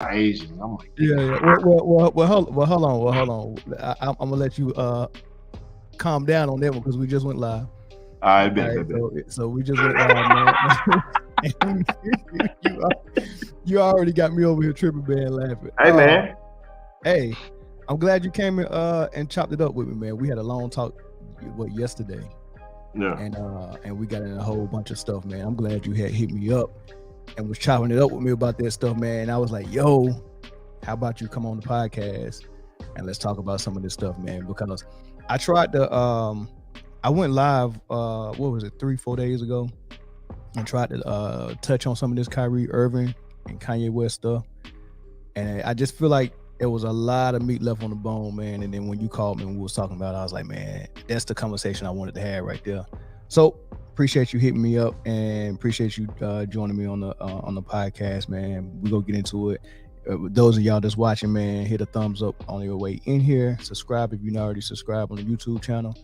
Asian. I'm like, Yeah. Hold on. I'm gonna let you calm down on that one because we just went live. I All bet, right, bet, bet. so we just went live, man. you, you already got me over here tripping, man, laughing. Hey, man. Hey, I'm glad you came in and chopped it up with me, man. We had a long talk yesterday. Yeah. And we got in a whole bunch of stuff, man. I'm glad you had hit me up and was chopping it up with me about that stuff, man. And I was like, yo, how about you come on the podcast and let's talk about some of this stuff, man? Because I tried to I went live what was it, 3-4 days ago, and tried to touch on some of this Kyrie Irving and Kanye West stuff. And I just feel like there was a lot of meat left on the bone, man. And then when you called me and we was talking about it, I was like, man, that's the conversation I wanted to have right there. So appreciate you hitting me up and appreciate you joining me on the podcast, man. We're gonna get into it. Those of y'all that's watching, man, hit a thumbs up on your way in here. Subscribe if you're not already subscribed on the YouTube channel.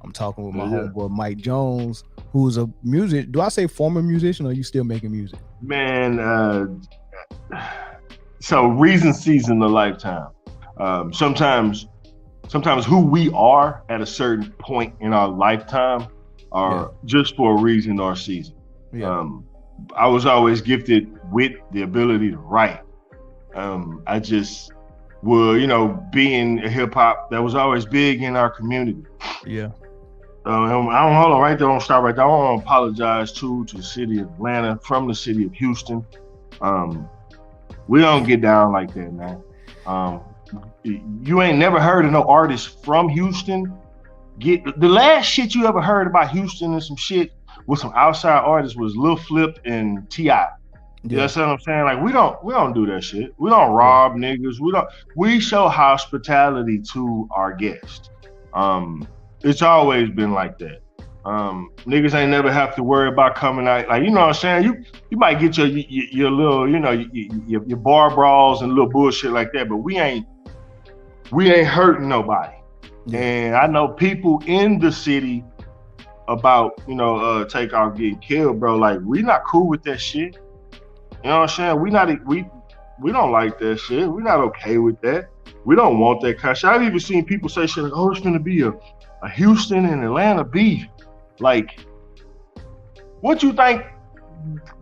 I'm talking with my homeboy Mike Jones, who's a do I say former musician, or are you still making music? Man, so reason season a lifetime. Sometimes who we are at a certain point in our lifetime are just for a reason or a season. Yeah. I was always gifted with the ability to write. I just being a hip hop, that was always big in our community. Yeah. I don't hold on right there. Don't stop right there. I want to apologize to the city of Atlanta from the city of Houston. We don't get down like that, man. You ain't never heard of no artist from Houston. The last shit you ever heard about Houston and some shit with some outside artists was Lil Flip and T.I. You know what I'm saying? Like we don't do that shit. We don't rob niggas. We show hospitality to our guests. It's always been like that. Niggas ain't never have to worry about coming out. Like, you know what I'm saying? You might get your little, your bar brawls and little bullshit like that, but we ain't hurting nobody. Yeah. And I know people in the city about, Takeoff getting killed, bro. Like, we not cool with that shit. You know what I'm saying? We don't like that shit. We're not okay with that. We don't want that kind of shit. I've even seen people say shit like, oh, it's gonna be a Houston and Atlanta beef. Like, what you think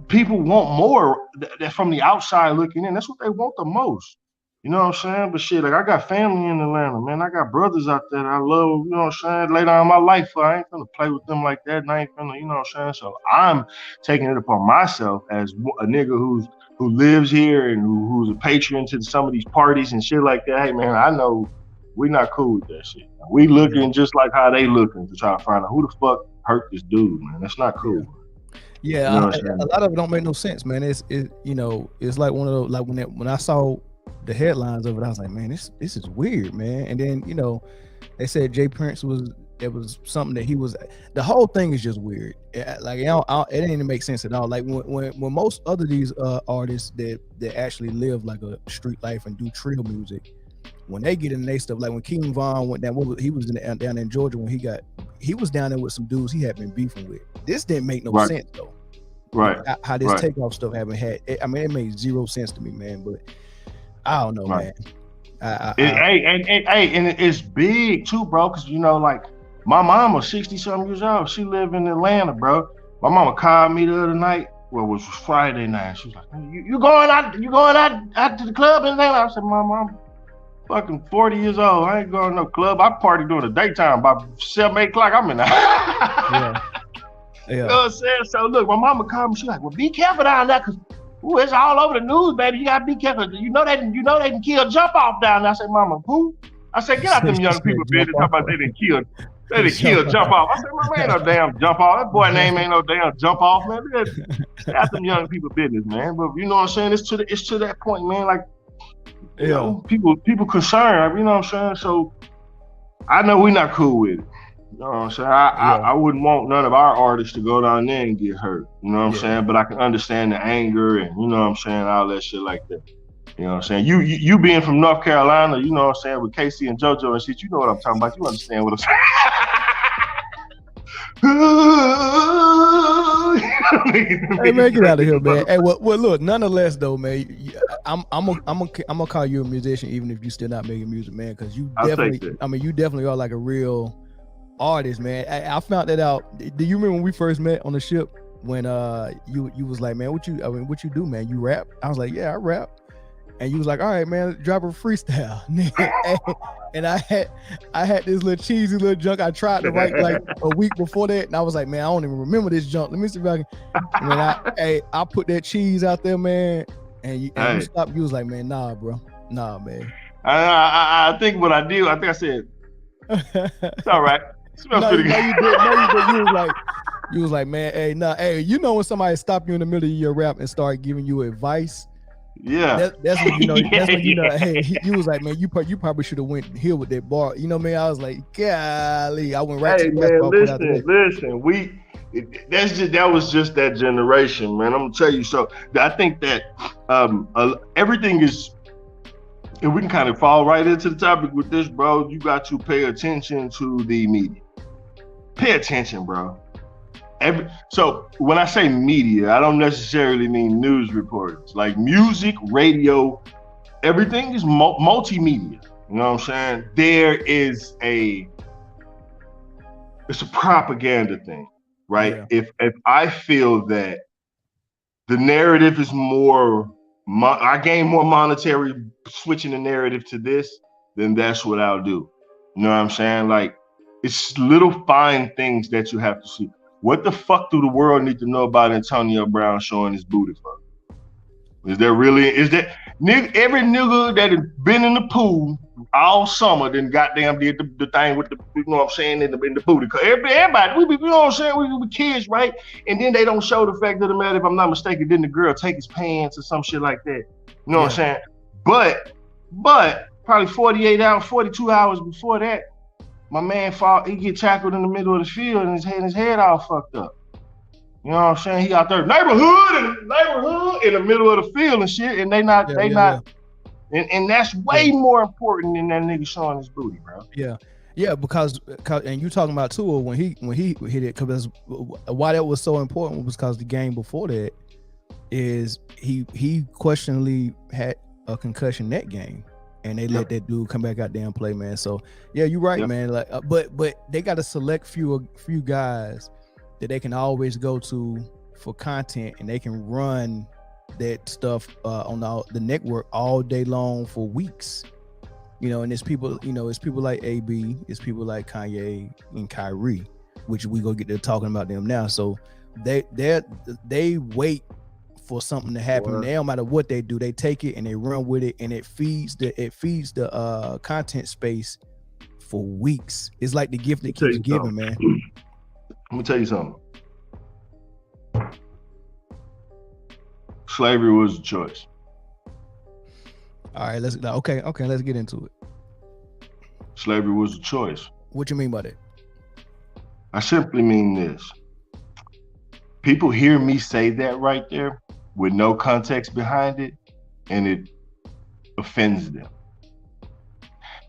people want more that from the outside looking in? That's what they want the most. You know what I'm saying? But shit, like I got family in Atlanta, man. I got brothers out there that I love, you know what I'm saying? Later in my life, I ain't gonna play with them like that. And I ain't gonna, you know what I'm saying? So I'm taking it upon myself as a nigga who lives here and who's a patron to some of these parties and shit like that. Hey man, I know we not cool with that shit. We looking just like how they looking to try to find out who the fuck hurt this dude, man. That's not cool. Yeah, you know a lot of it don't make no sense, man. It's like one of those, like when I saw the headlines of it, I was like, man, this is weird, man. And then they said Jay Prince was something that he was. The whole thing is just weird. Like it didn't even make sense at all. Like when most other these artists that actually live like a street life and do trill music, when they get in their stuff, like when King Von went down, he was down in Georgia when he was down there with some dudes he had been beefing with. This didn't make no sense though. Right. How this Takeoff stuff haven't had. I mean, it made zero sense to me, man. But I don't know, man. And it's big too, bro. Cause like my mama, 60-something years old, she live in Atlanta, bro. My mama called me the other night. Well, it was Friday night. She was like, "You going out to the club in Atlanta?" I said, "Mama, I'm fucking 40 years old. I ain't going to no club. I party during the daytime. By 7, 8 o'clock, I'm in there." Yeah. You know what I'm saying? So look, my mama called me. She's like, "Well, be careful down there, cause it's all over the news, baby. You gotta be careful. You know they can kill Jump Off down there." I said, "Mama, who?" I said, "Get out them young people business. Talk about they didn't kill Jump Off." I said, "Mama, ain't no damn Jump Off. That boy name ain't no damn Jump Off, man. Get out them young people business, man." But you know what I'm saying? It's to that point, man. Like, you know, people concerned. You know what I'm saying? So I know we're not cool with it. You know what I'm saying? I wouldn't want none of our artists to go down there and get hurt. You know what I'm saying? But I can understand the anger and you know what I'm saying, all that shit like that. You know what I'm saying? You being from North Carolina, you know what I'm saying, with Casey and JoJo and shit, you know what I'm talking about. You understand what I'm saying? Hey man, get out of here, man. Hey, well, look. Nonetheless, though, man, I'm gonna call you a musician, even if you still not making music, man, because you definitely, I mean, you definitely are like a real artist, man. I found that out. Do you remember when we first met on the ship? When you was like, man, what you do, man? You rap? I was like, yeah, I rap. And you was like, all right, man, drop a freestyle. And I had this little cheesy little junk I tried to write like a week before that, and I was like, man, I don't even remember this junk. Let me see if I can. And then I put that cheese out there, man, and you stopped. You was like, man, nah, bro, nah, man. I think what I did, I think I said, it's all right. It smells pretty good. You was like, man, hey, you know when somebody stop you in the middle of your rap and start giving you advice? Yeah, that's when you know. That's when you know. Hey, you was like, man, you probably should have went here with that bar. You know, man. I was like, golly, I went right to the basketball. Listen, that was just that generation, man. I'm gonna tell you. So I think that everything is, and we can kind of fall right into the topic with this, bro. You got to pay attention to the media. Pay attention, bro. So when I say media, I don't necessarily mean news reporters. Like music, radio, everything is multimedia. You know what I'm saying? It's a propaganda thing, right? Yeah. If I feel that the narrative is more, I gain more monetary switching the narrative to this, then that's what I'll do. You know what I'm saying? Like, it's little fine things that you have to see. What the fuck do the world need to know about Antonio Brown showing his booty for? Is there every nigga that has been in the pool all summer then goddamn did the thing with the, you know what I'm saying, in the booty? Cause everybody, we be, you know what I'm saying, we kids, right? And then they don't show the fact of the matter, if I'm not mistaken, didn't the girl take his pants or some shit like that? You know what I'm saying? But probably 42 hours before that, my man he get tackled in the middle of the field and his head all fucked up. You know what I'm saying? He out there neighborhood in the middle of the field and shit, and they not. And that's way more important than that nigga showing his booty, bro. Yeah, because and you talking about Tua when he hit it, because why that was so important was because the game before that is he questionably had a concussion that game. And they let that dude come back out there and play, man. So yeah, you're right, man. Like, but they got to select few guys that they can always go to for content, and they can run that stuff on the network all day long for weeks. You know, and it's people like AB, it's people like Kanye and Kyrie, which we go get to talking about them now. So they wait for something to happen. And they don't matter what they do, they take it and they run with it, and it feeds the content space for weeks. It's like the gift that keeps giving, man. Let me tell you something. Slavery was a choice. All right, let's get into it. Slavery was a choice. What you mean by that? I simply mean this. People hear me say that right there with no context behind it, and it offends them.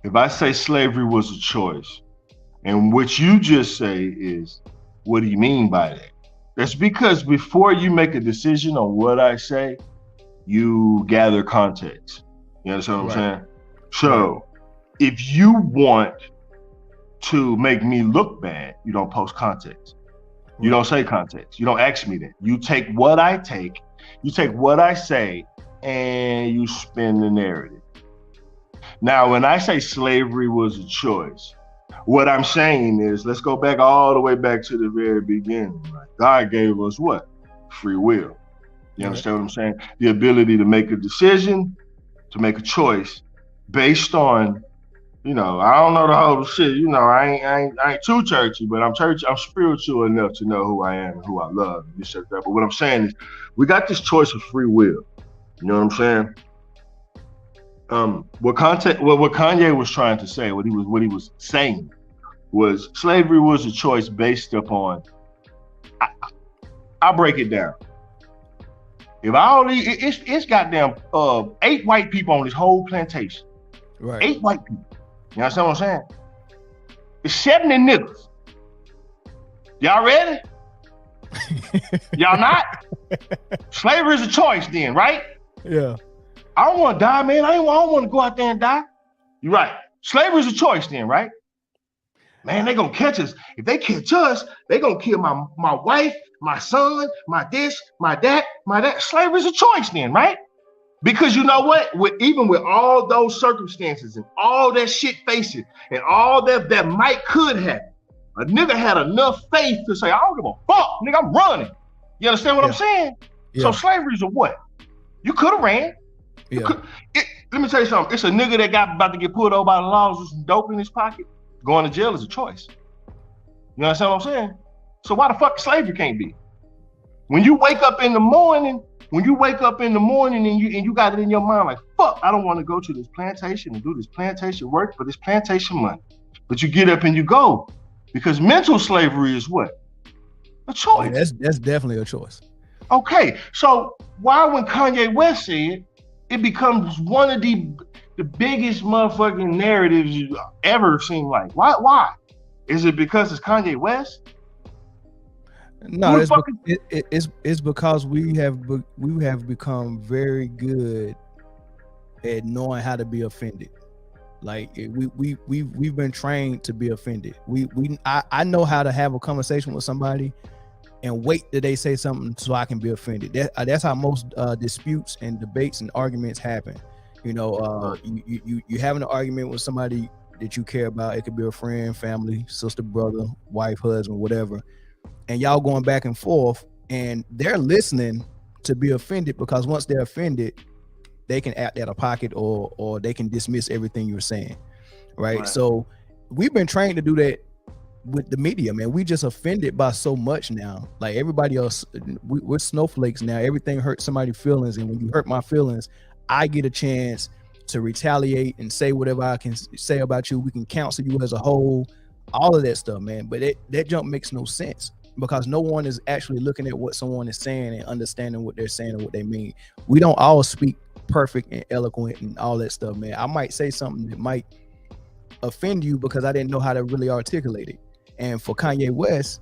If I say slavery was a choice, and what you just say is, what do you mean by that? That's because before you make a decision on what I say, you gather context. You understand what I'm saying? So if you want to make me look bad, you don't post context. You don't say context. You don't ask me that. You take what I take, you take what I say, and you spin the narrative. Now, when I say slavery was a choice, what I'm saying is, let's go back all the way back to the very beginning. Right? God gave us what? Free will. You understand what I'm saying? The ability to make a decision, to make a choice based on, you know, I don't know the whole shit. You know, I ain't too churchy, but I'm spiritual enough to know who I am and who I love and this and that. But what I'm saying is, we got this choice of free will. You know what I'm saying? What Kanye was trying to say, what he was saying was slavery was a choice based upon. I'll break it down. If I only, it's goddamn 8 white people on this whole plantation. Right. 8 white people. You understand what I'm saying? It's 70 niggas. Y'all ready? Y'all not? Slavery is a choice then, right? Yeah. I don't want to die, man. I don't want to go out there and die. You're right. Slavery is a choice then, right? Man, they gonna catch us. If they catch us, they gonna kill my wife, my son, my this, my that, my that. Slavery is a choice then, right? Because you know what? Even with all those circumstances and all that shit facing and all that might could happen, a nigga had enough faith to say, I don't give a fuck, nigga, I'm running. You understand what I'm saying? Yeah. So slavery is a what? You could have ran. Yeah. Let me tell you something. It's a nigga that got about to get pulled over by the laws with some dope in his pocket. Going to jail is a choice. You understand what I'm saying? So why the fuck slavery can't be? When you wake up in the morning, and you got it in your mind like, fuck, I don't want to go to this plantation and do this plantation work for this plantation money. But you get up and you go. Because mental slavery is what? A choice. Oh, that's definitely a choice. Okay, so why when Kanye West said, it becomes one of the biggest motherfucking narratives you ever seen? Like, why? Is it because it's Kanye West? No, it's because we have become very good at knowing how to be offended. Like we've been trained to be offended. I know how to have a conversation with somebody and wait till they say something so I can be offended. That's how most disputes and debates and arguments happen. You know, you having an argument with somebody that you care about. It could be a friend, family, sister, brother, wife, husband, whatever. And y'all going back and forth, and they're listening to be offended, because once they're offended, they can act out of pocket or they can dismiss everything you're saying, right? So we've been trained to do that with the media, man. We just offended by so much now. Like everybody else, we're snowflakes now. Everything hurts somebody's feelings, and when you hurt my feelings, I get a chance to retaliate and say whatever I can say about you. We can counsel you as a whole, all of that stuff, man. But that jump makes no sense, because no one is actually looking at what someone is saying and understanding what they're saying and what they mean. We don't all speak perfect and eloquent and all that stuff, man. I might say something that might offend you because I didn't know how to really articulate it. And for Kanye West,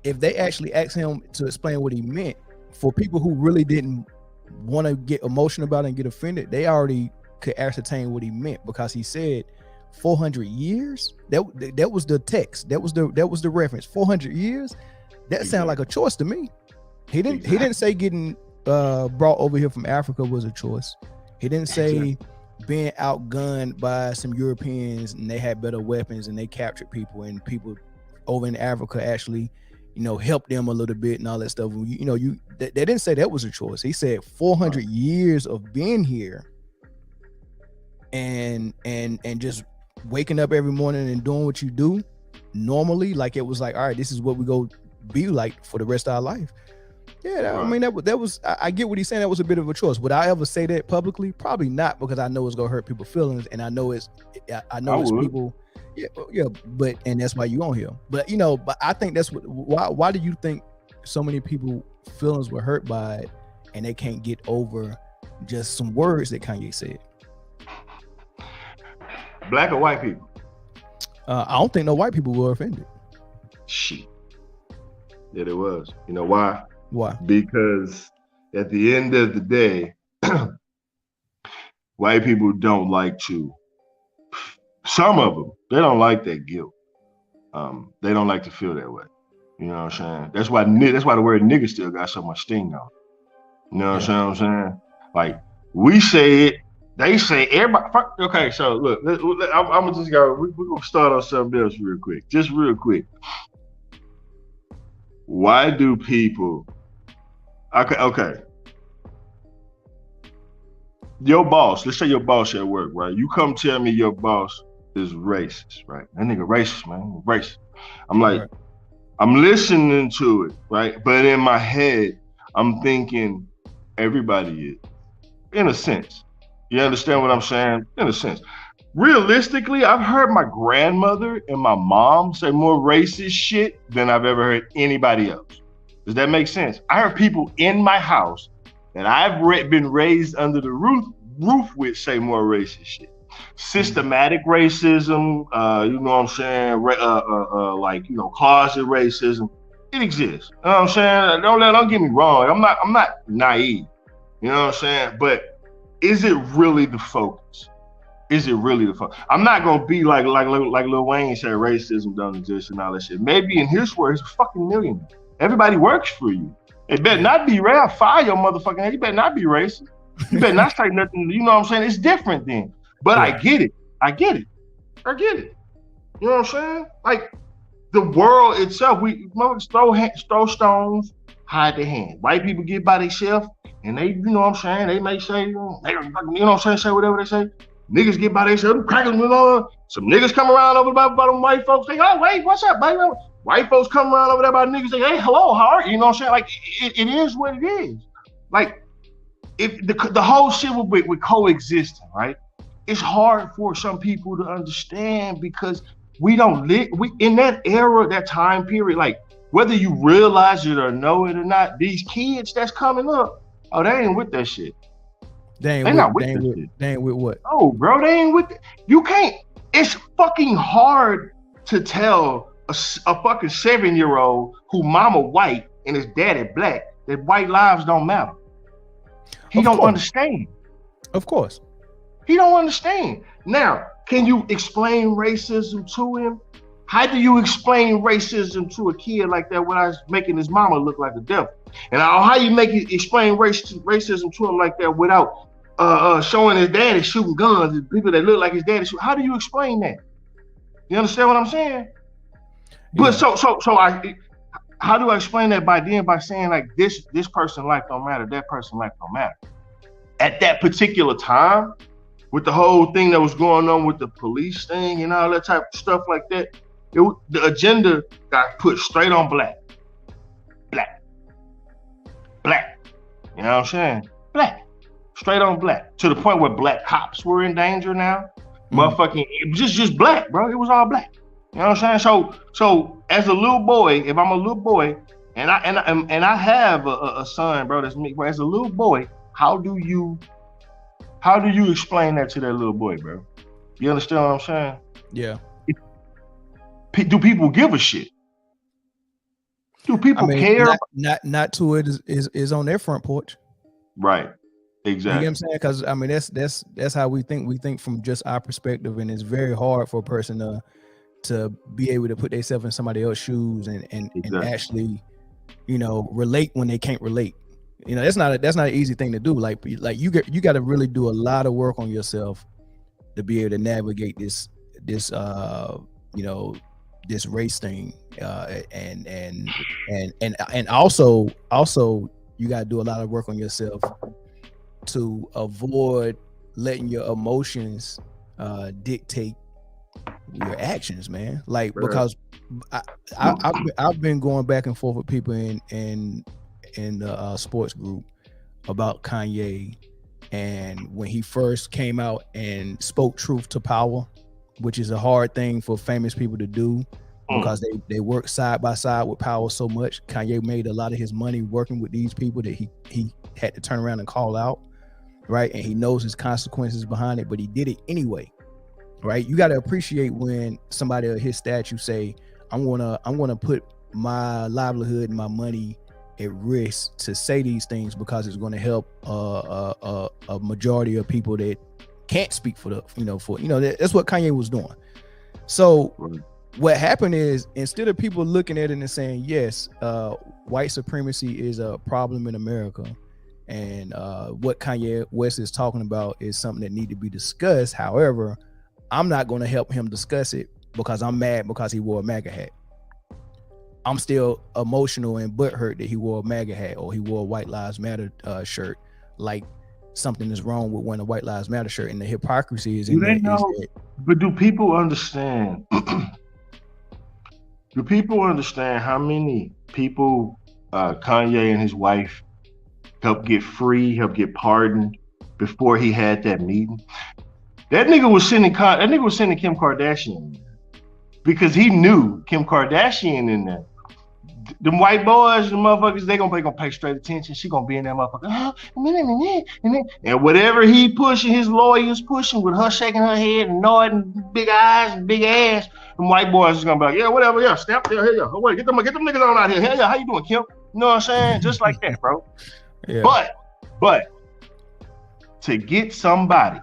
if they actually asked him to explain what he meant, for people who really didn't want to get emotional about it and get offended, they already could ascertain what he meant, because he said 400 years. That was the text. That was the reference. 400 years. That sounded like a choice to me. He didn't say getting brought over here from Africa was a choice. He didn't say being outgunned by some Europeans and they had better weapons and they captured people, and people over in Africa actually, helped them a little bit and all that stuff. They didn't say that was a choice. He said 400 years of being here and just waking up every morning and doing what you do normally, like it was like, all right, this is what we go be like for the rest of our life. Yeah, I mean that was I get what he's saying. That was a bit of a choice. Would I ever say that publicly? Probably not, because I know it's gonna hurt people's feelings, and I know it's people. Yeah, but and that's why you on here. But but I think that's why do you think so many people feelings were hurt by it, and they can't get over just some words that Kanye said? Black or white people? I don't think no white people were offended. Shit. Yeah, there was. You know why? Why? Because at the end of the day, white people don't like to. Some of them, they don't like that guilt. They don't like to feel that way. You know what I'm saying? That's why the word nigga still got so much sting on it. You know what I'm saying? Like, we say it, they say everybody. Okay, so look, I'm gonna just go. We're gonna start on something else real quick. Just real quick. Why do people? Okay. Your boss. Let's say your boss at work, right? You come tell me your boss is racist, right? That nigga racist, man. Racist. I'm like, right. I'm listening to it, right? But in my head, I'm thinking everybody is, in a sense. You understand what I'm saying? In a sense. Realistically, I've heard my grandmother and my mom say more racist shit than I've ever heard anybody else. Does that make sense? I heard people in my house that I've been raised under the roof with say more racist shit. Systematic racism, you know what I'm saying? Closet racism. It exists. You know what I'm saying? Don't get me wrong. I'm not naive. You know what I'm saying? But is it really the focus? Is it really the focus? I'm not gonna be like Lil Wayne said, racism don't exist and all that shit. Maybe in his words, he's a fucking millionaire. Everybody works for you. It better not be rare. Fire your motherfucking head. You better not be racist. You better not say nothing. You know what I'm saying? It's different then. But yeah. I get it. I get it. You know what I'm saying? Like the world itself, we throw stones, hide their hand. White people get by themselves, and they, you know what I'm saying? They may say, you know what I'm saying? Say whatever they say. Niggas get by themselves, cracking them on. Some niggas come around over by them white folks. Say, oh wait, what's up, baby? White folks come around over there by niggas. Say, hey, hello, how are you? You know what I'm saying? Like it is what it is. Like if the whole shit with coexisting, right? It's hard for some people to understand because we don't live in that era, that time period. Like whether you realize it or know it or not, these kids that's coming up, oh, they ain't with that shit. They ain't with what? Oh, bro, they ain't with it. You can't. It's fucking hard to tell a fucking 7-year-old who mama white and his daddy black that white lives don't matter. He don't understand. Of course. He don't understand. Now, can you explain racism to him? How do you explain racism to a kid like that without making his mama look like a devil? And how you explain racism to him like that without showing his daddy shooting guns and people that look like his daddy shoot? How do you explain that? You understand what I'm saying? Yeah. But how do I explain that by saying like this person life don't matter, that person life don't matter. At that particular time, with the whole thing that was going on with the police thing and all that type of stuff like that, the agenda got put straight on black. You know what I'm saying? Black. Straight on black. To the point where black cops were in danger now. Motherfucking, it was just black, bro. It was all black. You know what I'm saying? So as a little boy, if I'm a little boy, and I have a son, bro, that's me. Bro, as a little boy, how do you explain that to that little boy, bro? You understand what I'm saying? Yeah. Do people give a shit? Do people care? Not to it is on their front porch. Right. Exactly. You know what I'm saying? Because I mean that's how we think. We think from just our perspective, and it's very hard for a person to be able to put themselves in somebody else's shoes and actually, you know, relate when they can't relate. You know, that's not an easy thing to do. Like you got to really do a lot of work on yourself to be able to navigate this you know, this race thing, and also you got to do a lot of work on yourself to avoid letting your emotions dictate your actions, man. Like because I've been going back and forth with people in the sports group about Kanye, and when he first came out and spoke truth to power, which is a hard thing for famous people to do because they work side by side with power so much. Kanye made a lot of his money working with these people that he had to turn around and call out, right? And he knows his consequences behind it, but he did it anyway, right? You got to appreciate when somebody of his stature say, I'm gonna put my livelihood and my money at risk to say these things because it's going to help a majority of people that can't speak for that's what Kanye was doing. So what happened is, instead of people looking at it and saying, yes, white supremacy is a problem in America, and what Kanye West is talking about is something that need to be discussed. However, I'm not going to help him discuss it because I'm mad because he wore a MAGA hat. I'm still emotional and butthurt that he wore a MAGA hat or he wore a White Lives Matter shirt. Like something is wrong with wearing a White Lives Matter shirt, and the hypocrisy is in that. But do people understand? Do people understand how many people Kanye and his wife helped get free, helped get pardoned before he had that meeting? That nigga was sending Kim Kardashian because he knew Kim Kardashian in there them white boys, the motherfuckers, they gonna pay straight attention. She gonna be in that motherfucker. And whatever he pushing, his lawyers pushing with her shaking her head and nodding, big eyes and big ass. Them white boys is gonna be like, yeah, whatever, yeah, step there, here, yeah. Oh, wait, get them niggas on out here. Hell yeah, how you doing, Kim? You know what I'm saying? Just like that, bro. Yeah. But to get somebody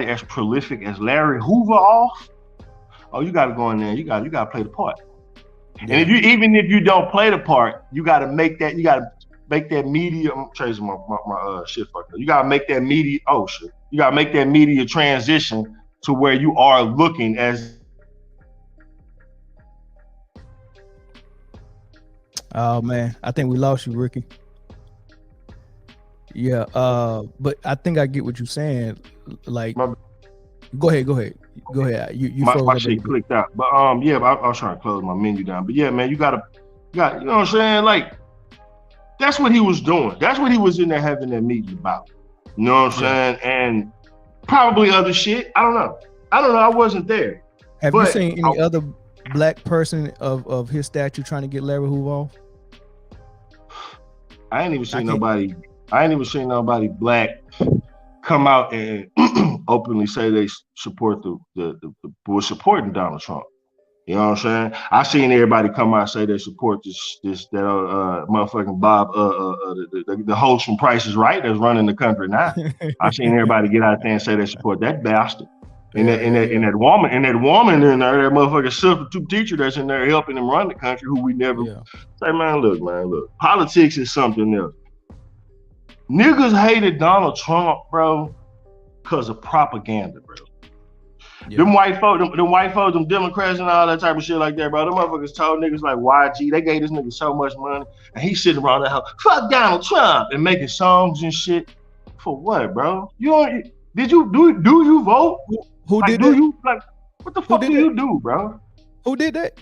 as prolific as Larry Hoover off, oh, you gotta go in there, you gotta play the part. Yeah. And even if you don't play the part, you gotta make that media. I'm changing my shit fucked up. You gotta make that media. Oh shit! You gotta make that media transition to where you are looking as. Oh man, I think we lost you, Ricky. Yeah, but I think I get what you're saying. Like, go ahead. You my shit clicked out, but yeah, but I was trying to close my menu down. But yeah, man, you got you know what I'm saying? Like, that's what he was doing. That's what he was in there having that meeting about. You know what I'm saying? And probably other shit. I don't know. I wasn't there. Have you seen any other black person of his stature trying to get Larry Hoover off? I ain't even seen nobody black come out and openly say they support was supporting Donald Trump. You know what I'm saying? I seen everybody come out and say they support that motherfucking Bob, the host from Price is Right that's running the country now. I seen everybody get out there and say they support that bastard. And that woman in there, that motherfucking substitute teacher that's in there helping him run the country, who we never say, man, look, politics is something else. Niggas hated Donald Trump, bro, because of propaganda, bro. Yeah. Them white folks, them Democrats and all that type of shit like that, bro. Them motherfuckers told niggas like YG, they gave this nigga so much money, and he's sitting around the house, fuck Donald Trump, and making songs and shit. For what, bro? Do you vote? Who did that? What the fuck do you do, bro? Who did that?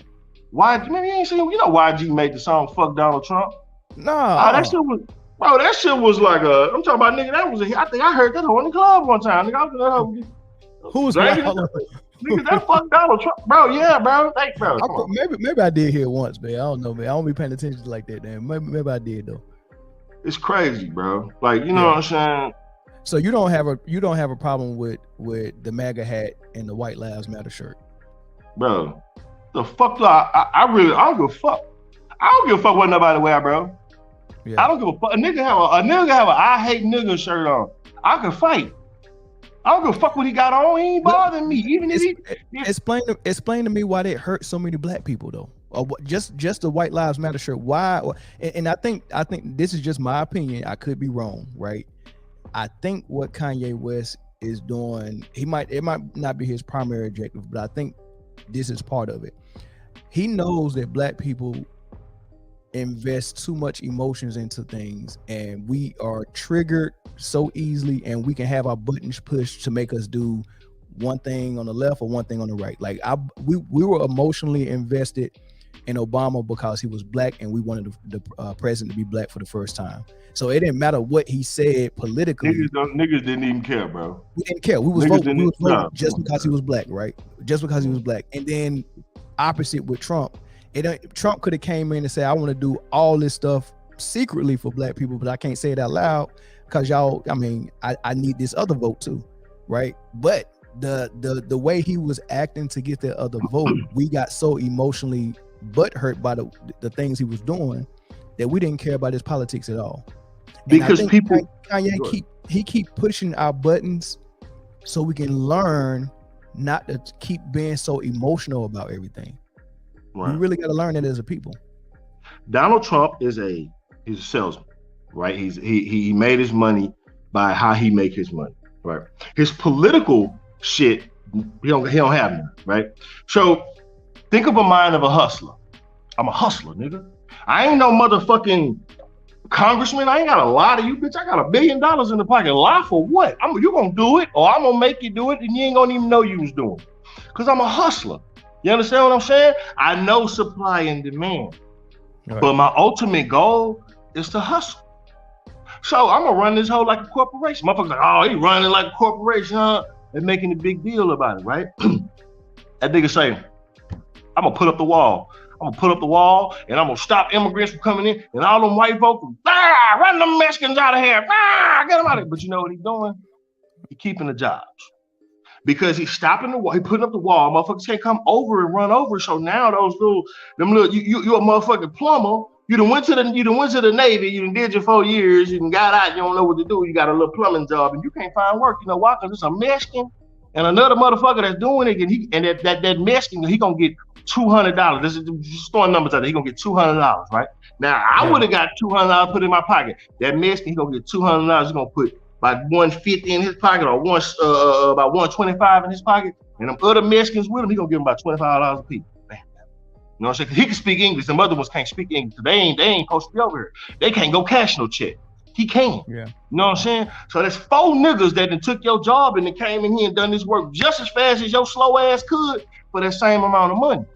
YG, man, you ain't seen, YG made the song "Fuck Donald Trump." Nah, that shit was like I'm talking about, nigga. I think I heard that in the club one time. Nigga, who was nigga, that fuck Donald Trump, bro? Yeah, bro. Thanks, bro. Maybe I did hear it once, man. I don't know, man. I don't be paying attention like that, man. Maybe I did though. It's crazy, bro. Like, you know what I'm saying? So you don't have a problem with the MAGA hat and the White Lives Matter shirt, bro? The fuck, I don't give a fuck. I don't give a fuck what nobody wear, bro. Yeah. I don't give a fuck. A nigga have a I hate nigga shirt on. I can fight. I don't give a fuck what he got on. He ain't bothering me. Even if he explain to me why that hurt so many black people though. Or just the White Lives Matter shirt. Why? And I think this is just my opinion. I could be wrong, right? I think what Kanye West is doing, it might not be his primary objective, but I think this is part of it. He knows that black people invest too much emotions into things, and we are triggered so easily, and we can have our buttons pushed to make us do one thing on the left or one thing on the right. Like we were emotionally invested in Obama because he was black, and we wanted the president to be black for the first time. So it didn't matter what he said politically. Niggas didn't even care, bro. We didn't care. We was voting just because he was black, right? Just because he was black. And then opposite with Trump, Trump could have came in and said, I want to do all this stuff secretly for black people, but I can't say it out loud because y'all, I need this other vote too, right? But the way he was acting to get that other vote, we got so emotionally butthurt by the things he was doing that we didn't care about his politics at all. Because people, Kanye keep pushing our buttons so we can learn not to keep being so emotional about everything. Right. We really got to learn that as a people. Donald Trump he's a salesman, right? He made his money by how he make his money, right? His political shit, he don't have none, right? So think of a mind of a hustler. I'm a hustler, nigga. I ain't no motherfucking congressman. I ain't got a lot of you, bitch. I got $1 billion in the pocket. Lie for what? You gonna do it, or I'm gonna make you do it, and you ain't gonna even know you was doing it. Cause I'm a hustler. You understand what I'm saying? I know supply and demand, right, but my ultimate goal is to hustle. So I'm gonna run this whole like a corporation. Motherfuckers like, oh, he running like a corporation, huh? They're making a big deal about it, right? That nigga say, I'm gonna put up the wall. I'm gonna put up the wall, and I'm gonna stop immigrants from coming in, and all them white folks, run them Mexicans out of here, get them out of here. But you know what he's doing? He's keeping the jobs. Because he's stopping the wall, he putting up the wall. Motherfuckers can't come over and run over. So now you a motherfucking plumber. You done went to the Navy. You done did your 4 years. You done got out. You don't know what to do. You got a little plumbing job, and you can't find work. You know why? Because it's a Mexican and another motherfucker that's doing it, and that Mexican, he gonna get $200. This is just throwing numbers out there. He gonna get $200, right? Now I would have got $200 put in my pocket. That Mexican, he gonna get $200. He's gonna put about 150 in his pocket, or about 125 in his pocket, and them other Mexicans with him, he gonna give him about $25 a piece. You know what I'm saying? Cause he can speak English. Some other ones can't speak English. They ain't supposed to be over here. They can't go cash no check. He can. Yeah. You know what I'm saying? So there's 4 niggas that done took your job and then came in here and done this work just as fast as your slow ass could for that same amount of money.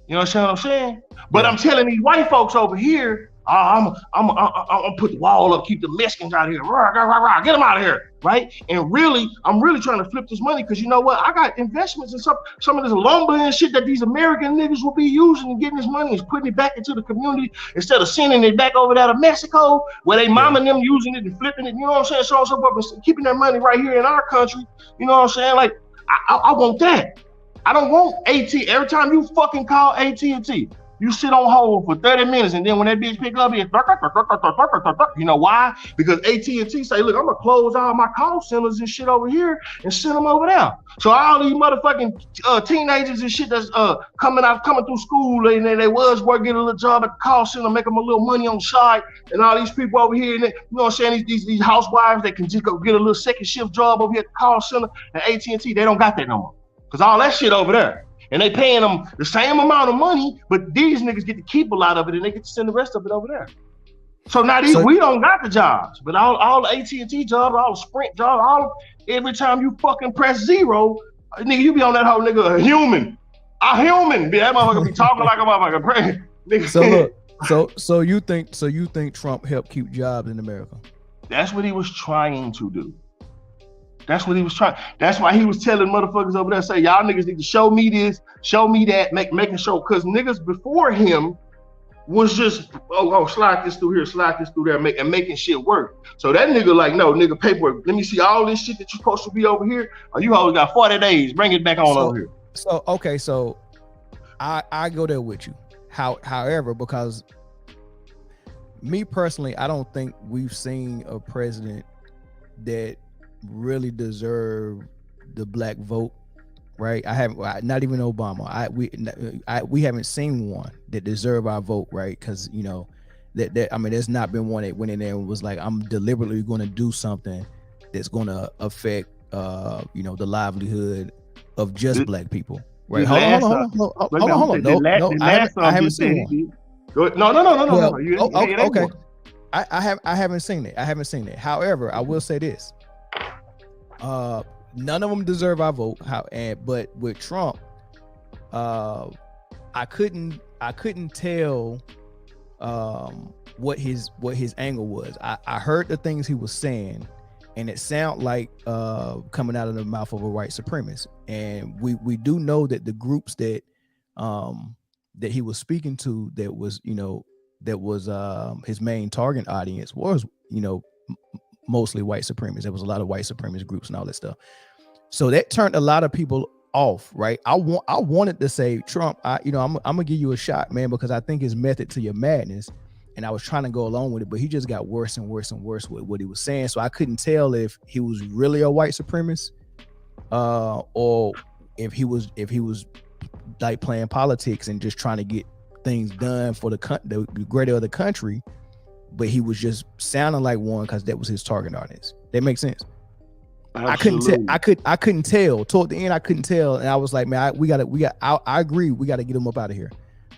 You know what I'm saying? But I'm telling these white folks over here, I'm gonna put the wall up, keep the Mexicans out of here, get them out of here, right? And really, I'm really trying to flip this money because you know what? I got investments in some of this lumber and shit that these American niggas will be using and getting this money and putting it back into the community instead of sending it back over there to Mexico where they mom and them using it and flipping it. You know what I'm saying? So on so forth, keeping that money right here in our country. You know what I'm saying? Like I want that. I don't want AT. Every time you fucking call AT&T. You sit on hold for 30 minutes, and then when that bitch pick up, you know why? Because AT&T say, look, I'm gonna close all my call centers and shit over here and send them over there. So all these motherfucking teenagers and shit that's coming through school, and they was working, getting a little job at the call center, make them a little money on the side, and all these people over here, and you know what I'm saying, these housewives, they can just go get a little second shift job over here at the call center, and AT&T, they don't got that no more. Because all that shit over there. And they paying them the same amount of money, but these niggas get to keep a lot of it and they get to send the rest of it over there. So now we don't got the jobs, but all the AT&T jobs, all the Sprint jobs, every time you fucking press 0, nigga, you be on that whole nigga, a human. That motherfucker be talking like a motherfucker praying. Nigga. So you think Trump helped keep jobs in America? That's what he was trying to do. That's what he was trying. That's why he was telling motherfuckers over there, say, y'all niggas need to show me this, show me that, making sure. Because niggas before him was just, slide this through here, slide this through there, making shit work. So that nigga like, no, nigga, paperwork. Let me see all this shit that you're supposed to be over here. Or you always got 40 days. Bring it back on over here. So I go there with you. However, because me personally, I don't think we've seen a president that really deserve the black vote, right? Not even Obama. We haven't seen one that deserve our vote, right? Because you know that I mean, there's not been one that went in there and was like, I'm deliberately going to do something that's going to affect, the livelihood of just black people, right? Hold on. No, I haven't seen one. No. Okay. I haven't seen it. However, I will say this. None of them deserve our vote. But with Trump, I couldn't tell what his angle was. I heard the things he was saying, and it sounded like coming out of the mouth of a white supremacist. And we do know that the groups that he was speaking to, that was his main target audience was mostly white supremacists. There was a lot of white supremacist groups and all that stuff. So that turned a lot of people off, right? I wanted to say, Trump, I'm gonna give you a shot, man, because I think his method to your madness, and I was trying to go along with it, but he just got worse and worse and worse with what he was saying. So I couldn't tell if he was really a white supremacist, or if he was like playing politics and just trying to get things done for the greater of the country. But he was just sounding like one because that was his target audience. That makes sense. Absolutely. I couldn't tell. Toward the end, I couldn't tell, and I was like, man, I agree. We got to get him up out of here.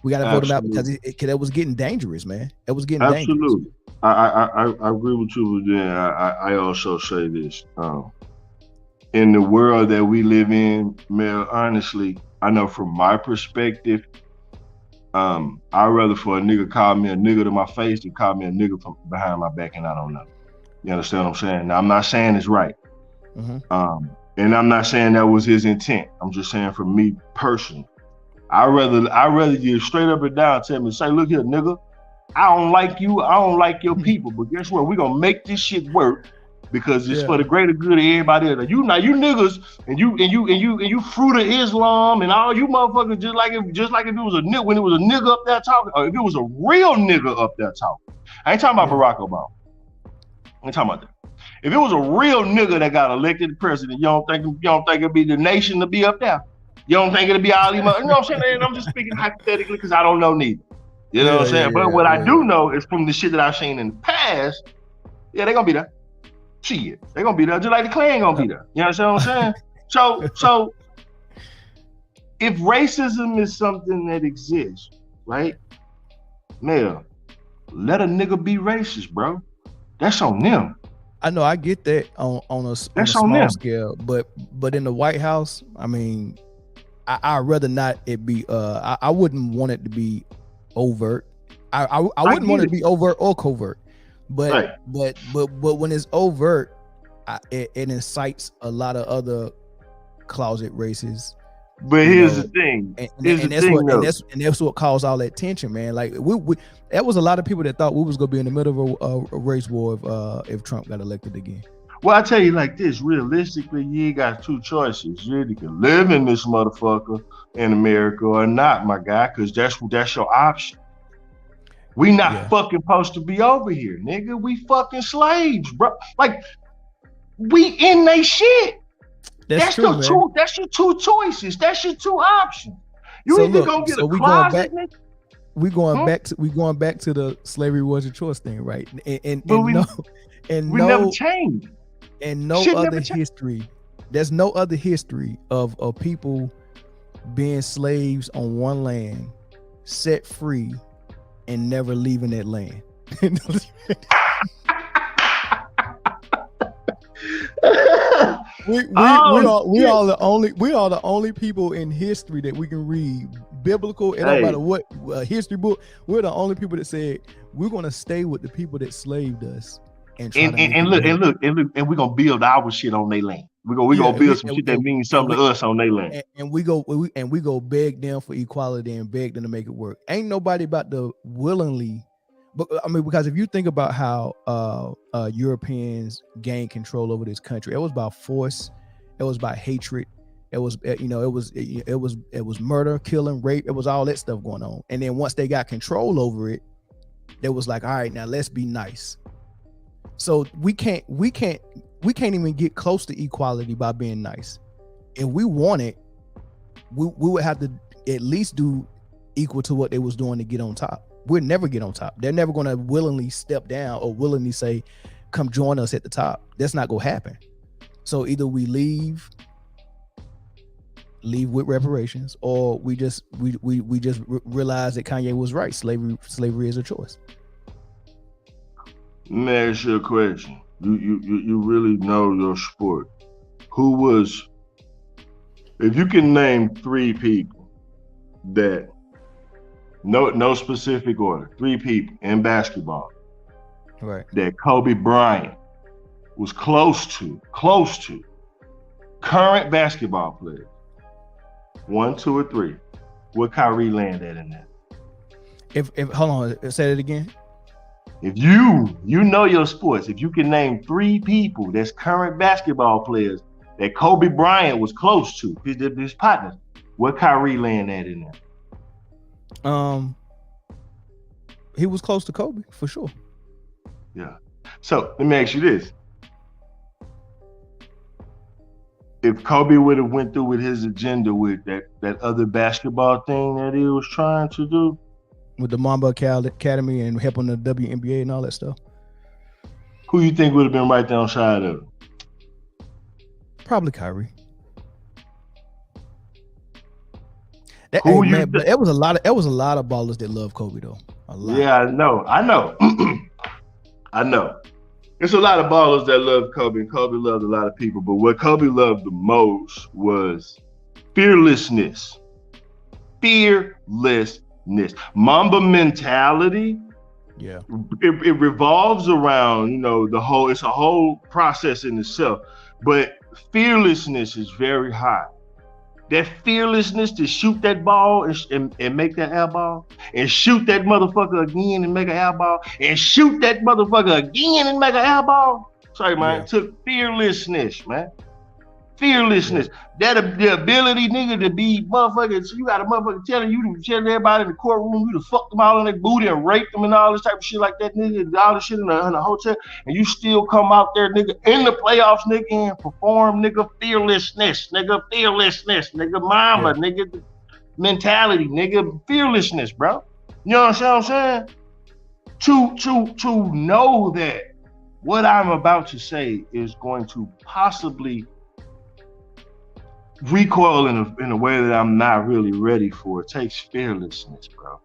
We got to vote him out because it was getting dangerous, man. It was getting dangerous. Absolutely. I agree with you. But then I also say this: in the world that we live in, Mel, honestly, I know from my perspective. I'd rather for a nigga call me a nigga to my face than call me a nigga from behind my back, and I don't know. You understand what I'm saying? Now, I'm not saying it's right. Mm-hmm. And I'm not saying that was his intent. I'm just saying for me personally. I rather you straight up and down tell me, say, look here, nigga, I don't like you, I don't like your people, but guess what? We're gonna make this shit work because it's for the greater good of everybody else. You niggas and you fruit of Islam and all you motherfuckers just like if it was a nigga when it was a nigga up there talking, or if it was a real nigga up there talking. I ain't talking about Barack Obama. I ain't talking about that. If it was a real nigga that got elected president, you don't think it'd be the nation to be up there? You don't think it'd be all these, you know what I'm saying? And I'm just speaking hypothetically because I don't know neither. You know what I'm saying? But what I do know is from the shit that I've seen in the past, they're gonna be there. Shit, they're gonna be there just like the Klan gonna be there. You know what I'm saying? So if racism is something that exists, right? Man, let a nigga be racist, bro. That's on them. I know, I get that on a small scale, but in the White House, I mean, I'd rather not it be. I wouldn't want it to be overt. I wouldn't want it to be overt or covert, but when it's overt, it incites a lot of other closet races. But here's the thing. And that's what caused all that tension, man. Like we that was a lot of people that thought we was gonna be in the middle of a race war if Trump got elected again. Well, I tell you like this, realistically, you got two choices. You either can live in this motherfucker in America or not, my guy, because that's your option. We not fucking supposed to be over here, nigga. We fucking slaves, bro. Like, we in they shit. That's true, man. That's your two choices. That's your two options. You either gonna get a closet, nigga. We going back to the slavery was a choice thing, right? And we never changed. And no other history. There's no other history of people being slaves on one land, set free, and never leaving that land. we are the only people in history that we can read biblical. It don't matter what history book. We're the only people that said we're gonna stay with the people that slaved us. And look, we're gonna build our shit on their land. We're gonna build some shit that means something to us on their land. And we go beg them for equality and beg them to make it work. Ain't nobody about to willingly, but I mean, because if you think about how Europeans gained control over this country, it was about force, it was about hatred, it was it was murder, killing, rape, it was all that stuff going on. And then once they got control over it, they was like, all right, now let's be nice. So we can't even get close to equality by being nice. If we want it, we would have to at least do equal to what they was doing to get on top. We'll never get on top. They're never going to willingly step down or willingly say, come join us at the top. That's not going to happen. So either we leave with reparations, or we just realize that Kanye was right. Slavery is a choice. Let me ask you a question. You really know your sport. Who was, if you can name three people that, no specific order, three people in basketball, right, that Kobe Bryant was close to current basketball players, 1, 2, or 3, where Kyrie land at in that? If hold on, say it again. If you know your sports, if you can name three people that's current basketball players that Kobe Bryant was close to, his partners, where Kyrie land at in there? He was close to Kobe for sure. Yeah. So let me ask you this: if Kobe would have went through with his agenda with that other basketball thing that he was trying to do, with the Mamba Academy and helping the WNBA and all that stuff, who you think would have been right there on side of him? Probably Kyrie. But it was a lot of ballers that love Kobe though. A lot. Yeah, I know. I know. There's a lot of ballers that love Kobe, and Kobe loved a lot of people. But what Kobe loved the most was fearlessness. Mamba mentality. Yeah. It revolves around, it's a whole process in itself. But fearlessness is very high. that fearlessness to shoot that ball and make that air ball, and shoot that motherfucker again and make an air ball, and shoot that motherfucker again and make an air ball. Sorry, man. Yeah. It took fearlessness, man. Yeah. Fearlessness. That the ability, nigga, to be motherfucking. So you got a motherfucker telling everybody in the courtroom you to fuck them all in their booty and rape them and all this type of shit like that, nigga, and all this shit in the hotel, and you still come out there, nigga, in the playoffs, nigga, and perform, nigga, fearlessness, nigga, mama, Yeah. nigga, mentality, nigga, fearlessness, bro. You know what I'm saying? To know that what I'm about to say is going to possibly recoil in a way that I'm not really ready for. It takes fearlessness, bro.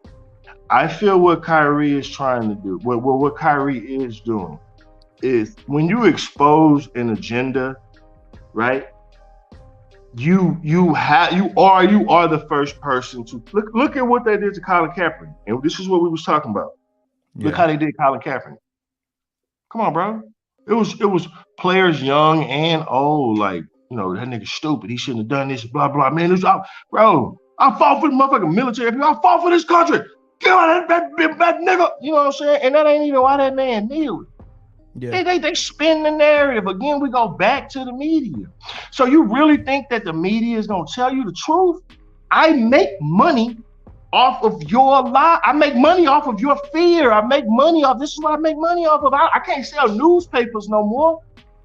I feel what Kyrie is trying to do, what Kyrie is doing, is when you expose an agenda, right? You are the first person to look at what they did to Colin Kaepernick, and this is what we was talking about. Look Yeah. how they did Colin Kaepernick. Come on, bro. It was players young and old, like, you know, that nigga stupid. He shouldn't have done this, blah blah. Man, bro. I fought for the motherfucking military. I fought for this country. Get out of that nigga. You know what I'm saying? And that ain't even why that man kneeled. Yeah. They spin the narrative. Again, we go back to the media. So you really think that the media is gonna tell you the truth? I make money off of your lie. I make money off of your fear. I make money off. This is what I make money off of. I can't sell newspapers no more.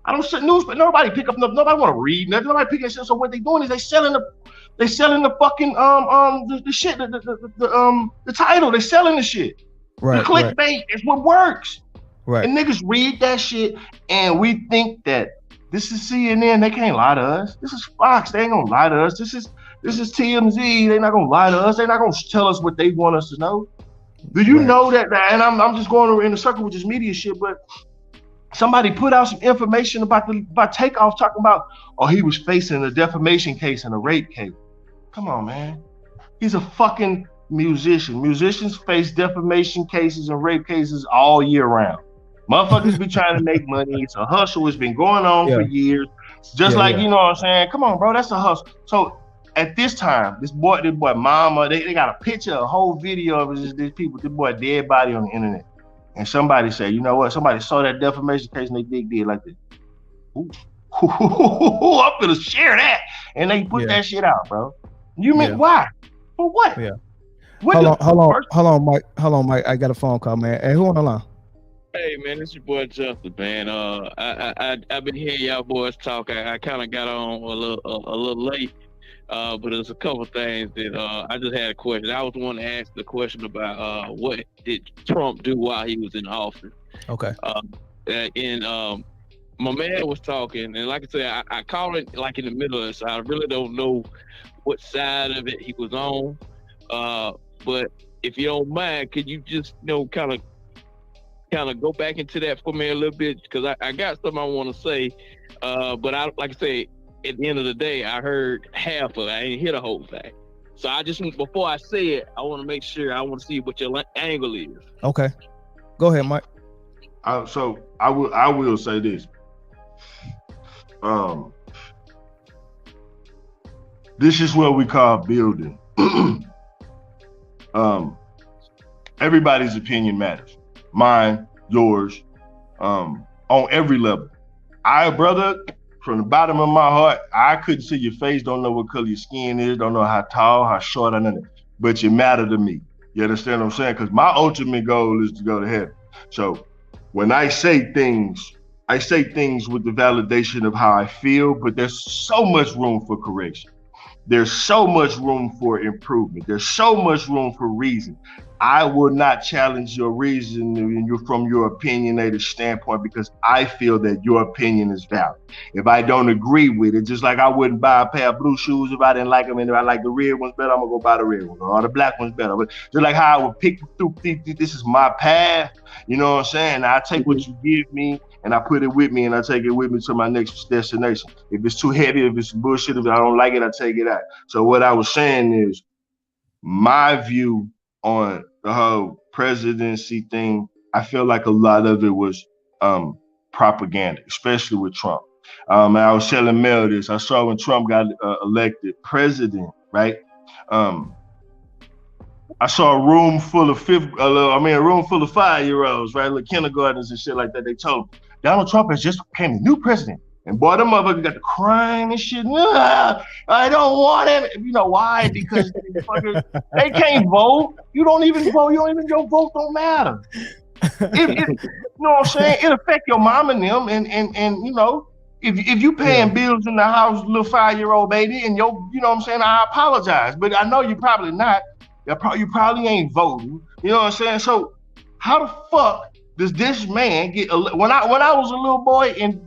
I don't sell newspapers. Nobody pick up. Nobody want to read nothing. Nobody pick up. So what they doing is they selling the fucking the shit the title. They selling the shit. The Right. Right. clickbait is what works. Right. And niggas read that shit, and we think that this is CNN. They can't lie to us. This is Fox. They ain't gonna lie to us. This is TMZ. They're not gonna lie to us. They're not gonna tell us what they want us to know. Do you know that? And I'm just going in a circle with this media shit, but somebody put out some information about Takeoff talking about, oh, he was facing a defamation case and a rape case. Come on, man. He's a fucking musician. Musicians face defamation cases and rape cases all year round. Motherfuckers be trying to make money. It's a hustle. It's been going on for years. Just like, you know what I'm saying? Come on, bro. That's a hustle. So at this time, this boy, mama, they got a picture, a whole video of these people, this boy dead body on the internet. And somebody said, you know what? Somebody saw that defamation case and they did like this. Ooh. I'm gonna share that. And they put that shit out, bro. You mean why? For what? Yeah. Hold on, Mike. I got a phone call, man. Hey, who on the line? Hey man, it's your boy Justin, man. I've been hearing y'all boys talk. I kind of got on a little late, but there's a couple things that I just had a question. I was the one to ask the question about what did Trump do while he was in office. Okay. And my man was talking, and like I said, I caught it like in the middle of it, so I really don't know what side of it he was on. But if you don't mind, could you just kind of go back into that for me a little bit, because I got something I want to say, but I like I say, at the end of the day, I heard half of it. I didn't hear the whole thing. So I just, before I say it, I want to make sure, I want to see what your angle is. Okay, go ahead, Mike. So I will say this. This is what we call building. Everybody's opinion matters. Mine, yours, on every level. Brother, from the bottom of my heart, I couldn't see your face, don't know what color your skin is, don't know how tall, how short, or nothing, but you matter to me. You understand what I'm saying? Because my ultimate goal is to go to heaven. So when I say things with the validation of how I feel, but there's so much room for correction. There's so much room for improvement. There's so much room for reason. I will not challenge your reason from your opinionated standpoint, because I feel that your opinion is valid. If I don't agree with it, just like I wouldn't buy a pair of blue shoes if I didn't like them, and if I like the red ones better, I'm gonna go buy the red ones, or the black ones better. But just like how I would pick through, this is my path, you know what I'm saying? I take what you give me, and I put it with me, and I take it with me to my next destination. If it's too heavy, if it's bullshit, if I don't like it, I take it out. So what I was saying is, my view on the whole presidency thing, I feel like a lot of it was propaganda, especially with Trump. And I was telling Mel this. I saw when Trump got elected president, right? I saw a room full of 5-year-olds, right? Like kindergartners and shit like that. They told them, Donald Trump has just became the new president. And boy, them motherfuckers got to crying and shit. I don't want him. You know why? Because they can't vote. You don't even vote. Your vote don't matter. You know what I'm saying? It affect your mom and them. And you know, if you paying bills in the house, little 5-year-old baby, and you know what I'm saying? I apologize, but I know you're probably not. You probably ain't voting. You know what I'm saying? So how the fuck does this man get? When I was a little boy and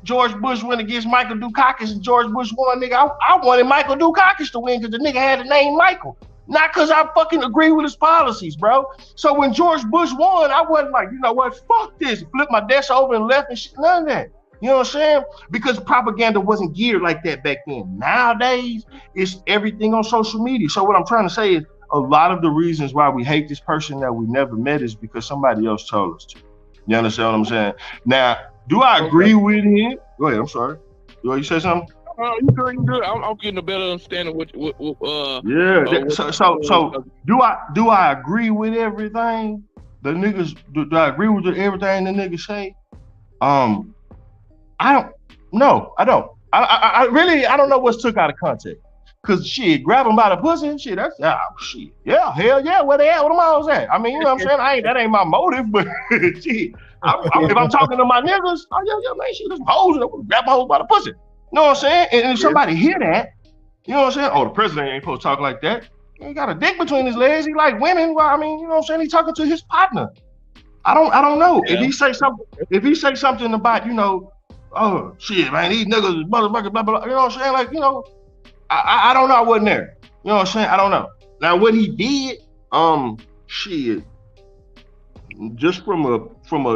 George Bush went against Michael Dukakis and George Bush won, nigga, I wanted Michael Dukakis to win because the nigga had the name Michael. Not because I fucking agree with his policies, bro. So when George Bush won, I wasn't like, you know what, fuck this. Flip my desk over and left and shit, none of that. You know what I'm saying? Because propaganda wasn't geared like that back then. Nowadays, it's everything on social media. So what I'm trying to say is a lot of the reasons why we hate this person that we never met is because somebody else told us to. You understand what I'm saying? Now, do I agree with him? Go ahead, I'm sorry. You say something? You good. I'm getting a better understanding what So do I agree with everything the niggas? Do I agree with everything the niggas say? I don't. No, I don't. I really don't know what's took out of context. Cause shit, grab them by the pussy, shit. That's shit. Yeah, hell yeah. Where they at? Where them alls at? I mean, you know what I'm saying? That ain't my motive, but shit. If I'm talking to my niggas, yeah, man, shit, just hoes, grab my hoes by the pussy. You know what I'm saying? And if somebody hear that, you know what I'm saying? Oh, the president ain't supposed to talk like that. He got a dick between his legs. He like women. Well, I mean, you know what I'm saying? He talking to his partner. I don't know. Yeah. If he say something about, you know, oh shit, man, these niggas is motherfuckers, blah, blah, blah. You know what I'm saying? Like, you know, I don't know. I wasn't there. You know what I'm saying? I don't know. Now what he did, shit. Just from a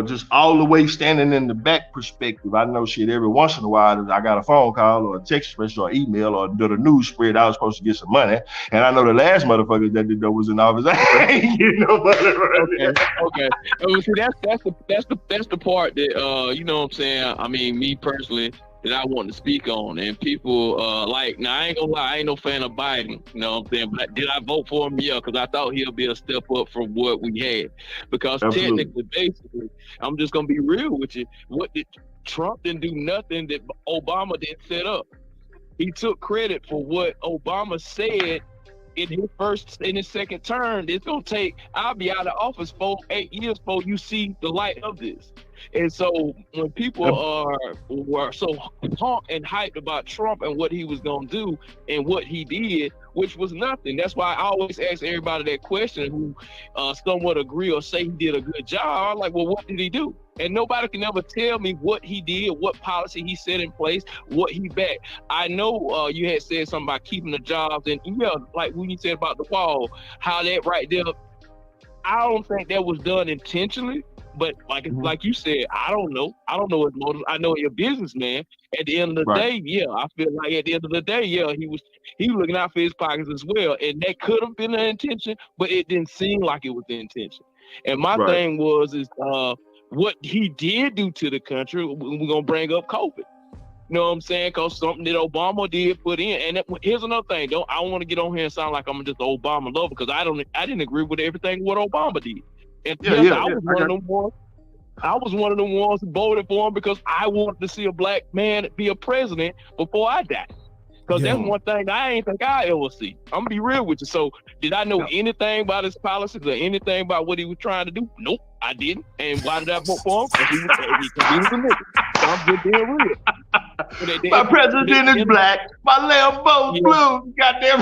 just all the way standing in the back perspective, I know shit every once in a while I got a phone call or a text message or email or the news spread I was supposed to get some money. And I know the last motherfucker that did that was in office. I ain't getting no money. Okay. See, that's the part that you know what I'm saying? I mean, me personally, that I want to speak on, and people like, now I ain't gonna lie, I ain't no fan of Biden, you know what I'm saying, but did I vote for him? Yeah, because I thought he'll be a step up from what we had, because Absolutely. Technically, basically, I'm just gonna be real with you, Trump didn't do nothing that Obama didn't set up. He took credit for what Obama said in his second term. It's gonna take, I'll be out of office for 8 years before you see the light of this. And so when people were so pumped and hyped about Trump and what he was going to do and what he did, which was nothing. That's why I always ask everybody that question who somewhat agree or say he did a good job. I'm like, well, what did he do? And nobody can ever tell me what he did, what policy he set in place, what he backed. I know you had said something about keeping the jobs, and like when you said about the wall, how that right there, I don't think that was done intentionally. But like you said, I don't know his motives. I know he's a businessman. At the end of the day, yeah, I feel like at the end of the day, yeah, he was looking out for his pockets as well. And that could have been the intention, but it didn't seem like it was the intention. And my thing is what he did do to the country, we're gonna bring up COVID. You know what I'm saying? Because something that Obama did put in. And here's another thing. I don't want to get on here and sound like I'm just an Obama lover, because I didn't agree with everything what Obama did. And I was one of them ones who voted for him because I wanted to see a black man be a president before I die. Because that's one thing I ain't think I ever see. I'm gonna be real with you. So did I know anything about his policies or anything about what he was trying to do? Nope, I didn't. And why did I vote for him? Because he was a nigga. So I'm just being real. My president is black. My Lambo's blue. Goddamn.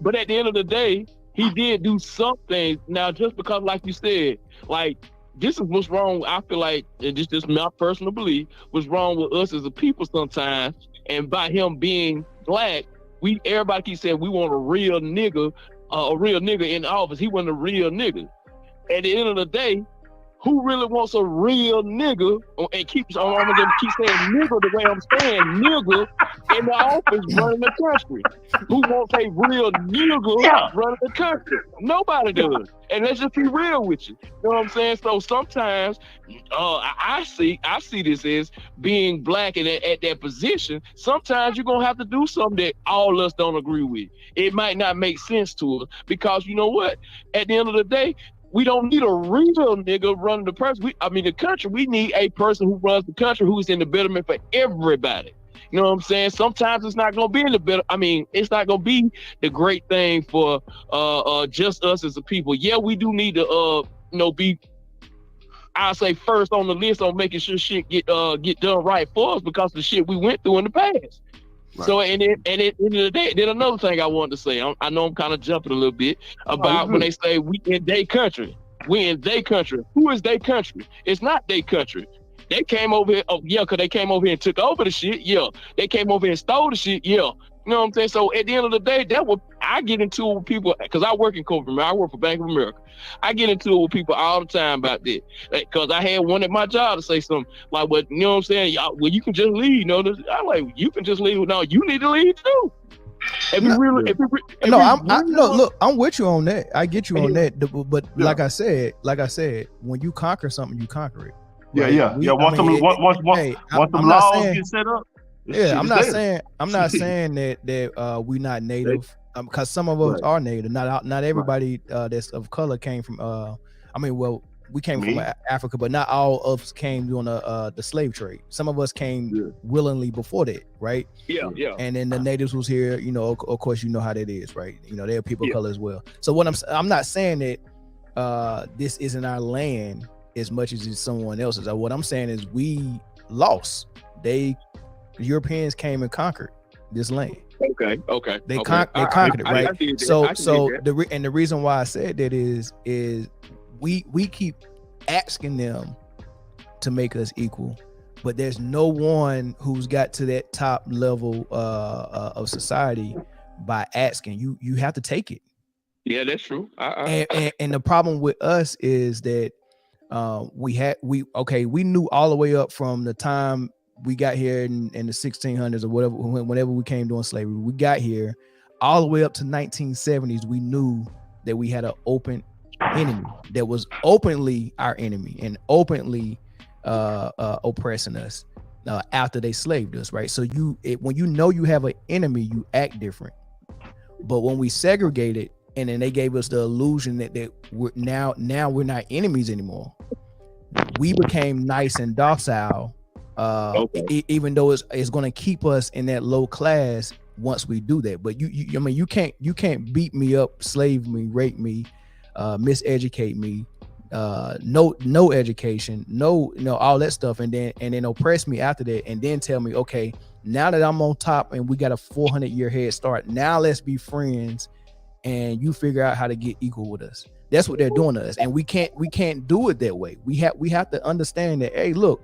But at the end of the day, he did do something. Now, just because, like you said, like, this is what's wrong. I feel like, and this is my personal belief, what's wrong with us as a people sometimes. And by him being black, everybody keeps saying we want a real nigga in office. He wasn't a real nigga. At the end of the day, who really wants a real nigga and keeps I'm gonna keep saying nigga the way I'm saying nigga in the office running the country? Who wants a real nigga running the country? Nobody does. And let's just be real with you. You know what I'm saying? So sometimes I see this as being black and at that position. Sometimes you're gonna have to do something that all of us don't agree with. It might not make sense to us because you know what? At the end of the day, we don't need a real nigga running the the country. We need a person who runs the country who is in the betterment for everybody. You know what I'm saying? Sometimes it's not gonna be in the better. It's not gonna be the great thing for just us as a people. Yeah, we do need to be, I'll say, first on the list on making sure shit get done right for us because of the shit we went through in the past. Right. So at the end of the day, then another thing I wanted to say, I know I'm kind of jumping a little bit about when they say we in they country. We in they country. Who is they country? It's not they country. They came over here, because they came over here and took over the shit, They came over here and stole the shit, You know what I'm saying? So at the end of the day, I get into it with people, because I work in corporate, I work for Bank of America. I get into it with people all the time about this. Because I had one at my job to say something like, well, you know what I'm saying? Well, you can just leave. I'm like, you can just leave. No, you need to leave too. Look, I'm with you on that. I get you on that. But like I said, when you conquer something, you conquer it. Right? Once the laws get set up. I'm not saying that we're not native, because some of us are native. Not everybody that's of color came from. We came from Africa, but not all of us came doing the slave trade. Some of us came willingly before that, right? Yeah. And then the natives was here. Of course, you know how that is, right? They're people of color as well. So what I'm not saying that this isn't our land as much as it's someone else's. What I'm saying is we lost. The Europeans came and conquered this land. Okay. They conquered it, right? The reason why I said that is we keep asking them to make us equal, but there's no one who's got to that top level of society by asking. You have to take it. Yeah, that's true. And the problem with us is that we knew all the way up from the time we got here in the 1600s or whatever, whenever we came doing slavery, we got here all the way up to 1970s. We knew that we had an open enemy that was openly our enemy and openly oppressing us after they slaved us, right? So when you have an enemy, you act different. But when we segregated and then they gave us the illusion that we're now we're not enemies anymore, we became nice and docile. Even though it's going to keep us in that low class once we do that. But you can't beat me up, slave me, rape me, miseducate me, no education, no all that stuff, and then oppress me after that, and then tell me, okay, now that I'm on top and we got a 400-year head start, now let's be friends, and you figure out how to get equal with us. That's what they're doing to us, and we can't do it that way. We have to understand that, hey, look,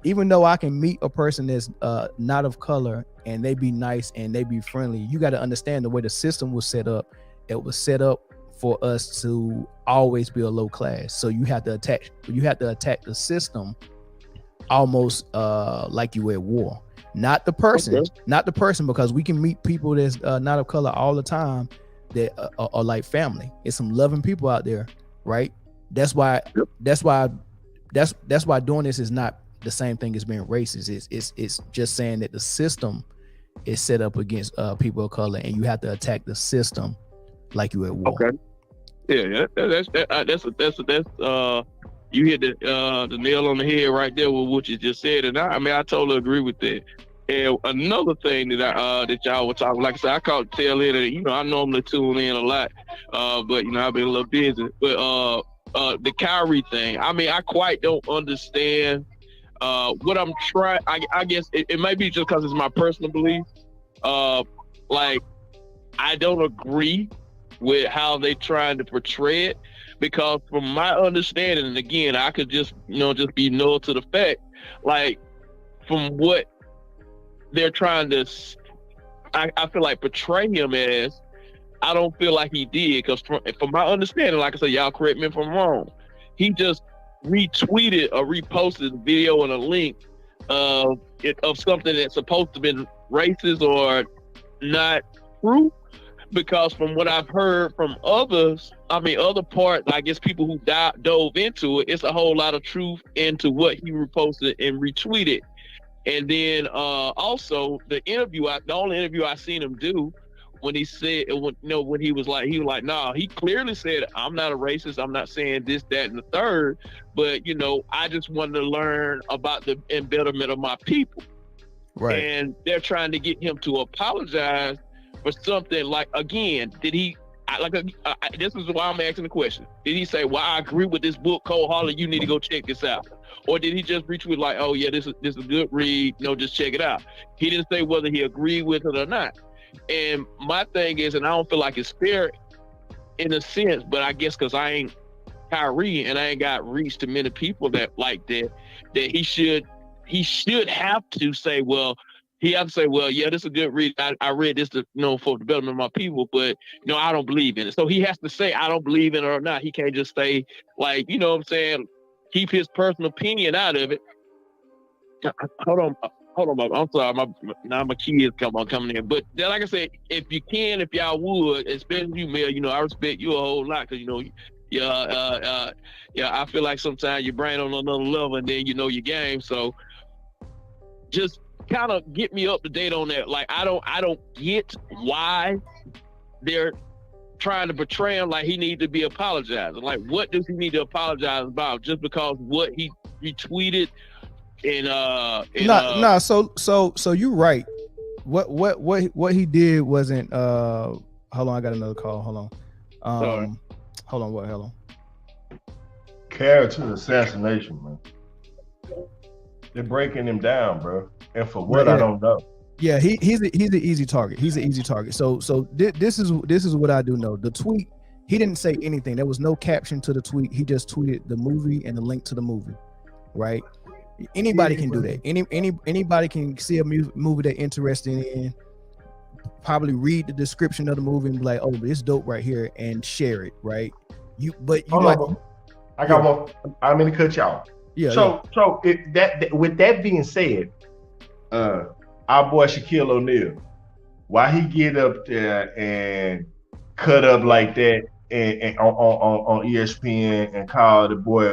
even though I can meet a person that's not of color and they be nice and they be friendly, you got to understand the way the system was set up. It was set up for us to always be a low class. So you have to attack the system almost like you were at war. Not the person, because we can meet people that's not of color all the time that are like family. It's some loving people out there, right? That's why doing this is not the same thing as being racist. It's just saying that the system is set up against people of color, and you have to attack the system like you at war. Okay. Yeah, that's you hit the nail on the head right there with what you just said, and I totally agree with that. And another thing that that y'all were talking, like I said, I caught the tail end of it. I normally tune in a lot, but I've been a little busy. But the Kyrie thing, I quite don't understand what I'm trying. I guess it might be just because it's my personal belief. Like, I don't agree with how they trying to portray it, because from my understanding, and again, I could just be null to the fact, like, from what they're trying to, I feel like portray him as, I don't feel like he did, because from my understanding, like I said, y'all correct me if I'm wrong, he just retweeted or reposted a video and a link of something that's supposed to be racist or not true. Because from what I've heard from others, other parts, I guess people who dove into it, it's a whole lot of truth into what he reposted and retweeted. And then also the only interview I seen him do, when he said, when he was like, nah, he clearly said, I'm not a racist. I'm not saying this, that, and the third, but I just wanted to learn about the embitterment of my people. Right. And they're trying to get him to apologize for something like, again, did he, this is why I'm asking the question. Did he say, well, I agree with this book wholeheartedly, you need to go check this out? Or did he just retweet like, oh yeah, this is a good read, just check it out? He didn't say whether he agreed with it or not. And my thing is, and I don't feel like it's fair in a sense, but I guess because I ain't Kyrie and I ain't got reach to many people that like that he should have to say, well, yeah, this is a good read. I read this to, for the betterment of my people, but I don't believe in it. So he has to say, I don't believe in it or not. He can't just say, like, what I'm saying, keep his personal opinion out of it. Hold on, I'm sorry, my kids coming in. But like I said, if y'all would, especially you, Mel, I respect you a whole lot because I feel like sometimes your brain on another level, and then your game. So just kind of get me up to date on that. Like I don't get why they're trying to portray him like he needs to be apologizing. Like, what does he need to apologize about? Just because what he retweeted and So you're right. What he did wasn't hold on, I got another call. Hold on. Hold on. Character assassination, man. They're breaking him down, bro. And for what, I don't know. Yeah, he's an easy target. So this is what I do know. The tweet, he didn't say anything. There was no caption to the tweet. He just tweeted the movie and the link to the movie, right? Anybody can do that. Anybody can see a movie they're interested in, probably read the description of the movie and be like, oh, this dope right here, and share it, right? I got one. I'm gonna cut y'all. Yeah. So with that being said, our boy Shaquille O'Neal, why he get up there and cut up like that and on ESPN and call the boy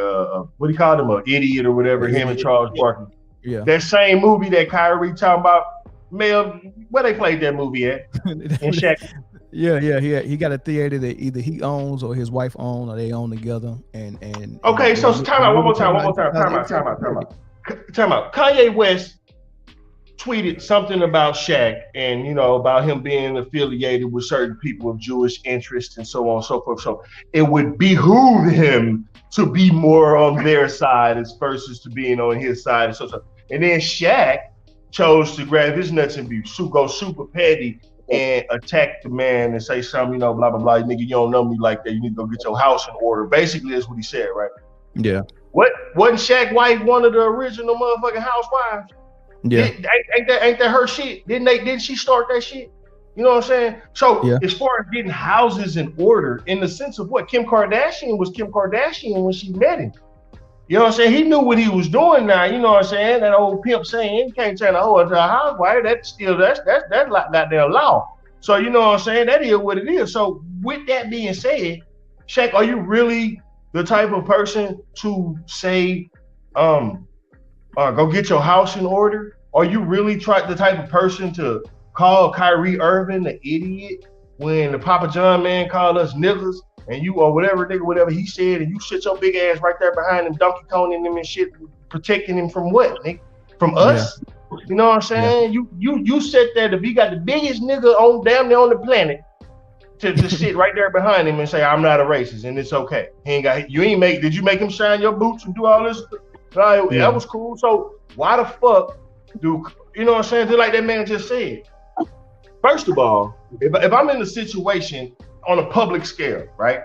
what do you call him, an idiot or whatever, him and Charles Barkley. Yeah. That same movie that Kyrie talking about, Mel, where they played that movie at? In Shaq. Yeah. He got a theater that either he owns or his wife owns, or they own together. And okay, so time out. One more time. Time out. Kanye West tweeted something about Shaq and about him being affiliated with certain people of Jewish interest and so on and so forth. So it would behoove him to be more on their side as versus to being on his side and so. And then Shaq chose to grab his nuts and go super petty and attack the man and say something, blah, blah, blah. Nigga, you don't know me like that. You need to go get your house in order. Basically, that's what he said, right? Yeah. Wasn't Shaq's wife one of the original motherfucking housewives? Yeah. Ain't that her shit? Didn't she start that shit? You know what I'm saying? So As far as getting houses in order, in the sense of what Kim Kardashian was Kim Kardashian when she met him. You know what I'm saying? He knew what he was doing now. You know what I'm saying? That old pimp saying you can't turn a hoe into a housewife. That's like goddamn law. So you know what I'm saying? That is what it is. So with that being said, Shaq, are you really the type of person to say, go get your house in order? Are you really the type of person to call Kyrie Irving an idiot when the Papa John man called us niggas? And you or whatever he said, and you sit your big ass right there behind him, Donkey Konging him and shit, protecting him from what, nigga? From us? Yeah. You know what I'm saying? Yeah. You sit there to be got the biggest nigga on damn near on the planet to sit right there behind him and say, I'm not a racist and it's okay. Did you make him shine your boots and do all this? That was cool. So why the fuck you know what I'm saying? Just like that man just said. First of all, if I'm in a situation on a public scale, right?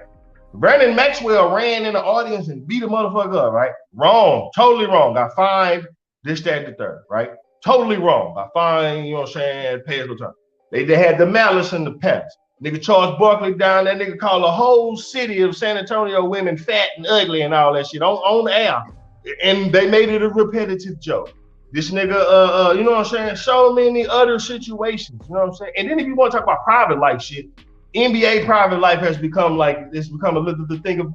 Brandon Maxwell ran in the audience and beat a motherfucker up, right? Wrong, totally wrong. Got fined, this, that, and the third, right? Totally wrong. Got fined, you know what I'm saying? Pays no time. They had the malice in the past. Nigga Charles Barkley down there, nigga called the whole city of San Antonio women fat and ugly and all that shit on the air. And they made it a repetitive joke. This nigga, you know what I'm saying? So many other situations, you know what I'm saying? And then if you want to talk about private life shit, NBA private life has become like, it's become a little thing of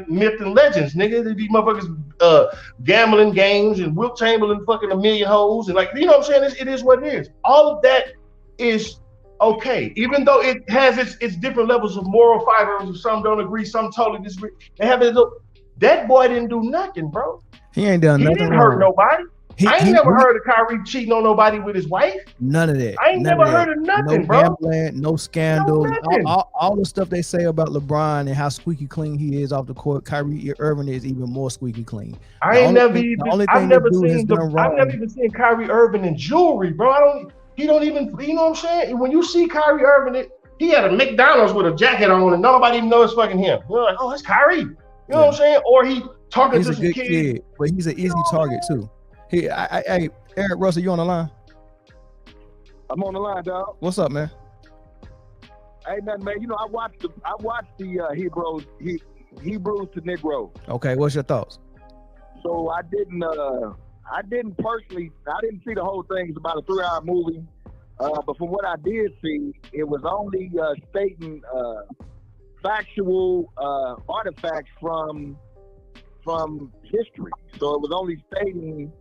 myth and legends, nigga. These motherfuckers gambling games and Wilt Chamberlain fucking a million hoes and like, you know what I'm saying? It is what it is. All of that is okay, even though it has its different levels of moral fiber. Some don't agree, some totally disagree. They have it. That boy didn't do nothing, bro. He ain't done nothing. He didn't hurt nobody. I ain't never heard of Kyrie cheating on nobody with his wife. None of that. I ain't never heard of nothing, bro. No gambling, no scandal. All the stuff they say about LeBron and how squeaky clean he is off the court, Kyrie Irving is even more squeaky clean. I've never even seen Kyrie Irving in jewelry, bro. He don't even, you know what I'm saying? When you see Kyrie Irving, he had a McDonald's with a jacket on and nobody even knows it's fucking him. You're like, oh, that's Kyrie. You know what I'm saying? Or he talking to some kid, but he's an easy target too. Hey, Eric Russell, you on the line? I'm on the line, dog. What's up, man? Ain't nothing, man. You know, I watched the Hebrews to Negro. Okay, what's your thoughts? So I didn't personally, I didn't see the whole thing. It's about a 3-hour movie. But from what I did see, it was only stating factual artifacts from history. So it was only stating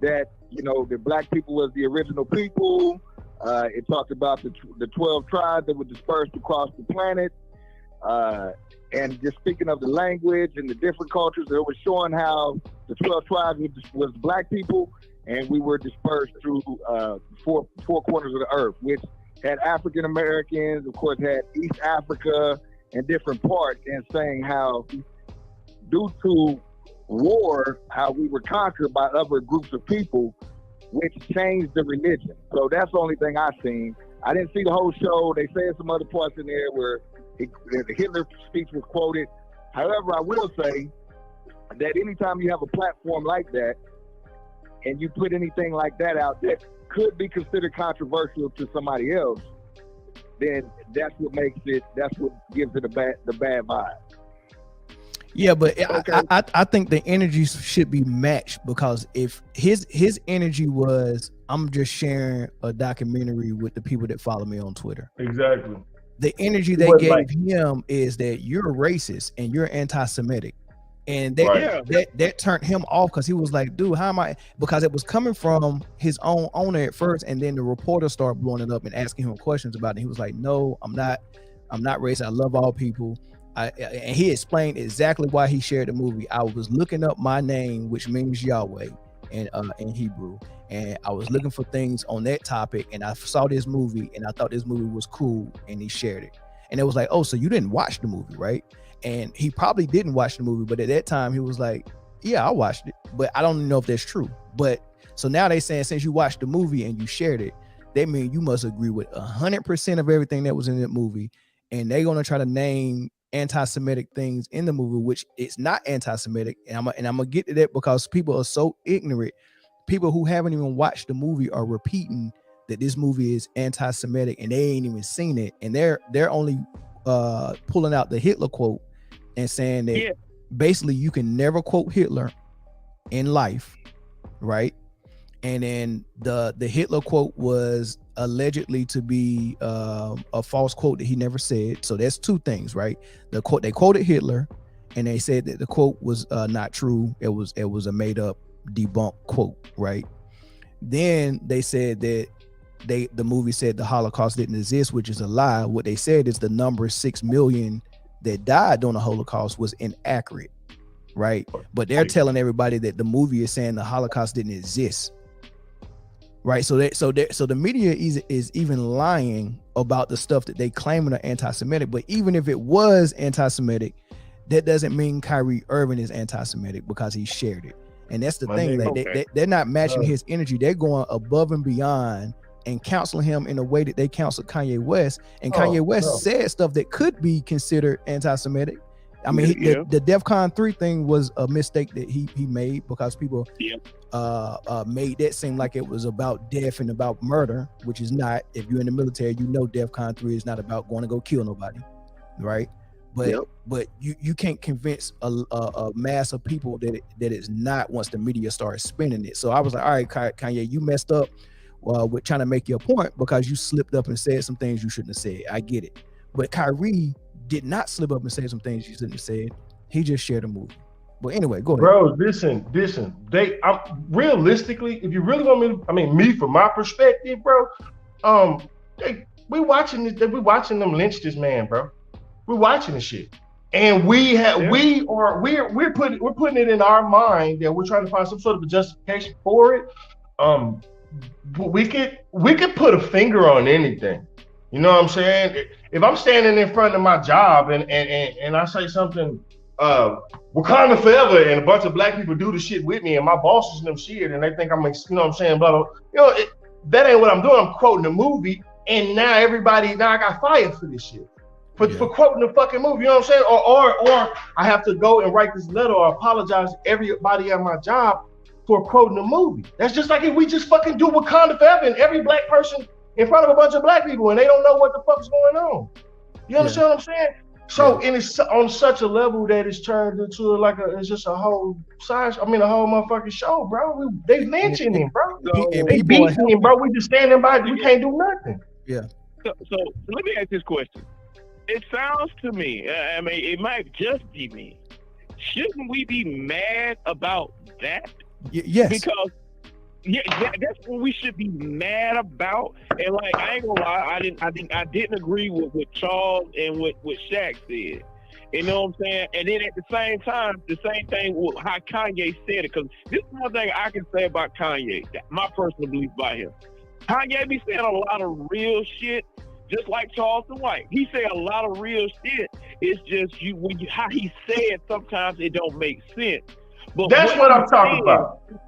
that, you know, that black people was the original people. It talked about the 12 tribes that were dispersed across the planet. And just speaking of the language and the different cultures, it was showing how the 12 tribes was black people, and we were dispersed through four corners of the earth, which had African Americans, of course, had East Africa and different parts, and saying how due to war, how we were conquered by other groups of people, which changed the religion. So that's the only thing I seen. I didn't see the whole show. They said some other parts in there where the Hitler speech was quoted. However, I will say that anytime you have a platform like that and you put anything like that out that could be considered controversial to somebody else, then that's what gives it the bad vibe. Yeah, but okay. I think the energy should be matched, because if his energy was, I'm just sharing a documentary with the people that follow me on Twitter. Exactly. The energy they gave him is that you're racist and you're anti-Semitic. And that turned him off, because he was like, dude, how am I? Because it was coming from his own owner at first, and then the reporter started blowing it up and asking him questions about it. He was like, no, I'm not racist. I love all people. And he explained exactly why he shared the movie. I was looking up my name, which means Yahweh in Hebrew, and I was looking for things on that topic, and I saw this movie, and I thought this movie was cool, and he shared it. And it was like, oh, so you didn't watch the movie, right? And he probably didn't watch the movie, but at that time he was like, yeah, I watched it, but I don't know if that's true. But so now they saying, since you watched the movie and you shared it, that means you must agree with 100% of everything that was in that movie, and they're gonna try to name anti-Semitic things in the movie, which it's not anti-Semitic. And I'm gonna get to that, because people are so ignorant. People who haven't even watched the movie are repeating that this movie is anti-Semitic, and they ain't even seen it, and they're only pulling out the Hitler quote and saying that basically you can never quote Hitler in life, right? And then the Hitler quote was allegedly to be a false quote that he never said. So that's two things, right? They quoted Hitler, and they said that the quote was not true. It was a made up, debunked quote, right? Then they said that the movie said the Holocaust didn't exist, which is a lie. What they said is the number 6 million that died during the Holocaust was inaccurate, right? But they're telling everybody that the movie is saying the Holocaust didn't exist, right? So the media is even lying about the stuff that they claiming are anti-Semitic. But even if it was anti-Semitic, that doesn't mean Kyrie Irving is anti-Semitic because he shared it. And that's the thing, like they're not matching his energy. They're going above and beyond and counseling him in a way that they counseled Kanye West. And Kanye West said stuff that could be considered anti-Semitic, I mean, the DEFCON 3 thing was a mistake that he made because people made that seem like it was about death and about murder, which is not. If you're in the military, you know DEFCON 3 is not about going to go kill nobody, right? But you can't convince a mass of people that it's not once the media starts spinning it. So I was like, all right, Kanye, you messed up with trying to make your point because you slipped up and said some things you shouldn't have said. I get it. But Kyrie did not slip up and say some things you shouldn't have said. He just shared a movie. But anyway, go ahead. Bro, listen. Realistically, if you really want me from my perspective, bro, we watching them lynch this man, bro. We're watching this shit, and we're putting it in our mind that we're trying to find some sort of a justification for it. We could put a finger on anything. You know what I'm saying? If I'm standing in front of my job and I say something, Wakanda forever, and a bunch of black people do the shit with me, and my bosses and them shit, and they think I'm, you know what I'm saying, blah blah. You know, that ain't what I'm doing. I'm quoting the movie, and now I got fired for this shit. For quoting the fucking movie, you know what I'm saying? Or I have to go and write this letter or apologize to everybody at my job for quoting the movie. That's just like if we just fucking do Wakanda forever and every black person in front of a bunch of black people and they don't know what the fuck's going on. You understand what I'm saying? So and it's on such a level that it's turned into it's just a whole motherfucking show, bro. They lynching him, bro. They beating him, bro. We just standing by. We can't do nothing. Yeah. So let me ask this question. It sounds to me, I mean, it might just be me. Shouldn't we be mad about that? Yes. Because that's what we should be mad about. And like, I ain't gonna lie, I didn't agree with what Charles and what Shaq said. You know what I'm saying? And then at the same time, the same thing with how Kanye said it. Because this is one thing I can say about Kanye, my personal belief about him. Kanye be saying a lot of real shit. Just like Charleston White, he said a lot of real shit. It's just how he said sometimes it don't make sense. But that's what I'm talking about. What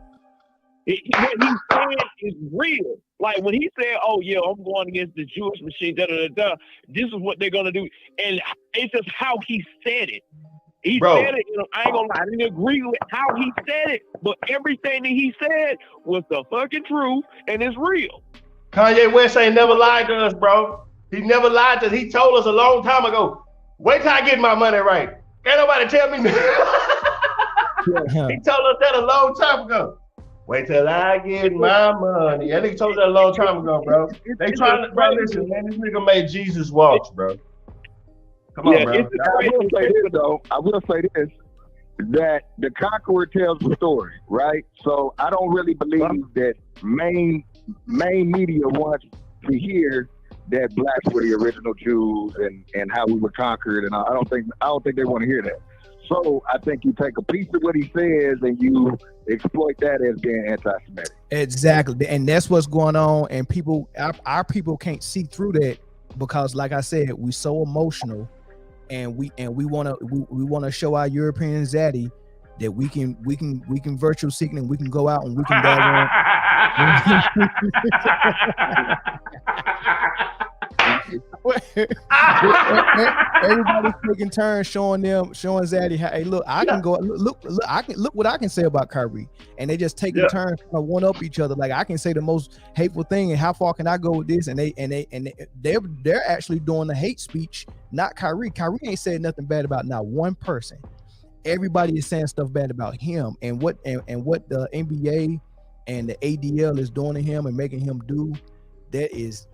he said is real. Like when he said, "Oh yeah, I'm going against the Jewish machine," this is what they're gonna do, and it's just how he said it. He said it. I ain't gonna lie, I didn't agree with how he said it, but everything that he said was the fucking truth, and it's real. Kanye West ain't never lied to us, bro. He never lied to us. He told us a long time ago, wait till I get my money right. Can't nobody tell me. He told us that a long time ago. Wait till I get my money. That nigga told us that a long time ago, bro. They trying to, bro, listen, man, this nigga made Jesus walks, bro. Come on, bro. I will say this, that the conqueror tells the story, right? So I don't really believe that main media wants to hear that blacks were the original Jews and how we were conquered, and I don't think they want to hear that. So I think you take a piece of what he says and you exploit that as being anti-Semitic. Exactly, and that's what's going on. And people, our people can't see through that because, like I said, we're so emotional, and we wanna show our European zaddy that we can virtual seek and we can go out and we can. Everybody's taking turns showing Zaddy, hey, look, I can go look what I can say about Kyrie, and they just taking turns to one up each other. Like I can say the most hateful thing, and how far can I go with this? And they're actually doing the hate speech, not Kyrie. Kyrie ain't said nothing bad about not one person. Everybody is saying stuff bad about him, and what the NBA and the ADL is doing to him and making him do, that is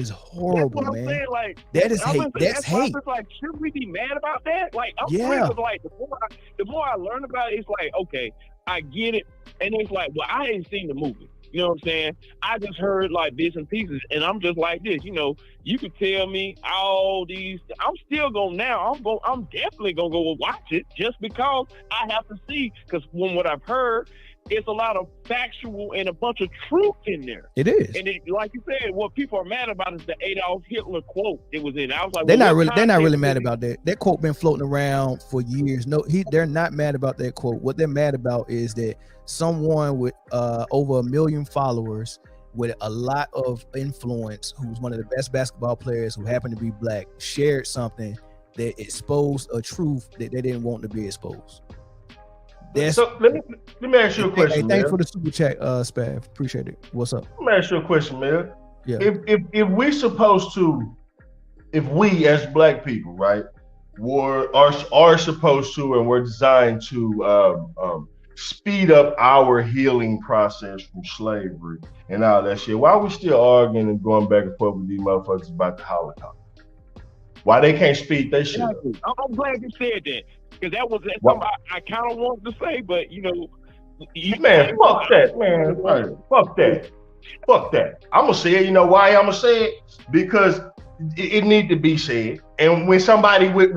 horrible, man. Saying, like, that is hate. That's hate. Like, should we be mad about that? Like, I'm like, the more I learn about it, it's like, okay, I get it, and it's like, well, I ain't seen the movie. You know what I'm saying? I just heard like bits and pieces, and I'm just like this. You know, you could tell me all these. I'm still going now. I'm definitely gonna go watch it just because I have to see. Because from what I've heard, it's a lot of factual and a bunch of truth in there. It is. And it, like you said, what people are mad about is the Adolf Hitler quote it was in. I was like, they're not really mad about that. That quote been floating around for years. No, they're not mad about that quote. What they're mad about is that someone with over 1 million followers with a lot of influence, who's one of the best basketball players who happened to be black, shared something that exposed a truth that they didn't want to be exposed. So let me ask you a question, Thanks man. for the super chat, Spav. Appreciate it. What's up? Let me ask you a question, man. Yeah. If we as black people, right, are supposed to, and we're designed to speed up our healing process from slavery and all that shit, why are we still arguing and going back and forth with these motherfuckers about the Holocaust? Why they can't speed their shit up? I'm glad you said that, because that's something I kind of wanted to say, but man, fuck that, man. Right. Fuck that. I'm gonna say it. You know why I'm gonna say it? Because it need to be said. And when somebody with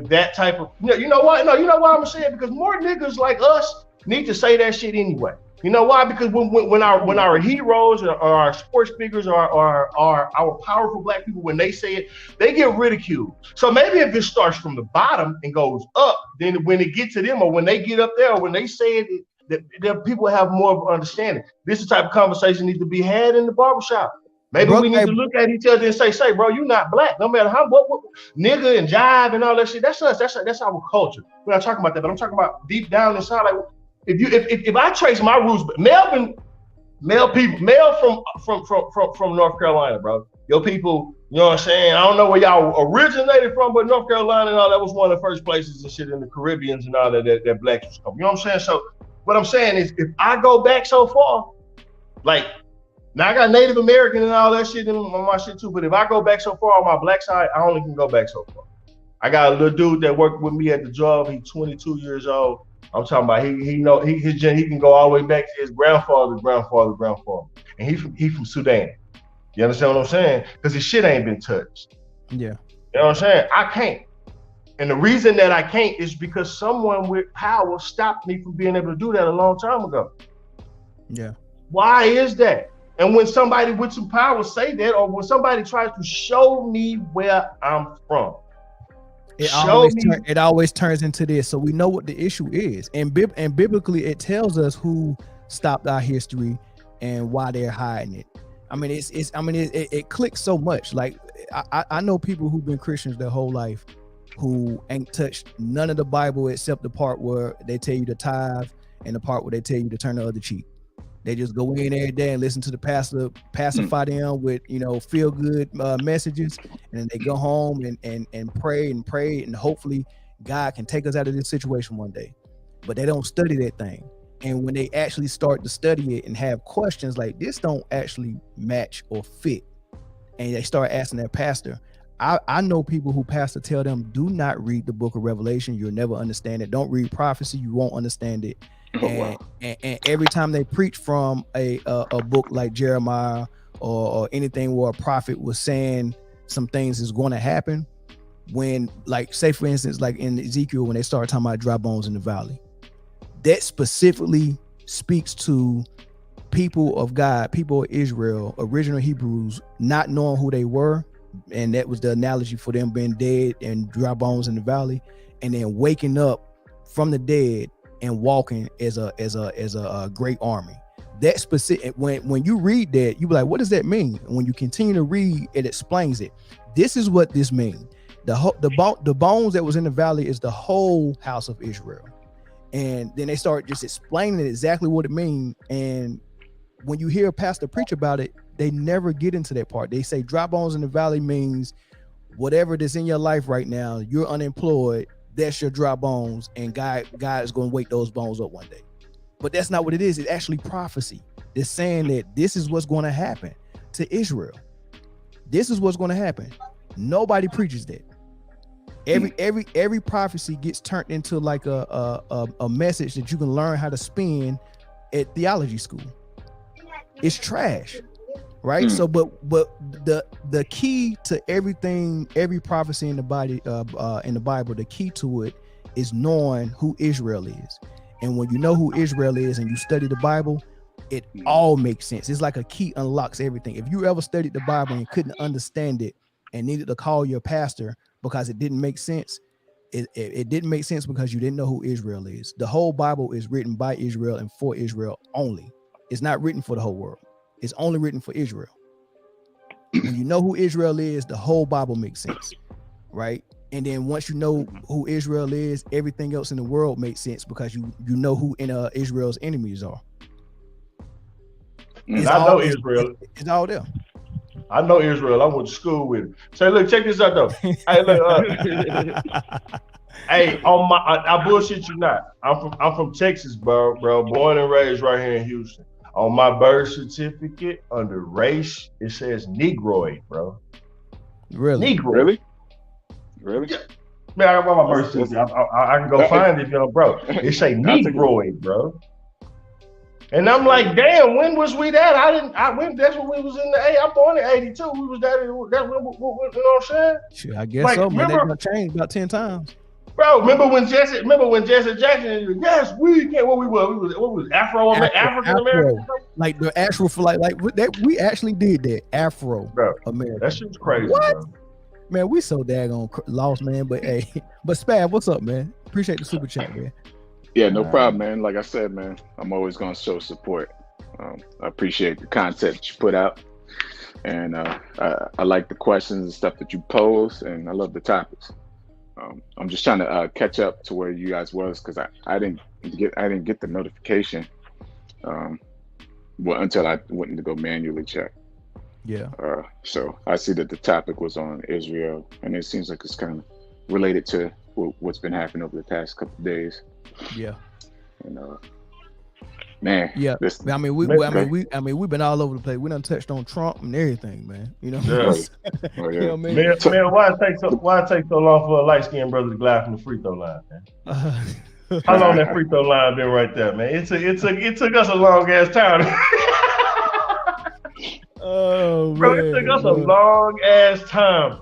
that type of, you know why? No, you know why I'm gonna say it? Because more niggas like us need to say that shit anyway. You know why? Because when our heroes or our sports figures or our powerful black people, when they say it, they get ridiculed. So maybe if it starts from the bottom and goes up, then when it gets to them, or when they get up there, or when they say it, that people have more of an understanding. This is the type of conversation needs to be had in the barbershop. Maybe we need to look at each other and say, bro, you not black. No matter how what nigga and jive and all that shit. That's us. That's our culture. We're not talking about that, but I'm talking about deep down inside, like. If I trace my roots, male from North Carolina, bro. Your people, you know what I'm saying? I don't know where y'all originated from, but North Carolina and all that was one of the first places and shit in the Caribbeans and all that blacks was coming. You know what I'm saying? So what I'm saying is, if I go back so far, like now I got Native American and all that shit in my shit too, but if I go back so far on my black side, I only can go back so far. I got a little dude that worked with me at the job. He's 22 years old. I'm talking about he can go all the way back to his grandfather, and he from Sudan. You understand what I'm saying? Because his shit ain't been touched. Yeah. You know what I'm saying? I can't. And the reason that I can't is because someone with power stopped me from being able to do that a long time ago. Yeah. Why is that? And when somebody with some power say that, or when somebody tries to show me where I'm from, it always turns into this. So we know what the issue is, and biblically it tells us who stopped our history and why they're hiding it. I mean, it clicks so much. Like I know people who've been Christians their whole life who ain't touched none of the Bible except the part where they tell you to tithe and the part where they tell you to turn the other cheek. They just go in every day and listen to the pastor pacify them with, feel good messages. And then they go home and pray and hopefully God can take us out of this situation one day. But they don't study that thing. And when they actually start to study it and have questions like this don't actually match or fit, and they start asking their pastor, I know people who pastor tell them, do not read the book of Revelation. You'll never understand it. Don't read prophecy. You won't understand it. And every time they preach from a book like Jeremiah or anything where a prophet was saying some things is going to happen, when, like, say for instance, like in Ezekiel, when they start talking about dry bones in the valley, that specifically speaks to people of God, people of Israel, original Hebrews, not knowing who they were. And that was the analogy for them being dead and dry bones in the valley, and then waking up from the dead and walking as a great army. That specific, when you read that, you be like, what does that mean? And when you continue to read, it explains it. This is what this means. The bones that was in the valley is the whole house of Israel. And then they start just explaining exactly what it means. And when you hear a pastor preach about it, they never get into that part. They say dry bones in the valley means whatever that's in your life right now, you're unemployed, that's your dry bones, and God is going to wake those bones up one day. But that's not what it is. It's actually prophecy. It's saying that this is what's going to happen to Israel. This is what's going to happen. Nobody preaches that. Every prophecy gets turned into like a message that you can learn how to spin at theology school. It's trash, right? So, but the key to everything, every prophecy in the Bible, the key to it is knowing who Israel is. And when you know who Israel is and you study the Bible, it all makes sense. It's like a key unlocks everything. If you ever studied the Bible and couldn't understand it and needed to call your pastor because it didn't make sense, it didn't make sense because you didn't know who Israel is. The whole Bible is written by Israel and for Israel only. It's not written for the whole world. It's only written for Israel. When you know who Israel is, the whole Bible makes sense, right? And then once you know who Israel is, everything else in the world makes sense because you know who Israel's enemies are. And I know Israel. It's all there. I know Israel. I went to school with him. Say, look, check this out though. Hey, look, hey, on my, I bullshit you not. I'm from Texas, bro. Born and raised right here in Houston. On my birth certificate, under race, it says Negroid, bro. Really? Negroid. Really? Yeah. Man, I got my birth certificate. I can go find it, bro. It say Negroid, bro. And I'm like, damn, when was we that? That's when we was in the I'm born in 82. We was that, you know what I'm saying? Sure, I guess like, so, man. Remember, they changed about 10 times. Bro, remember when Jesse Jackson, yes, we can't, what was African American? Like the actual, we actually did that, Afro American. That shit's crazy, what? Bro. Man, we so daggone lost, man. But hey, Spav, what's up, man? Appreciate the super chat, man. Yeah, no problem, man. Like I said, man, I'm always gonna show support. I appreciate the content that you put out, and I like the questions and stuff that you pose, and I love the topics. I'm just trying to catch up to where you guys was because I didn't get the notification until I went to go manually check. Yeah. So I see that the topic was on Israel, and it seems like it's kind of related to what's been happening over the past couple of days. Yeah. And man. Yeah. I mean, we've been all over the place. We done touched on Trump and everything, man. You know. Yeah. Oh, yeah. You know what I mean? Man, why it take so long for a light skinned brother to glide from the free throw line, man? How long that free throw line been right there, man? It took us a long ass time. Oh, bro, man, it took us a long ass time.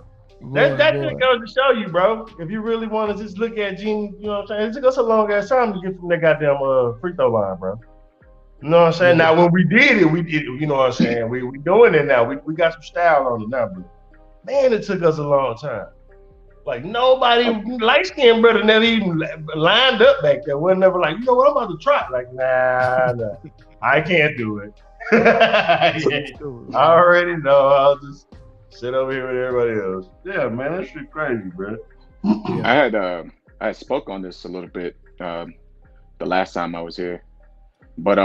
That just goes to show you, bro. If you really want to just look at Gene, you know what I'm saying? It took us a long ass time to get from that goddamn free throw line, bro. You know what I'm saying? Yeah. Now, when we did it, you know what I'm saying? We doing it now. We got some style on it now, but man, it took us a long time. Like nobody, light skinned brother never even lined up back there. We're never like, you know what, I'm about to try. Like, nah, I can't do it. I already know. I'll just sit over here with everybody else. Yeah, man, that shit crazy, bro. I had spoke on this a little bit the last time I was here, but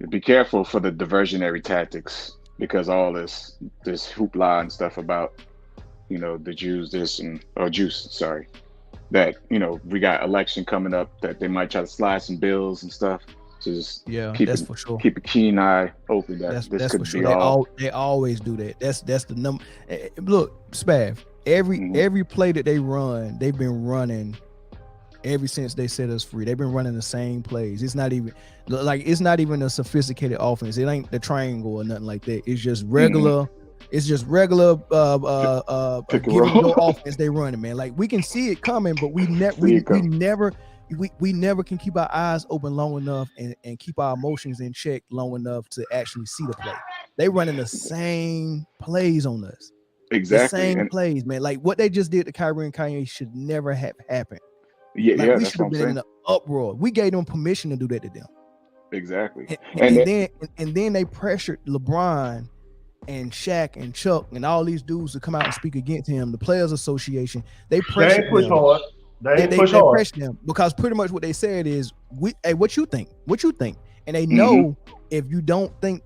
be careful for the diversionary tactics because all this hoopla and stuff about the Jews that we got election coming up that they might try to slide some bills and stuff. So just that's for sure. Keep a keen eye open. This could be all. They always do that. That's the number. Look, Spav. Every play that they run, they've been running ever since they set us free. They've been running the same plays. It's not even a sophisticated offense. It ain't the triangle or nothing like that. It's just regular. It's just regular give and go offense they running, man. Like we can see it coming, but we never can keep our eyes open long enough and keep our emotions in check long enough to actually see the play. They running the same plays on us. Exactly. The same plays, man. Like what they just did to Kyrie and Kanye should never have happened. We should have been in an uproar. We gave them permission to do that to them. Exactly. And then they pressured LeBron and Shaq and Chuck and all these dudes to come out and speak against him. The Players Association, they pressured them. Hard. They pressure them because pretty much what they said is, what you think? And they know if you don't think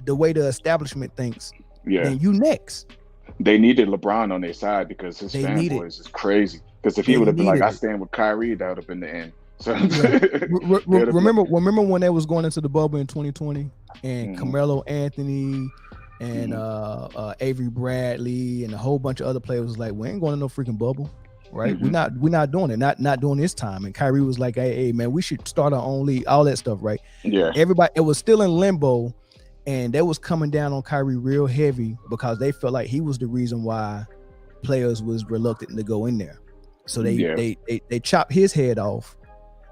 the way the establishment thinks, then you next. They needed LeBron on their side because his fanboys is crazy. Because if he would have been like, I stand with Kyrie, that would have been the end. So remember when they was going into the bubble in 2020 and Carmelo Anthony and Avery Bradley and a whole bunch of other players was like, we ain't going to no freaking bubble. Right, we're not doing it, not doing this time. And Kyrie was like, hey man, we should start our own league, all that stuff, right? Yeah. Everybody, it was still in limbo, and they was coming down on Kyrie real heavy because they felt like he was the reason why players was reluctant to go in there. So they chopped his head off,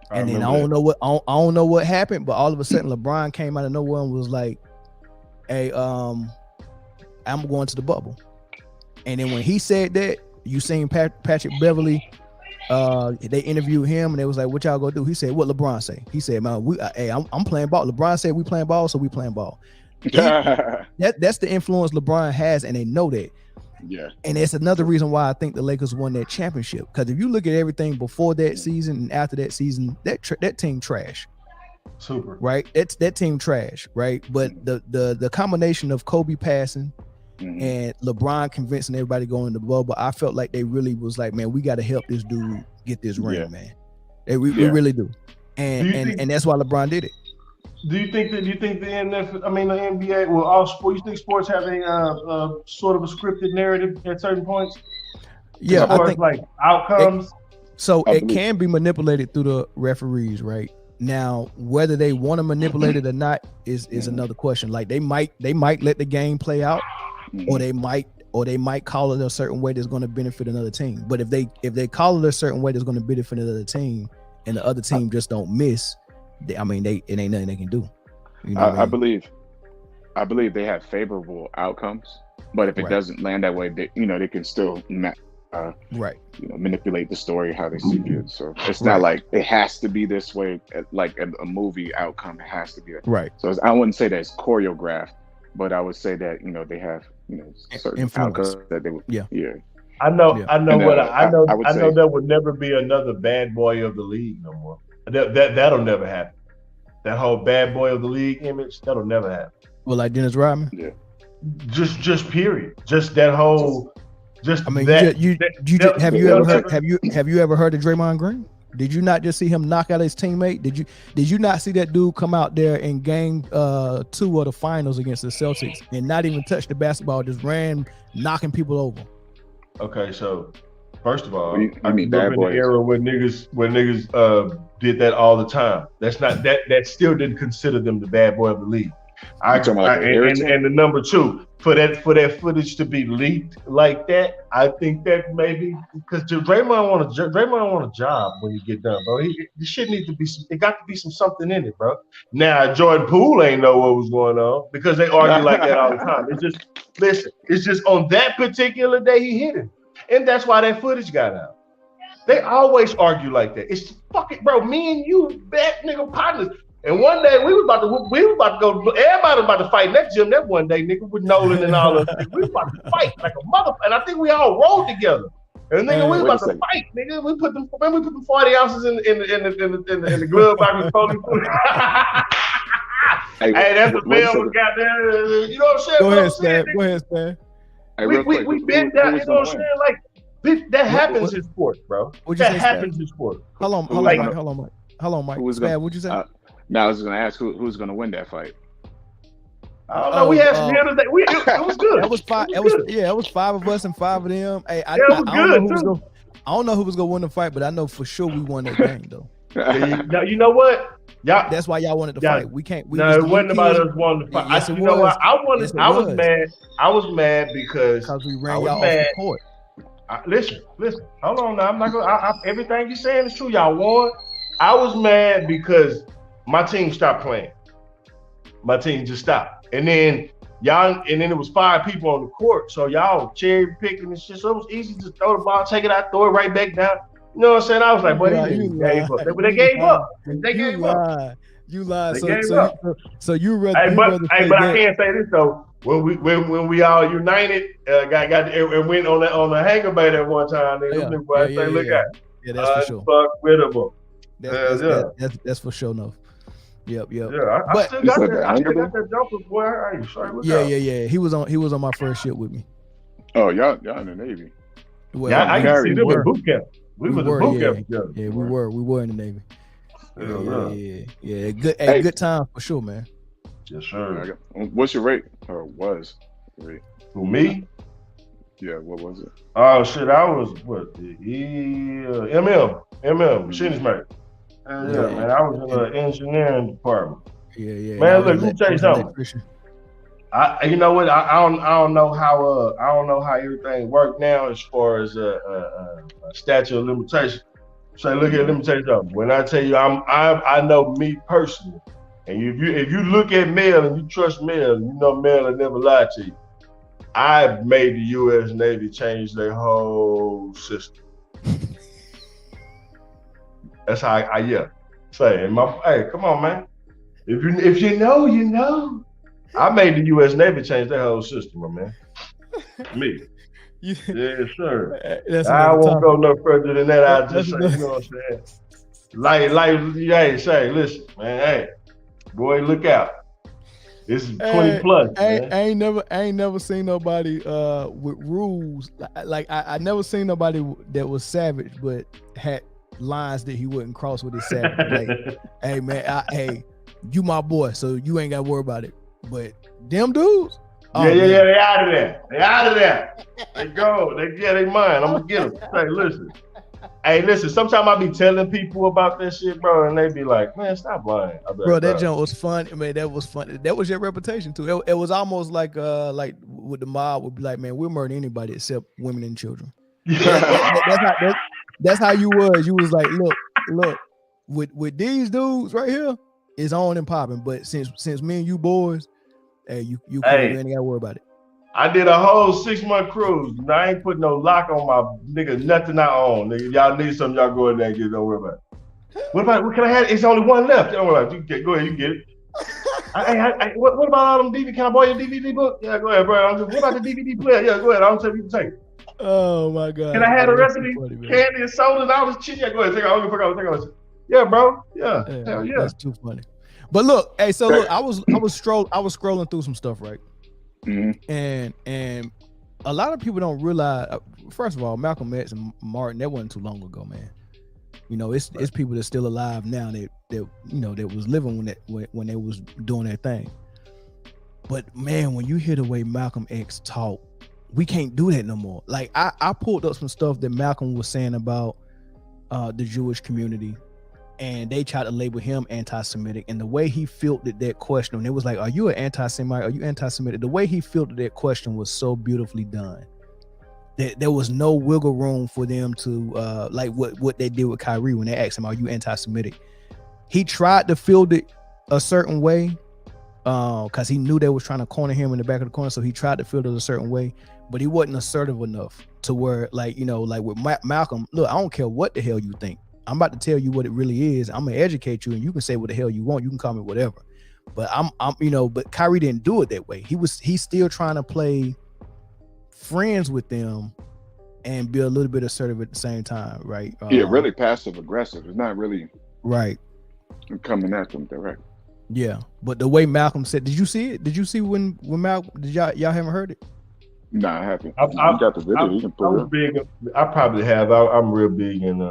and then I don't know what happened, but all of a sudden LeBron came out of nowhere and was like, hey, I'm going to the bubble. And then when he said that, you seen Patrick Beverly, they interviewed him and they was like, what y'all gonna do? He said, what LeBron say? He said, man, I'm playing ball. LeBron said we playing ball, so we playing ball. That's the influence LeBron has, and they know that. Yeah. And it's another reason why I think the Lakers won that championship. Because if you look at everything before that season and after that season, that team trash. Super. Right? That team trash, right? But the combination of Kobe passing and LeBron convincing everybody going in the bubble, I felt like they really was like, man, we got to help this dude get this ring, man. We really do. And that's why LeBron did it. Do you think the NBA, well, all sports, you think sports have a sort of a scripted narrative at certain points? Yeah, as far as like outcomes. It can be manipulated through the referees, right? Now, whether they want to manipulate it or not is another question. Like they might let the game play out, or they might call it a certain way that's going to benefit another team. But if they call it a certain way that's going to benefit another team, and the other team just don't miss, it ain't nothing they can do. You know I believe they have favorable outcomes, but if it doesn't land that way, they can still manipulate the story how they see it. So it's not like it has to be this way, like a movie outcome. It has to be that. Right. So I wouldn't say that it's choreographed, but I would say that they have certain influence. outcomes that they would. Yeah. I know there would never be another bad boy of the league no more. That'll never happen. That whole bad boy of the league image, that'll never happen. Well, like Dennis Rodman? Yeah. Just period. Just that whole have you ever heard of Draymond Green? Did you not just see him knock out his teammate? Did you not see that dude come out there in game 2 of the finals against the Celtics and not even touch the basketball, just ran knocking people over? Okay, so first of all, I mean bad boys. The era when niggas did that all the time. That's not that still didn't consider them the bad boy of the league. And the number 2, for that footage to be leaked like that, I think that maybe because Draymond want a job when you get done, bro. This shit needs to be it got to be something in it, bro. Now Jordan Poole ain't know what was going on because they argue like that all the time. It's just on that particular day he hit him, and that's why that footage got out. They always argue like that. It's fucking bro. Me and you, bad nigga partners. And one day we was about to go. Everybody was about to fight in that gym that one day, nigga, with Nolan and all of us. We was about to fight like a mother, and I think we all rolled together. And nigga, we was about to fight, nigga. We put them 40 ounces in the glove box with Tony food. Hey, that's the film we got there. You know what I'm saying? Go ahead, Stan. We been down. You know what I'm saying? Like that happens in sports, bro. That happens in sports. Hold on, Mike. What'd you say? Now I was going to ask who's going to win that fight. I don't know. We had some hitters. It was good. That was 5. It was 5 of us and 5 of them. Hey, I don't know who was going to win the fight, but I know for sure we won that game though. Now you know what? Y'all, that's why y'all wanted to fight. We can't. It wasn't about us wanting to fight. Yes, you know what? I was mad. I was mad because we ran y'all off the court. Listen. Hold on now. I'm not gonna. Everything you're saying is true. Y'all won. I was mad because my team stopped playing. My team just stopped. And then it was 5 people on the court. So y'all cherry picking and shit. So it was easy to throw the ball, take it out, throw it right back down. You know what I'm saying? I was like, boy, they gave up. They gave up. They gave up. You lied. They gave up. So you rather. But I can't say this though. When we all united, got and went on the hangar bay that one time. Look at. Yeah, that's for sure. Fuck with them. That's for sure. No. Yep. Yeah, I still got that jumper, boy. I ain't sorry. Yeah. He was on my first ship with me. Oh, y'all in the Navy. Well, I can see them in boot camp. We were in boot camp together. Yeah, we were in the Navy. Yeah. Good time for sure, man. Yes, sir. What's your rate or was your rate? For me? Yeah, what was it? Oh shit, I was machinist mate. Man, I was in the engineering department. Yeah. Man, look, let me tell you something. You know what? I don't know how everything works now as far as statute of limitation. So look here, let me tell you something. When I tell you I know me personally, and if you look at Mel and you trust Mel, you know Mel will never lie to you. I made the U.S. Navy change their whole system. That's how I say. Hey, come on, man. If you know, you know. I made the U.S. Navy change their whole system, my man. Me. Yes, sir. That's I another won't topic. go no further than that. I That's just say, another. you know what I'm saying? Hey, say, listen, man, hey, boy, look out. This is 20 plus, man. I ain't never seen nobody with rules. Like I never seen nobody that was savage but had lines that he wouldn't cross with his savage. Like, hey man, hey, you my boy, so you ain't gotta worry about it. But them dudes, Yeah, they out of there. They out of there. They go. They mine. I'm gonna get them. Say, listen. Hey, listen, sometimes I be telling people about that shit, bro, and they be like, man, stop lying. Bro, that joint was fun. Man, that was fun. That was your reputation too. It was almost like with the mob would be like, man, we'll murder anybody except women and children. That's how you was. You was like, look, with these dudes right here, it's on and popping. But since me and you boys, hey, you ain't gotta worry about it. I did a whole 6-month cruise. I ain't put no lock on my nigga, nothing I own. Nigga, y'all need something, y'all go in there and get it. Don't worry about it. What can I have? It's only one left. Don't worry about it. Go ahead, you get it. What about all them DVD? Can I borrow your DVD book? Yeah, go ahead, bro. What about the DVD player? Yeah, go ahead. I don't tell you to take it. Oh my God. Can I have the rest of these candy and soda and all this shit? Yeah, go ahead. Take it. Yeah, bro. Yeah. Hell yeah. That's too funny. But look, hey, so look, I was scrolling through some stuff, right? Mm-hmm. And a lot of people don't realize. First of all, Malcolm X and Martin, that wasn't too long ago, man. You know, it's people that's still alive now that you know that was living when they was doing their thing. But man, when you hear the way Malcolm X talk, we can't do that no more. Like I pulled up some stuff that Malcolm was saying about the Jewish community. And they tried to label him anti-Semitic, and the way he filtered that question, and it was like, "Are you an anti-Semite? Are you anti-Semitic?" The way he filtered that question was so beautifully done. There was no wiggle room for them to like what they did with Kyrie when they asked him, "Are you anti-Semitic?" He tried to field it a certain way because he knew they was trying to corner him in the back of the corner, so he tried to field it a certain way, but he wasn't assertive enough to where, like, you know, like with Malcolm, look, I don't care what the hell you think. I'm about to tell you what it really is. I'm gonna educate you, and you can say what the hell you want. You can call me whatever. But I'm you know, but Kyrie didn't do it that way. He's still trying to play friends with them and be a little bit assertive at the same time, right? Really passive aggressive. It's not really right coming at them direct. Yeah, but the way Malcolm said, did you see it? Did you see when Malcolm? Did y'all haven't heard it? No, I haven't. You got the video. You can pull it. Big. I probably have. I'm real big in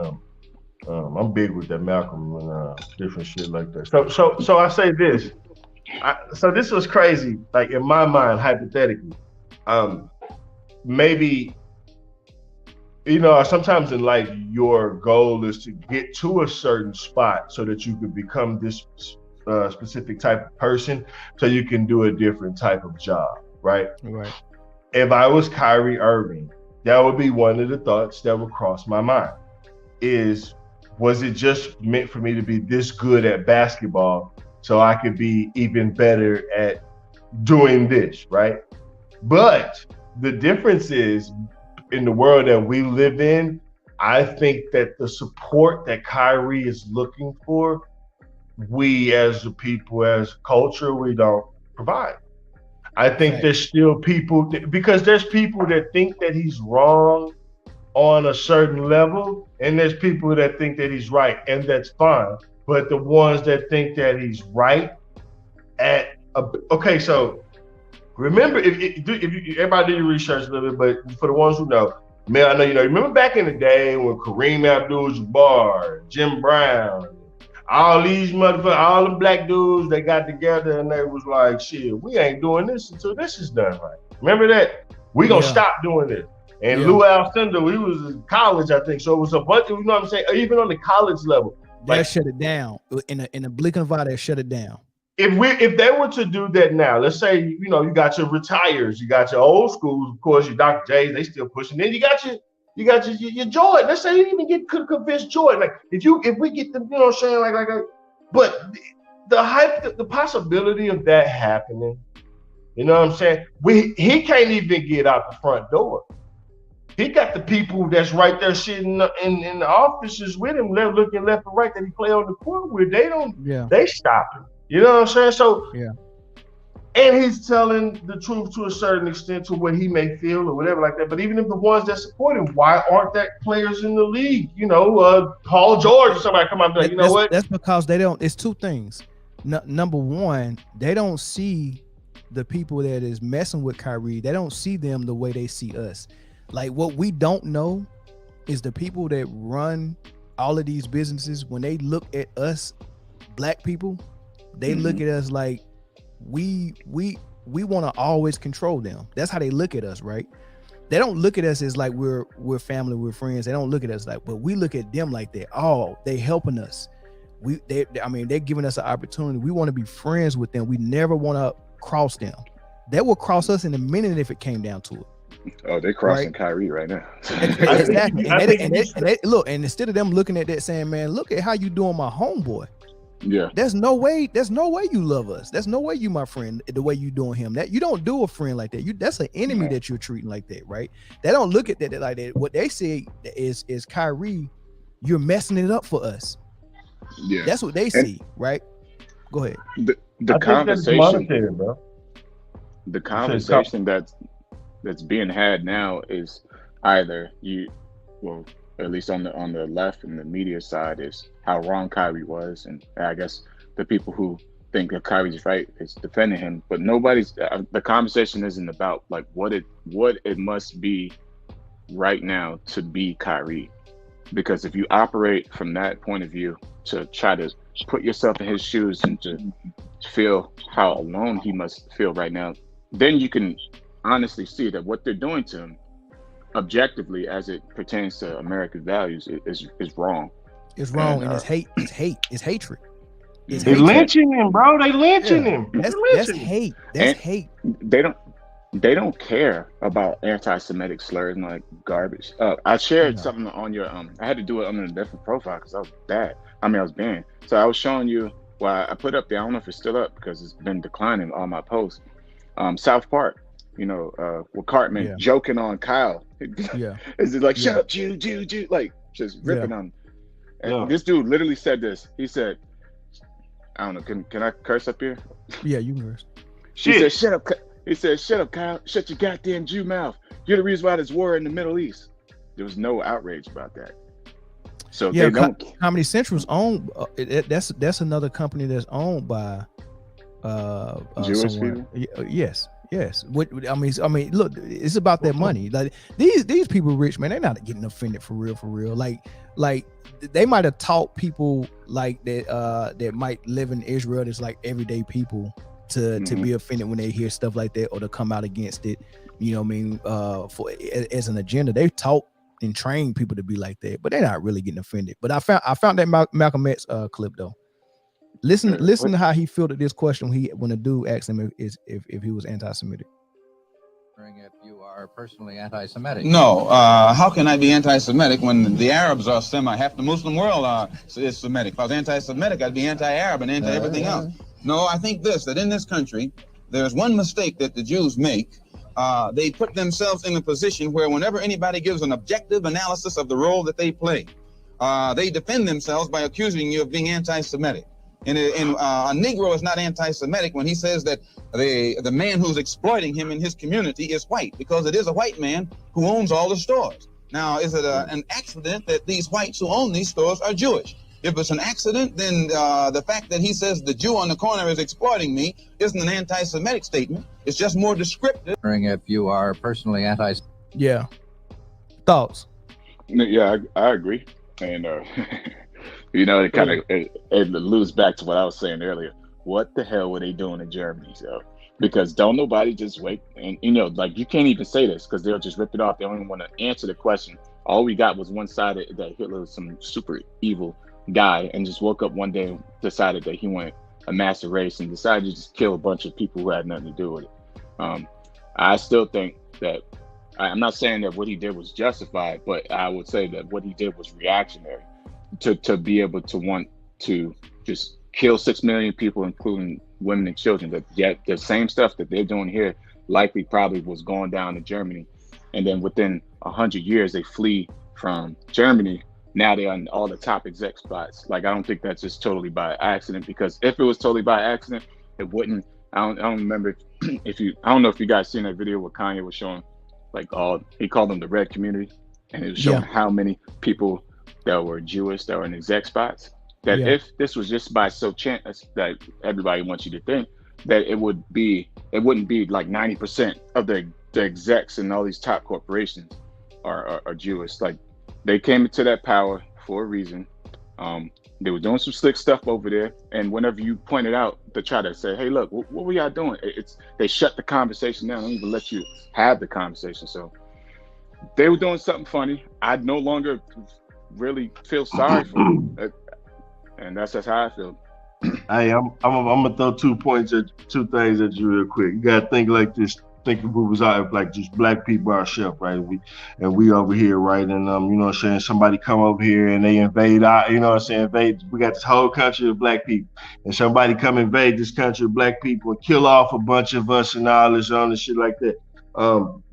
I'm big with that Malcolm and different shit like that. So I say this. So this was crazy. Like in my mind, hypothetically, maybe, you know, sometimes in life your goal is to get to a certain spot so that you can become this specific type of person, so you can do a different type of job, right? Right. If I was Kyrie Irving, that would be one of the thoughts that would cross my mind. Was it just meant for me to be this good at basketball so I could be even better at doing this, right? But the difference is, in the world that we live in, I think that the support that Kyrie is looking for, we as a people, as a culture, we don't provide. I think there's still people, because there's people that think that he's wrong on a certain level, and there's people that think that he's right, and that's fine. But the ones that think that he's right okay, so remember, if you, everybody do your research a little bit, but for the ones who know, man, I know you know. Remember back in the day when Kareem Abdul-Jabbar, Jim Brown, all these motherfuckers, all the black dudes, they got together and they was like, shit, we ain't doing this until this is done right. Remember that? We gonna stop doing this. And Lou Alcindor, he was in college, I think. So it was a bunch of, you know what I'm saying? Even on the college level. They shut it down. In a blink of an eye, they shut it down. If they were to do that now, let's say, you know, you got your retires, you got your old schools, of course, your Dr. J's, they still pushing. Then you got your Jordan. Let's say you even could convince Jordan. Like if we get the, you know what I'm saying, but the possibility of that happening, you know what I'm saying? He can't even get out the front door. He got the people that's right there sitting in the offices with him, looking left and right, that he play on the court with. They stop him. You know what I'm saying? So And he's telling the truth to a certain extent to what he may feel or whatever like that. But even if the ones that support him, why aren't that players in the league? Paul George or somebody come out and be like, That's because they don't. It's two things. Number one, they don't see the people that is messing with Kyrie. They don't see them the way they see us. Like, what we don't know is the people that run all of these businesses. When they look at us, black people, they look at us like we want to always control them. That's how they look at us, right? They don't look at us as like we're family, we're friends. They don't look at us like, but we look at them like that. Oh, they helping us. They're giving us an opportunity. We want to be friends with them. We never want to cross them. They will cross us in a minute if it came down to it. Oh, they're crossing Kyrie right now. Exactly. And instead of them looking at that saying, man, look at how you doing my homeboy. Yeah. There's no way you love us. There's no way you my friend the way you doing him. That you don't do a friend like that. That's an enemy that you're treating like that, right? They don't look at that like that. What they say is Kyrie, you're messing it up for us. Yeah. That's what they see, right? Go ahead. The conversation, monetary, bro. The conversation that's being had now is either at least on the left and the media side, is how wrong Kyrie was, and I guess the people who think that Kyrie's right is defending him. But the conversation isn't about like what it must be right now to be Kyrie, because if you operate from that point of view to try to put yourself in his shoes and to feel how alone he must feel right now, then you can honestly see that what they're doing to him, objectively, as it pertains to American values, is wrong. It's wrong, and it's hate. It's hatred. They lynching him, bro. They lynching him. That's hate. That's hate. They don't care about anti-Semitic slurs and like garbage. I shared something on your I had to do it on a different profile because I was bad. I was banned. So I was showing you I put up there. I don't know if it's still up because it's been declining on my posts. South Park, with Cartman joking on Kyle. Is it like shut up, Jew, like just ripping on him. And this dude literally said this. He said, I don't know, can I curse up here? Yeah, you can curse. He said, shut up. He said, shut up, Kyle. Shut your goddamn Jew mouth. You're the reason why there's war in the Middle East. There was no outrage about that. So they don't. Comedy Central's owned. That's another company that's owned by Jewish someone. people. Yes. Look, it's about that money. Like these people rich, man. They're not getting offended for real. Like they might have taught people like that might live in Israel. That's like everyday people to be offended when they hear stuff like that or to come out against it. For as an agenda, they taught and trained people to be like that, but they're not really getting offended. But I found that Malcolm X clip though. Listen to how he fielded this question when a dude asked him if he was anti-Semitic. If you are personally anti-Semitic. No, how can I be anti-Semitic when the Arabs are half the Muslim world is Semitic? If I was anti-Semitic, I'd be anti-Arab and anti-everything else. No, I think that in this country, there's one mistake that the Jews make. They put themselves in a position where whenever anybody gives an objective analysis of the role that they play, they defend themselves by accusing you of being anti-Semitic. And a Negro is not anti-Semitic when he says that the man who's exploiting him in his community is white, because it is a white man who owns all the stores. Now, is it an accident that these whites who own these stores are Jewish? If it's an accident, then the fact that he says the Jew on the corner is exploiting me isn't an anti-Semitic statement. It's just more descriptive. If you are personally Yeah. Thoughts? Yeah, I agree. And it kind of it alludes back to what I was saying earlier. What the hell were they doing in Germany? So, because don't nobody just wait and like you can't even say this because they'll just rip it off. They don't even want to answer the question. All we got was one side that Hitler was some super evil guy and just woke up one day and decided that he wanted a massive race and decided to just kill a bunch of people who had nothing to do with it. I still think that I'm not saying that what he did was justified, but I would say that what he did was reactionary. To be able to want to just kill 6 million people, including women and children, that yet the same stuff that they're doing here likely probably was going down in Germany. And then within 100 years, they flee from Germany. Now they're on all the top exec spots. Like, I don't think that's just totally by accident, because if it was totally by accident, it wouldn't. don't remember if you. I don't know if you guys seen that video where Kanye was showing, like he called them the red community, and it was showing how many people that were Jewish that were in exec spots. That if this was just by chance that everybody wants you to think that it wouldn't be like 90% of the execs in all these top corporations are Jewish. Like they came into that power for a reason. They were doing some slick stuff over there, and whenever you pointed out to try to say, "Hey, look, what were y'all doing?" They shut the conversation down. They don't even let you have the conversation. So they were doing something funny. I no longer really feel sorry for them, and that's just how I feel. Hey, I'm gonna throw 2 things at you real quick. You gotta think like this. Think if we was out like just black people ourselves, right? We over here, right? And you know what I'm saying, somebody come over here and they invade our, you know what I'm saying, we got this whole country of black people, and somebody come invade this country of black people and kill off a bunch of us and all this other shit like that.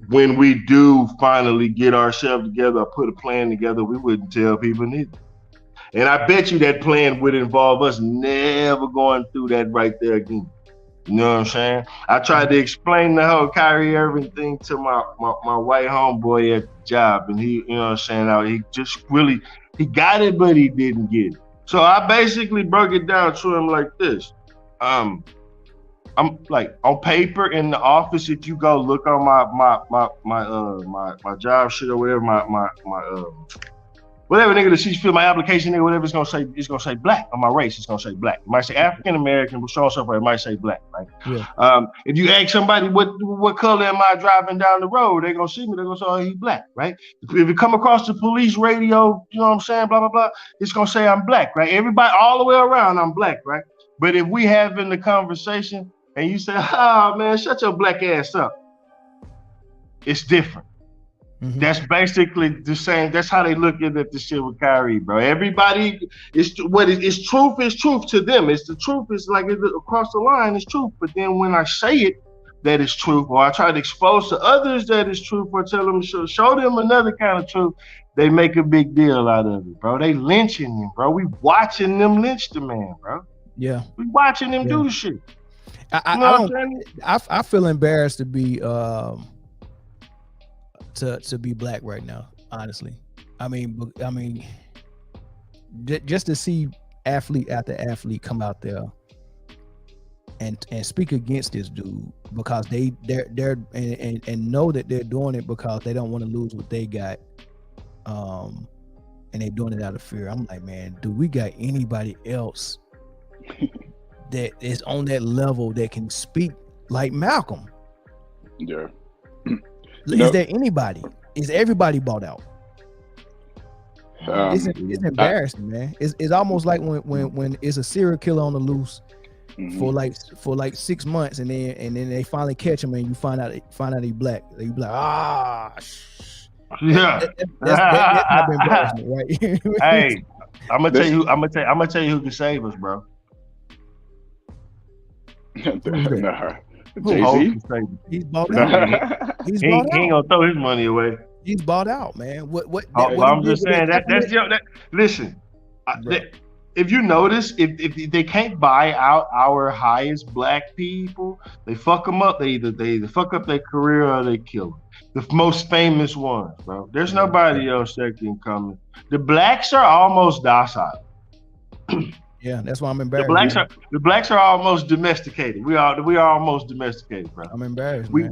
When we do finally get ourselves together or put a plan together, we wouldn't tell people neither. And I bet you that plan would involve us never going through that right there again. You know what I'm saying? I tried to explain the whole Kyrie Irving thing to my white homeboy at the job, and he, you know what I'm saying, he just really, he got it, but he didn't get it. So I basically broke it down to him like this. I'm like on paper in the office, if you go look on my job shit or whatever, my whatever nigga that sees fill my application, nigga, whatever it's gonna say black on my race. It's gonna say black. It might say African American, but so and so forth. It might say black, right? Yeah. If you ask somebody what color am I driving down the road, they're gonna see me. They're gonna say, oh, he's black, right? If you come across the police radio, you know what I'm saying, blah blah blah, it's gonna say I'm black, right? Everybody all the way around, I'm black, right? But if we having the conversation and you say, oh man, shut your black ass up, it's different. Mm-hmm. That's basically the same. That's how they look at the shit with Kyrie, bro. Everybody, it's truth is truth to them. It's the truth. It's like across the line, it's truth. But then when I say it, that is truth, or I try to expose to others that is truth, or tell them show them another kind of truth, they make a big deal out of it, bro. They lynching him, bro. We watching them lynch the man, bro. Yeah, we watching them do shit. I feel embarrassed to be to be black right now, honestly. I mean, just to see athlete after athlete come out there and speak against this dude because they're and know that they're doing it because they don't want to lose what they got, and they're doing it out of fear. I'm like, man, do we got anybody else that is on that level that can speak like Malcolm? Yeah. Is there anybody? Is everybody bought out? It's embarrassing, man. It's almost like when it's a serial killer on the loose for like 6 months, and then they finally catch him, and you find out he's black. You be like, yeah. That's not embarrassment, right? Hey, I'm gonna tell you who can save us, bro. Nah. Jay-Z? He's bought out. He ain't gonna throw his money away. He's bought out, man. What I'm just saying listen, if you notice, if they can't buy out our highest black people, they fuck them up. They either fuck up their career or they kill them. The most famous ones, bro. There's nobody else that can come. The blacks are almost docile. Yeah, that's why I'm embarrassed. The blacks are almost domesticated. We are almost domesticated, bro. I'm embarrassed. We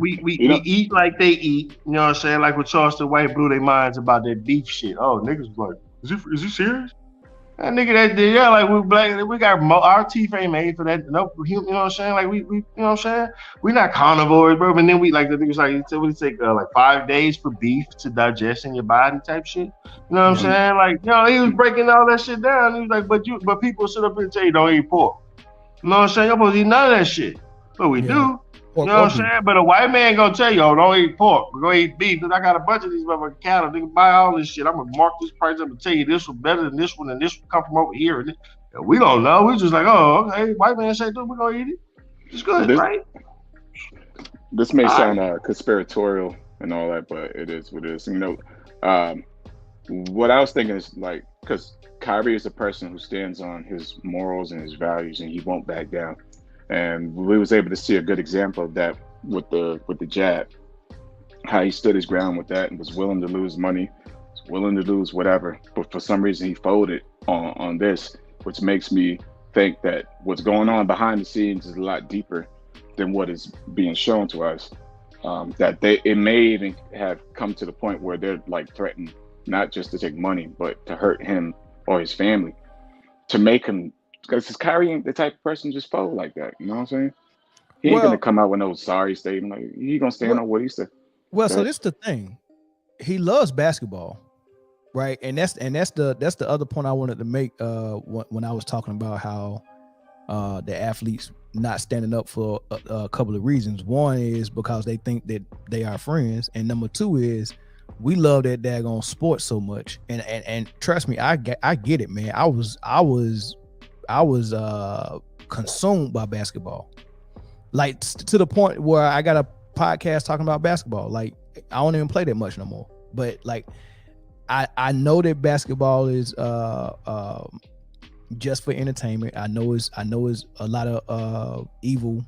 eat like they eat. You know what I'm saying? Like when Charleston White blew their minds about that beef shit. Oh, niggas like, is he serious? That nigga that like we black, we got our teeth ain't made for that. No, you know what I'm saying? Like we you know what I'm saying? We not carnivores, bro. And then we like the niggas like we take like 5 days for beef to digest in your body type shit. You know what I'm saying? Like, you know, he was breaking all that shit down. He was like, but people sit up here and tell you don't eat pork. You know what I'm saying? You're supposed to eat none of that shit. But we do. You know what I'm saying? But a white man gonna tell you, oh, don't eat pork. We're gonna eat beef. Because I got a bunch of these motherfucking cattle. They can buy all this shit. I'm gonna mark this price up and tell you this one better than this one, and this one come from over here. And we don't know. We just like, oh, okay. White man say, we're gonna eat it. It's good, right? This may sound conspiratorial and all that, but it is what it is. You know, what I was thinking is like, because Kyrie is a person who stands on his morals and his values, and he won't back down. and we was able to see a good example of that with the jab, how he stood his ground with that and was willing to lose money, was willing to lose whatever, but for some reason he folded on this, which makes me think that what's going on behind the scenes is a lot deeper than what is being shown to us. That it may even have come to the point where they're like threatened not just to take money, but to hurt him or his family, to make him, because Kyrie ain't the type of person to just fold like that. You know what I'm saying? He ain't gonna come out with no sorry statement. Like, he gonna stand on what he said. Well, so this is the thing. He loves basketball, right? And that's the other point I wanted to make when I was talking about how the athletes not standing up for a couple of reasons. One is because they think that they are friends, and number two is we love that daggone sport so much. And trust me, I get it, man. I was consumed by basketball, like to the point where I got a podcast talking about basketball. Like, I don't even play that much no more, but like I know that basketball is just for entertainment. I know it's a lot of evil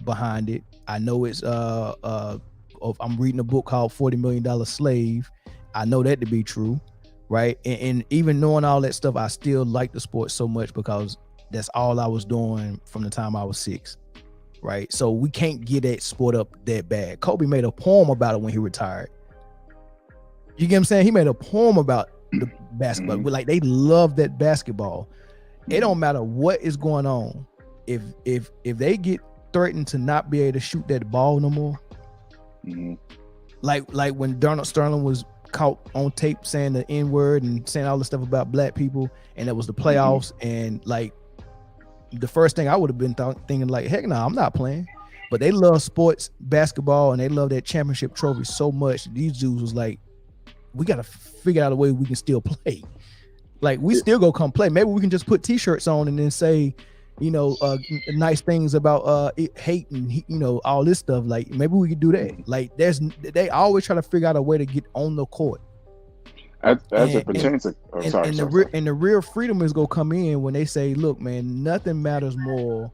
behind it. I know it's I'm reading a book called $40 Million Slave. I know that to be true, right? And even knowing all that stuff, I still like the sport so much because that's all I was doing from the time I was 6, right? So we can't get that sport up that bad. Kobe made a poem about it when he retired. You get what I'm saying? He made a poem about the basketball. Like, they love that basketball. It don't matter what is going on. If they get threatened to not be able to shoot that ball no more, like when Donald Sterling was caught on tape saying the N-word and saying all the stuff about black people, and it was the playoffs, and like the first thing I would have been thinking, like, heck no, I'm not playing. But they love sports, basketball, and they love that championship trophy so much. These dudes was like, we got to figure out a way we can still play. Like, we still go come play. Maybe we can just put t-shirts on and then say, you know, nice things about hate and, you know, all this stuff. Like, maybe we could do that. Like, they always try to figure out a way to get on the court. As it pertains to, the real freedom is gonna come in when they say, look, man, nothing matters more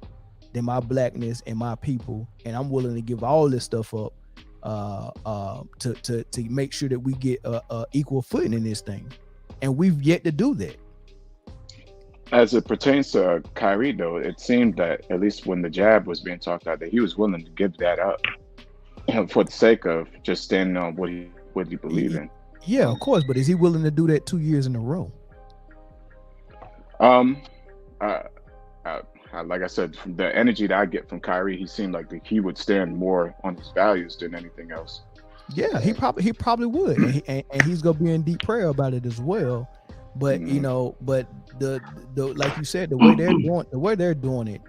than my blackness and my people, and I'm willing to give all this stuff up to make sure that we get a equal footing in this thing, and we've yet to do that. As it pertains to Kyrie, though, it seemed that at least when the jab was being talked about, that he was willing to give that up for the sake of just standing on what he believed in. Yeah, of course, but is he willing to do that 2 years in a row? Like I said, from the energy that I get from Kyrie, he seemed like he would stand more on his values than anything else. Yeah, he probably would, and he's gonna be in deep prayer about it as well. But you know, but the like you said, the way they're doing it,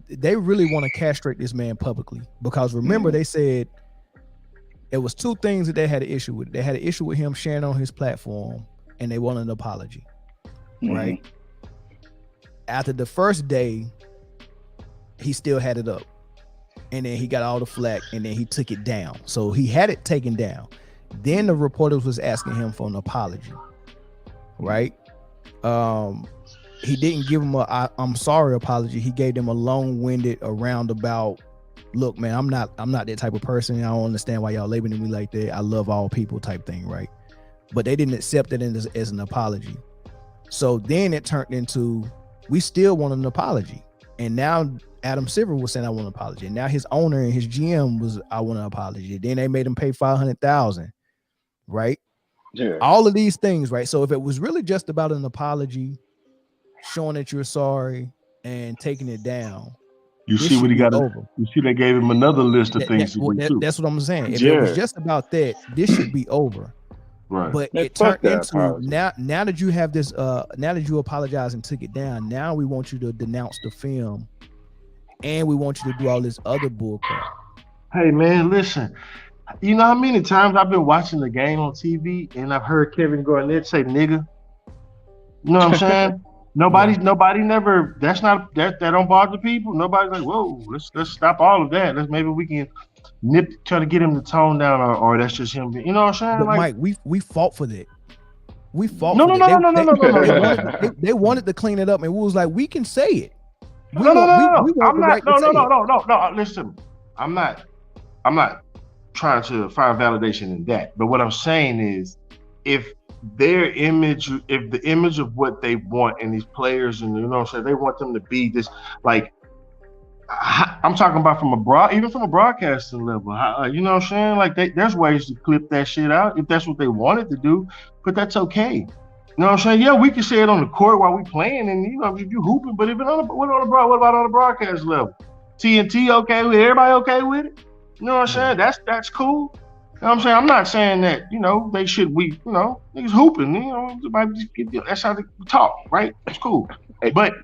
they really want to castrate this man publicly, because remember they said it was two things that they had an issue with. They had an issue with him sharing on his platform, and they wanted an apology. Right? After the first day, he still had it up, and then he got all the flack, and then he took it down. So he had it taken down. Then the reporters was asking him for an apology, right? He didn't give him a I'm sorry apology. He gave them a long-winded, a roundabout, look, man, I'm not that type of person. I don't understand why y'all labeling me like that. I love all people type thing, right? But they didn't accept it as an apology. So then it turned into, we still want an apology. And now Adam Silver was saying, I want an apology. And now his owner and his GM was, I want an apology. Then they made him pay $500,000, right? Yeah. All of these things, right? So if it was really just about an apology, showing that you're sorry and taking it down, you see what he got over. You see, they gave him another list of things to do too. That's what I'm saying. If it was just about that, this should be over. Right. But it turned into now that you have this, now that you apologize and took it down, now we want you to denounce the film, and we want you to do all this other bullcrap. Hey man, listen. You know how many times I've been watching the game on TV and I've heard Kevin Garnett say "nigga"? You know what I'm saying? Nobody never. That don't bother people. Nobody's like, whoa, let's stop all of that. Maybe we can try to get him to tone down, or that's just him. You know what I'm saying? But like, Mike, we fought for that. We fought No, for no, that. no, no, no, no, no, no. They wanted to clean it up, and we was like, we can say it. No. I'm not. No. No. Listen, I'm not trying to find validation in that. But what I'm saying is, if the image of what they want and these players, and you know what I'm saying, they want them to be this, like, I'm talking about even from a broadcasting level. You know what I'm saying? Like, there's ways to clip that shit out if that's what they wanted to do, but that's okay. You know what I'm saying? Yeah, we can say it on the court while we playing, and you know, if you hooping, but what about on the broadcast level? TNT okay with it? Everybody okay with it? You know what I'm saying? That's cool. You know what I'm saying? I'm not saying that, you know, they should, niggas hooping, you know, that's how they talk, right? It's cool. But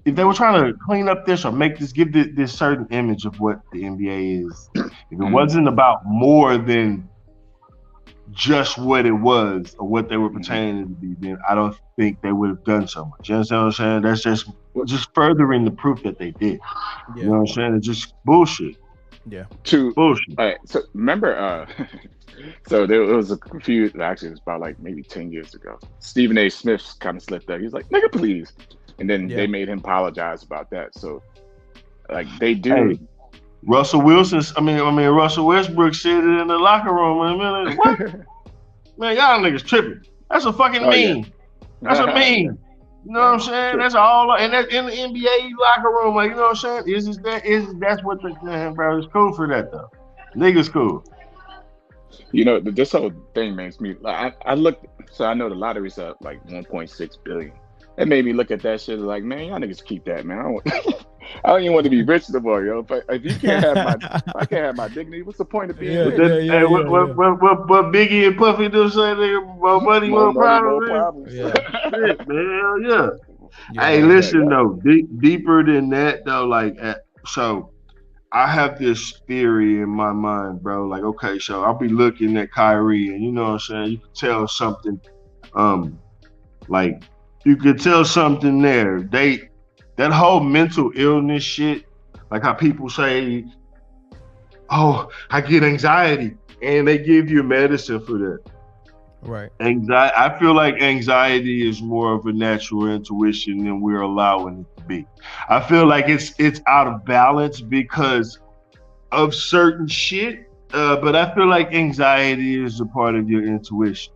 if they were trying to clean up this or give this certain image of what the NBA is, if it wasn't about more than just what it was or what they were pertaining to be, then I don't think they would have done so much. You understand what I'm saying? That's just furthering the proof that they did. Yeah. You know what I'm saying? It's just bullshit. Yeah. Bullshit. All right. So remember, so there was a few. Actually, it was about like maybe 10 years ago. Stephen A. Smith kind of slipped up. He was like, "Nigga, please," and then they made him apologize about that. So, like, they do. Hey, Russell Westbrook said it in the locker room in a minute. What? Man, y'all niggas tripping. That's a fucking meme. Yeah. That's a meme. You know what I'm saying? That's all, and that's in the NBA locker room. Like, you know what I'm saying? That's what man, bro? It's cool for that though. Niggas cool. You know, this whole thing makes me. I looked, so I know the lottery's up like 1.6 billion. It made me look at that shit like, man, y'all niggas keep that, man. I don't even want to be rich no more, yo. But if you can't I can't have my dignity. What's the point of being rich? What Biggie and Puffy do say? More money, more problems. Yeah. Shit, man, yeah. Hey, listen though, deeper than that though, like, so I have this theory in my mind, bro. Like, okay, so I'll be looking at Kyrie, and you know what I'm saying? You can tell something, like, you could tell something there. That whole mental illness shit, like how people say, "Oh, I get anxiety," and they give you medicine for that. Right. Anxiety. I feel like anxiety is more of a natural intuition than we're allowing it to be. I feel like it's out of balance because of certain shit, but I feel like anxiety is a part of your intuition.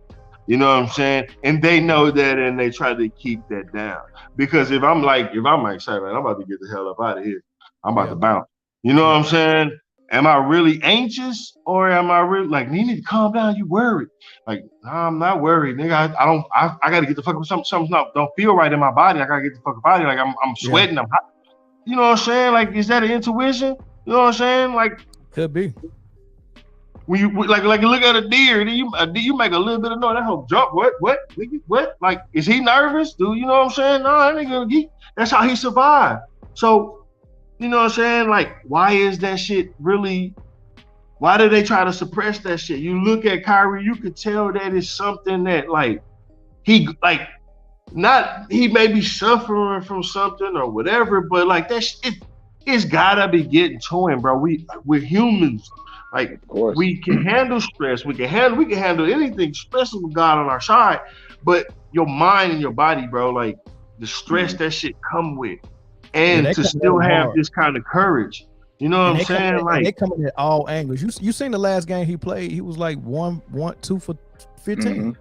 You know what I'm saying? And they know that, and they try to keep that down. Because if I'm like, say, man, I'm about to get the hell up out of here. I'm about to bounce. You know what I'm saying? Am I really anxious, or am I really like, you need to calm down? You worried? Like, nah, I'm not worried, nigga. I got to get the fuck up. Something don't feel right in my body. I got to get the fuck up out of here. Like, I'm sweating. I'm hot. You know what I'm saying? Like, is that an intuition? You know what I'm saying? Like, could be. When you like look at a deer, then you make a little bit of noise. That whole jump. What? Like, is he nervous? You know what I'm saying? No, that nigga. That's how he survived. So, you know what I'm saying? Like, why is that shit really? Why do they try to suppress that shit? You look at Kyrie, you could tell that it's something that like he may be suffering from something or whatever, but like that shit, it's gotta be getting to him, bro. We're humans. Like, we can handle stress, we can handle anything, especially with God on our side. But your mind and your body, bro, like the stress that shit come with, and to still have this kind of courage. You know what I'm saying? Like, they coming at all angles. You seen the last game he played? He was like 2 for 15.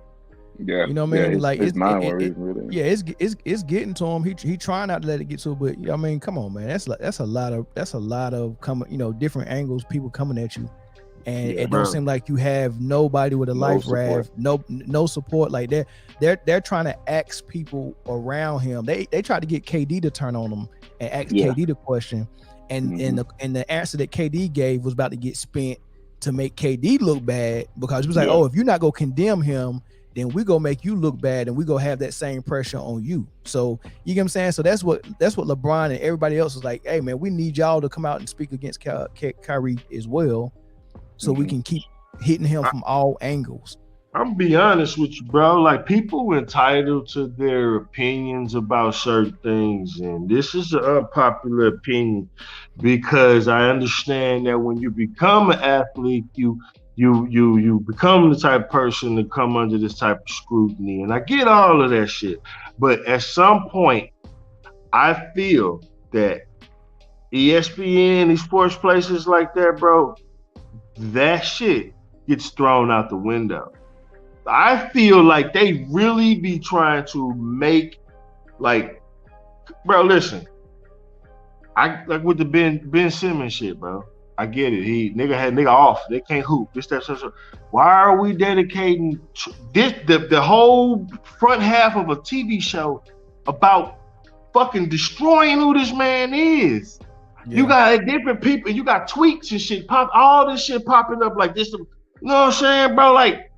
Yeah, you know what I mean? Like, his mind really. Yeah, it's getting to him. He trying not to let it get to him, but I mean, come on, man. That's a lot of coming. You know, different angles, people coming at you, and it don't seem like you have nobody with a life raft, no support like that. They're trying to ask people around him. They tried to get KD to turn on him and ask KD the question, and the answer that KD gave was about to get spent to make KD look bad, because he was like, oh, if you're not gonna condemn him, then we gonna make you look bad, and we gonna have that same pressure on you. So you get what I'm saying? So that's what LeBron and everybody else was like, hey man, we need y'all to come out and speak against Kyrie as well, so we can keep hitting him from all angles. I'm gonna be honest with you, bro. Like, people are entitled to their opinions about certain things, and this is an unpopular opinion, because I understand that when you become an athlete, you you become the type of person to come under this type of scrutiny, and I get all of that shit. But at some point, I feel that ESPN, these sports places like that, bro, that shit gets thrown out the window. I feel like they really be trying to make, like, bro, listen, I like with the Ben Simmons shit, bro. I get it. Nigga off. They can't hoop. This, that, so. Why are we dedicating the whole front half of a TV show about fucking destroying who this man is? Yeah. You got different people. You got tweets and shit all this shit popping up like this. You know what I'm saying, bro? Like,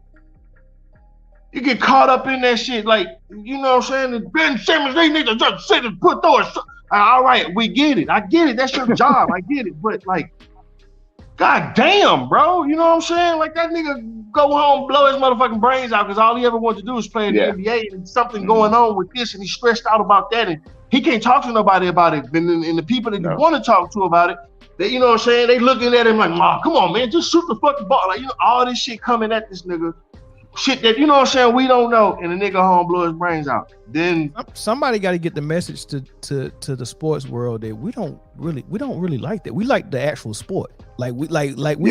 you get caught up in that shit. Like, you know what I'm saying? Ben Simmons, they need to just sit and put those. All right, we get it. I get it. That's your job. I get it. But like, god damn, bro. You know what I'm saying? Like, that nigga go home, blow his motherfucking brains out because all he ever wanted to do is play in the NBA, and something going on with this, and he's stressed out about that, and he can't talk to nobody about it. And the people that want to talk to about it, they, you know what I'm saying? They looking at him like, "Ma, come on, man, just shoot the fucking ball." Like, you know, all this shit coming at this nigga. Shit that, you know what I'm saying, we don't know, and the nigga home blow his brains out. Then somebody got to get the message to the sports world that we don't really like that. We like the actual sport. Like we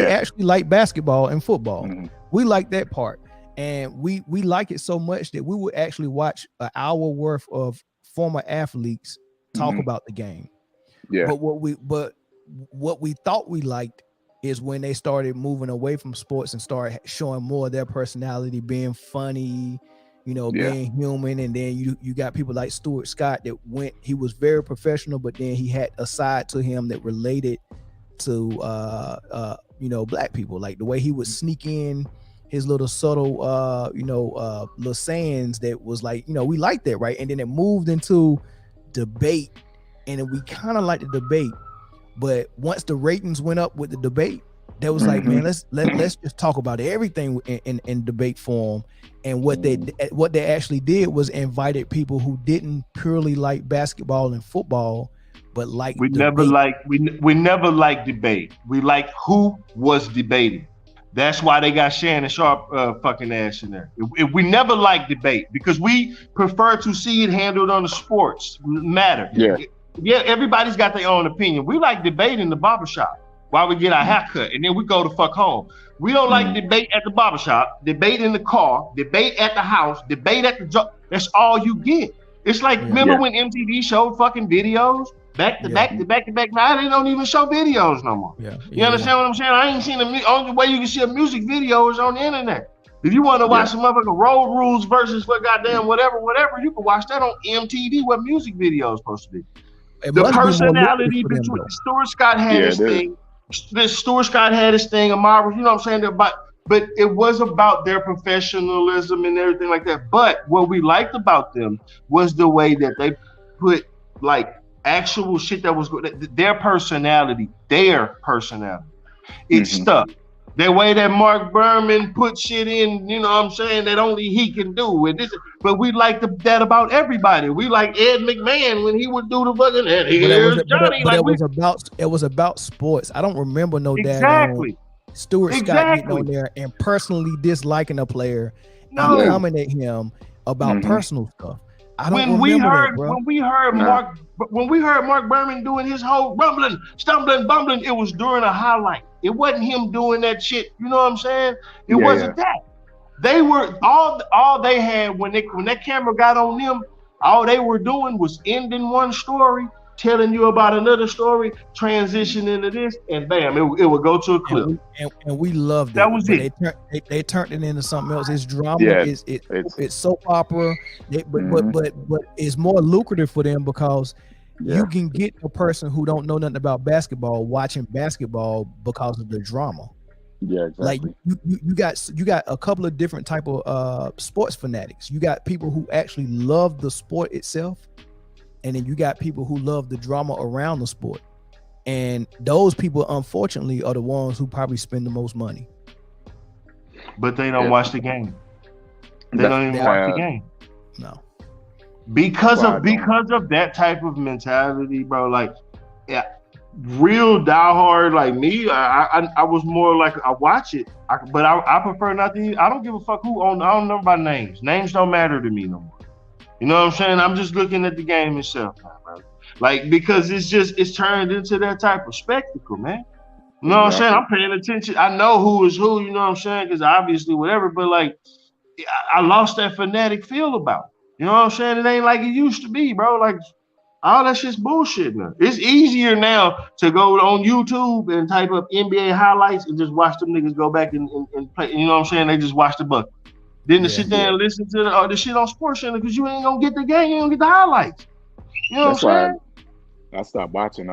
actually like basketball and football. Mm-hmm. We like that part, and we like it so much that we would actually watch an hour worth of former athletes talk about the game. Yeah. But what we thought we liked is when they started moving away from sports and started showing more of their personality, being funny, you know, being human. And then you got people like Stuart Scott that he was very professional, but then he had a side to him that related to you know, black people, like the way he would sneak in his little subtle little sayings that was like, you know, we like that, right? And then it moved into debate, and then we kind of like the debate. But once the ratings went up with the debate, that was like, man, let's just talk about everything in debate form. And what they actually did was invited people who didn't purely like basketball and football, but like we never liked debate. We liked who was debating. That's why they got Shannon Sharp fucking ass in there. We never liked debate because we prefer to see it handled on the sports matter. Yeah, everybody's got their own opinion. We like debate in the barbershop while we get our haircut, and then we go to fuck home. We don't like debate at the barbershop, debate in the car, debate at the house, debate at the job. That's all you get. It's like, remember when MTV showed fucking videos back to back to back to back? Now they don't even show videos no more. You understand what I'm saying? I ain't seen the only way you can see a music video is on the internet. If you want to watch some motherfucking Road Rules versus what goddamn whatever, you can watch that on MTV. What music video is supposed to be? The personality between Stuart Scott had his thing. Stuart Scott had his thing. Amara, you know what I'm saying? But it was about their professionalism and everything like that. But what we liked about them was the way that they put like actual shit that was their personality. It stuck. The way that Mark Berman put shit in, you know what I'm saying, that only he can do. But we like that about everybody. We like Ed McMahon when he would do the fucking and here's Johnny. It was about sports. I don't remember no Stuart Scott getting on there and personally disliking a player and dominate him about personal stuff. I don't remember that, bro. When we heard Mark Berman doing his whole rumbling, stumbling, bumbling, it was during a highlight. It wasn't him doing that shit. You know what I'm saying? It wasn't that. They were all they had when that camera got on them. All they were doing was ending one story, telling you about another story, transition into this, and bam, it would go to a clip. And we loved it. That was it. They turned it into something else. It's drama. It's soap opera. But it's more lucrative for them because you can get a person who don't know nothing about basketball watching basketball because of the drama. Yeah, exactly. Like you got a couple of different type of sports fanatics. You got people who actually love the sport itself, and then you got people who love the drama around the sport. And those people, unfortunately, are the ones who probably spend the most money. But they don't watch the game. They don't even watch the game. No. Because of that type of mentality, bro. Like, real diehard like me, I was more like I watch it, but I prefer not to. I don't give a fuck who on. I don't know about names. Names don't matter to me no more. You know what I'm saying? I'm just looking at the game itself now, bro. Like because it's turned into that type of spectacle, man. You know what I'm saying? I'm paying attention. I know who is who. You know what I'm saying? Because obviously whatever, but like I lost that fanatic feel about it. You know what I'm saying? It ain't like it used to be, bro. Like all that shit's bullshit now. It's easier now to go on YouTube and type up NBA highlights and just watch them niggas go back and play. You know what I'm saying? They just watch the bucket. Then to sit there and listen to the shit on Sports Center because you ain't gonna get the game, you don't get the highlights. You know That's what I'm saying? why I stopped watching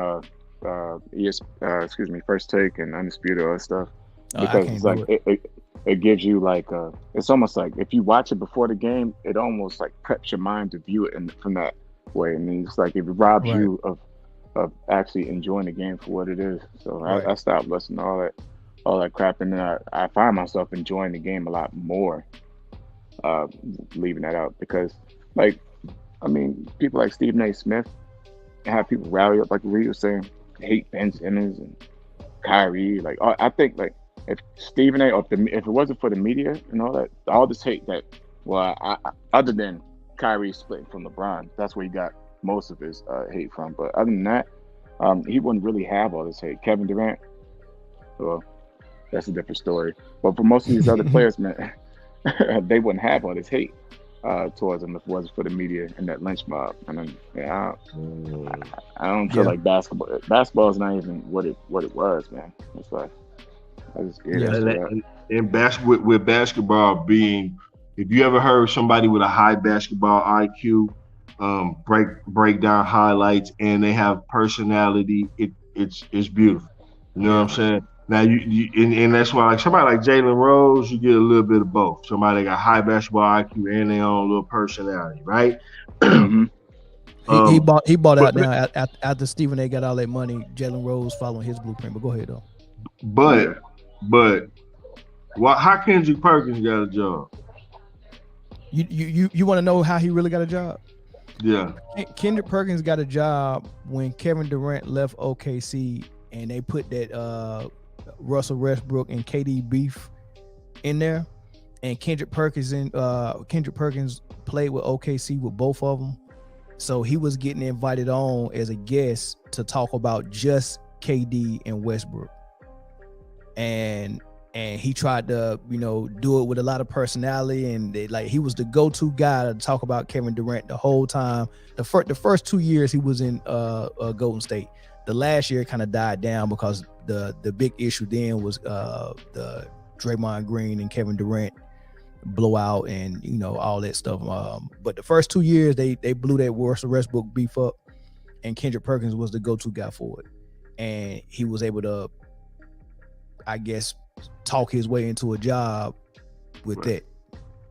excuse me, First Take and Undisputed or stuff because it's like it gives you like it's almost like if you watch it before the game, it almost like preps your mind to view it from that way. I mean, it's like it robs you of actually enjoying the game for what it is. So I stopped listening to all that crap, and then I find myself enjoying the game a lot more. Leaving that out because, like, I mean, people like Stephen A. Smith have people rally up, like Reed was saying, hate Ben Simmons and Kyrie. Like, I think like if Stephen A. if it wasn't for the media and all that, all this hate that, well, other than Kyrie splitting from LeBron, that's where he got most of his hate from. But other than that, he wouldn't really have all this hate. Kevin Durant, well, that's a different story. But for most of these other players, man. They wouldn't have all this hate towards them if it wasn't for the media and that lynch mob. And then, I don't feel like basketball. Basketball is not even what it was, man. It's like I just and with basketball being, if you ever heard somebody with a high basketball IQ break down highlights and they have personality, it's beautiful. You know what I'm saying? Now and that's why like somebody like Jalen Rose, you get a little bit of both. Somebody got high basketball IQ and their own little personality, right? He bought out now after Stephen A. got all that money. Jalen Rose following his blueprint. But go ahead though. But how Kendrick Perkins got a job? You want to know how he really got a job? Yeah. Kendrick Perkins got a job when Kevin Durant left OKC and they put that Russell Westbrook and KD beef in there, and Kendrick Perkins played with OKC with both of them, so he was getting invited on as a guest to talk about just KD and Westbrook, and he tried to do it with a lot of personality, and he was the go-to guy to talk about Kevin Durant the whole time. The first 2 years he was in Golden State. The last year kind of died down because the big issue then was the Draymond Green and Kevin Durant blowout and all that stuff. But the first 2 years they blew that Russell Westbrook beef up, and Kendrick Perkins was the go-to guy for it, and he was able to, I guess, talk his way into a job with that.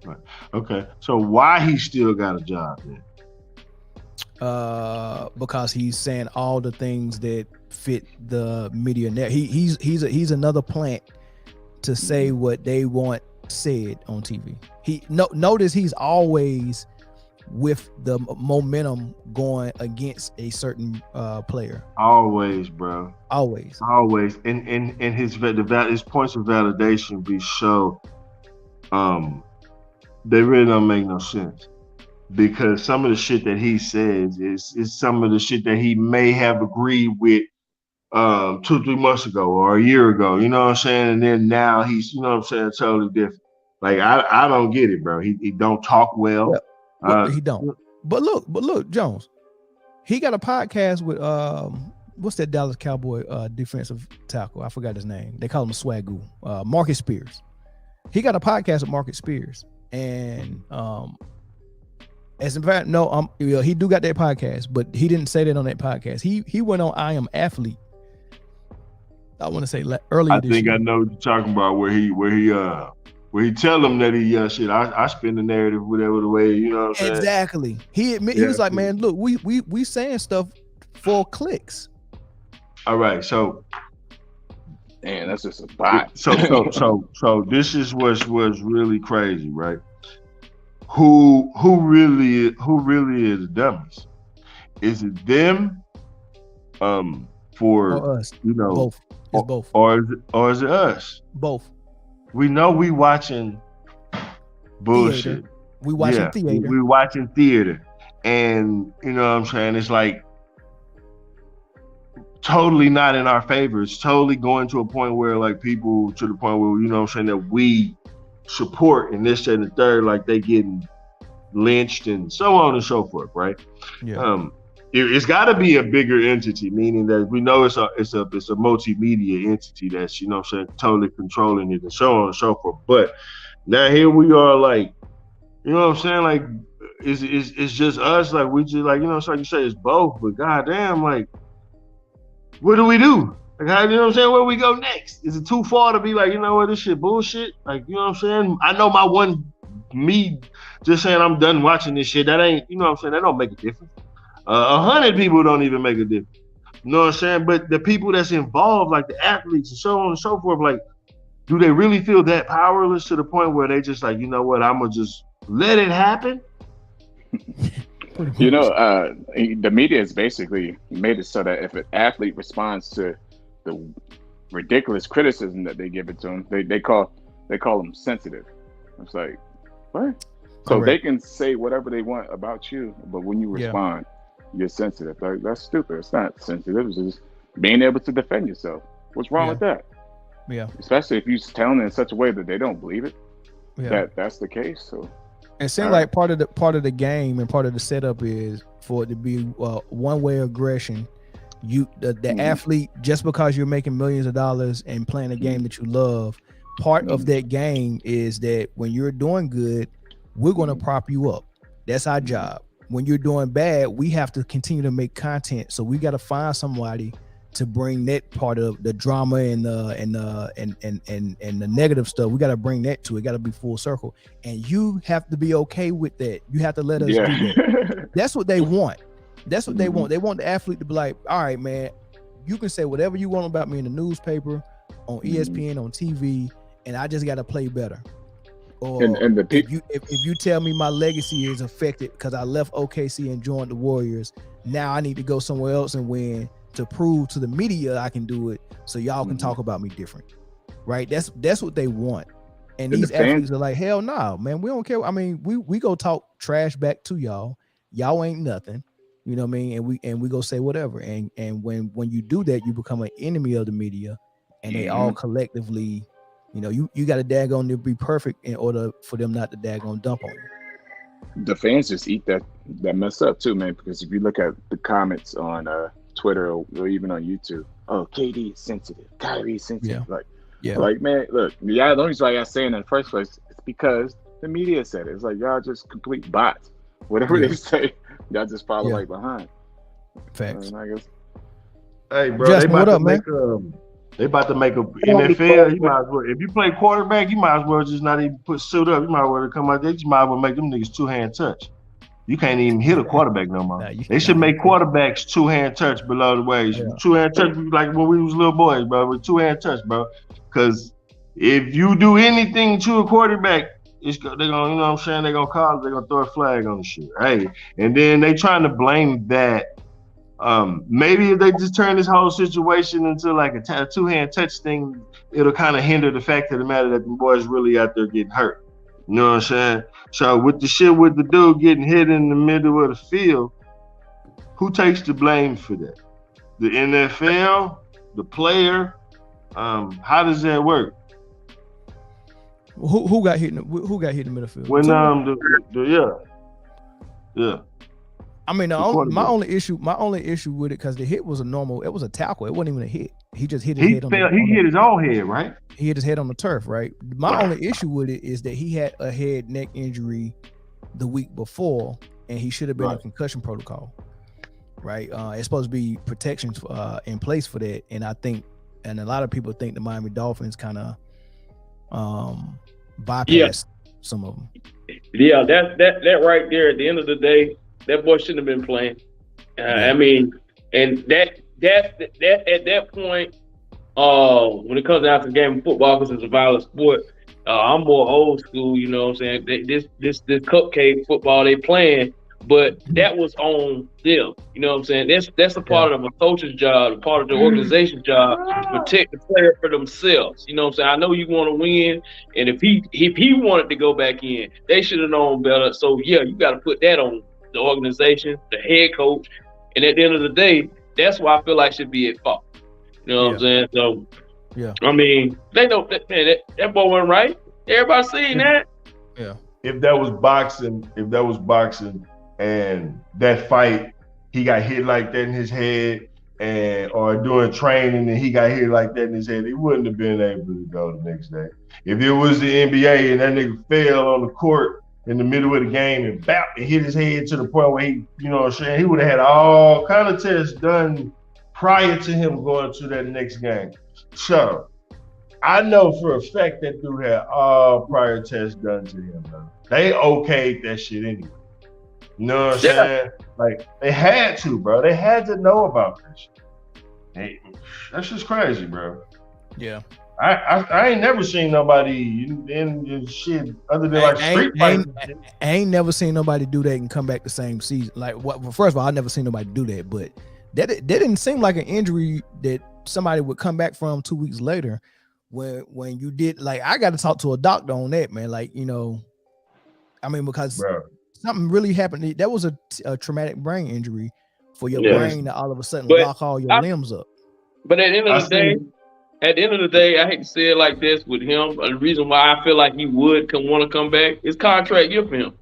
Right. Okay. So why he still got a job then? Because he's saying all the things that fit the media net. He's another plant to say what they want said on TV. Notice he's always with the momentum going against a certain player. Always, bro. Always. And his points of validation be so they really don't make no sense. Because some of the shit that he says is some of the shit that he may have agreed with 2-3 months ago or a year ago, you know what I'm saying? And then now he's, you know what I'm saying, totally different. Like I don't get it, bro. He don't talk well. He don't. But look, Jones, he got a podcast with what's that Dallas Cowboy defensive tackle? I forgot his name. They call him Swagoo. Marcus Spears. He got a podcast with Marcus Spears, and as a fact, he do got that podcast, but he didn't say that on that podcast. He went on I Am Athlete. I want to say earlier. I think I know what you're talking about, where he tell them that he shit. I spin the narrative whatever the way, you know what I'm saying? Exactly. He was like, man, look, we saying stuff for clicks. All right, so. Man, that's just a bot. So this is what's really crazy, right? Who really are the dummies? Is it them? for Or us. you know, Both. It's both. Or is it us? Both. We know we watching bullshit. Theater. We watching theater. We watching theater, and you know what I'm saying. It's like totally not in our favor. It's totally going to a point where like people to the point where you know what I'm saying that we support and this and the third, like they getting lynched and so on and so forth, right? Yeah. It's got to be a bigger entity, meaning that we know it's a multimedia entity that's you know what I'm saying totally controlling it and so on and so forth. But now here we are, like you know what I'm saying, like it's just us, like we just like you know it's like you say it's both, but goddamn, like what do we do? Like how, you know what I'm saying, where we go next? Is it too far to be like you know what, this shit bullshit? Like you know what I'm saying? I know me just saying I'm done watching this shit, that ain't, you know what I'm saying, that don't make a difference. 100 people don't even make a difference. You know what I'm saying? But the people that's involved, like the athletes and so on and so forth, like, do they really feel that powerless to the point where they just like, you know what, I'm gonna just let it happen? You know, the media has basically made it so that if an athlete responds to the ridiculous criticism that they give it to them, they call them sensitive. It's like, what? So Correct. they can say whatever they want about you, but when you respond, you're sensitive. Like, that's stupid. It's not sensitive. It's just being able to defend yourself. What's wrong with that? Yeah. Especially if you're telling it in such a way that they don't believe it. Yeah. That's the case. So it seems like part of the game and part of the setup is for it to be one-way aggression. The athlete, just because you're making millions of dollars and playing a game that you love, part of that game is that when you're doing good, we're going to prop you up. That's our job. When you're doing bad, we have to continue to make content. So we got to find somebody to bring that part of the drama and the negative stuff. We got to bring that to it. Got to be full circle. And you have to be okay with that. You have to let us do that. That's what they want. That's what they want. They want the athlete to be like, all right, man, you can say whatever you want about me in the newspaper, on ESPN, on TV, and I just got to play better. Or and the if you tell me my legacy is affected because I left OKC and joined the Warriors, now I need to go somewhere else and win to prove to the media I can do it, so y'all can talk about me different, right? That's what they want. And these athletes are like, hell no, man, we don't care. I mean, we go talk trash back to y'all. Y'all ain't nothing, you know what I mean? And we go say whatever. And when you do that, you become an enemy of the media, and they all collectively. You know, you got to daggone to be perfect in order for them not to daggone dump on you. The fans just eat that mess up too, man. Because if you look at the comments on Twitter or even on YouTube, oh, KD is sensitive, Kyrie is sensitive. Like man, look, the only reason why I say it in the first place is because the media said it. It's like y'all just complete bots. Whatever they say, y'all just follow right behind. Facts. I guess. Hey, bro, Justin, what up, man? They about to make a NFL. You might as well, if you play quarterback, you might as well just not even suit up. You might as well come out there. You might as well make them niggas two-hand touch. You can't even hit a quarterback no more. They should make quarterbacks two-hand touch below the waist. Yeah. Two-hand touch like when we was little boys, bro. With two-hand touch, bro. Because if you do anything to a quarterback, they're gonna, you know what I'm saying? They're gonna throw a flag on the shit. Hey, and then they trying to blame that. Maybe if they just turn this whole situation into like a two-hand touch thing, it'll kind of hinder the fact of the matter that the boys really out there getting hurt. You know what I'm saying? So with the shit with the dude getting hit in the middle of the field, who takes the blame for that? The NFL, the player? How does that work? Who got hit? Who got hit in the middle field? When yeah. I mean, my only issue with it, because the hit was it was a tackle. It wasn't even a hit. He just hit his head. He hit his own head, right? He hit his head on the turf, right? My only issue with it is that he had a head neck injury the week before, and he should have been in concussion protocol, right? It's supposed to be protections in place for that, and I think, and a lot of people think the Miami Dolphins kind of bypassed some of them. Yeah, that right there. At the end of the day, that boy shouldn't have been playing. I mean, and that at that point, when it comes down to the game of football, because it's a violent sport, I'm more old school. You know what I'm saying? This cupcake football they playing but that was on them. You know what I'm saying? That's a part of a coach's job, a part of the organization's job to protect the player for themselves. You know what I'm saying? I know you want to win, and if he wanted to go back in, they should have known better. So yeah, you got to put that on the organization, the head coach, and at the end of the day, that's why I feel like should be at fault. You know what I'm saying? So yeah, I mean, they know that man, that boy went right. Everybody seen that. Yeah. If that was boxing, and that fight, he got hit like that in his head, or doing training and he got hit like that in his head, he wouldn't have been able to go the next day. If it was the NBA and that nigga fell on the court in the middle of the game and bap and hit his head to the point where he, you know what I'm saying, he would have had all kind of tests done prior to him going to that next game. So I know for a fact that dude had all prior tests done to him, bro. They okayed that shit anyway. You know what I'm saying? Like, they had to, bro. They had to know about that shit. Hey, that's just crazy, bro. Yeah. I ain't never seen nobody in shit other than like street fighting. I ain't never seen nobody do that and come back the same season. Like, well, first of all, I never seen nobody do that, but that didn't seem like an injury that somebody would come back from 2 weeks later. When you did, like, I got to talk to a doctor on that, man. Like, you know, I mean, because something really happened. That was a traumatic brain injury for your brain to all of a sudden lock all your limbs up. But at the end of the day, I hate to say it like this with him. The reason why I feel like he would want to come back is contract year for him.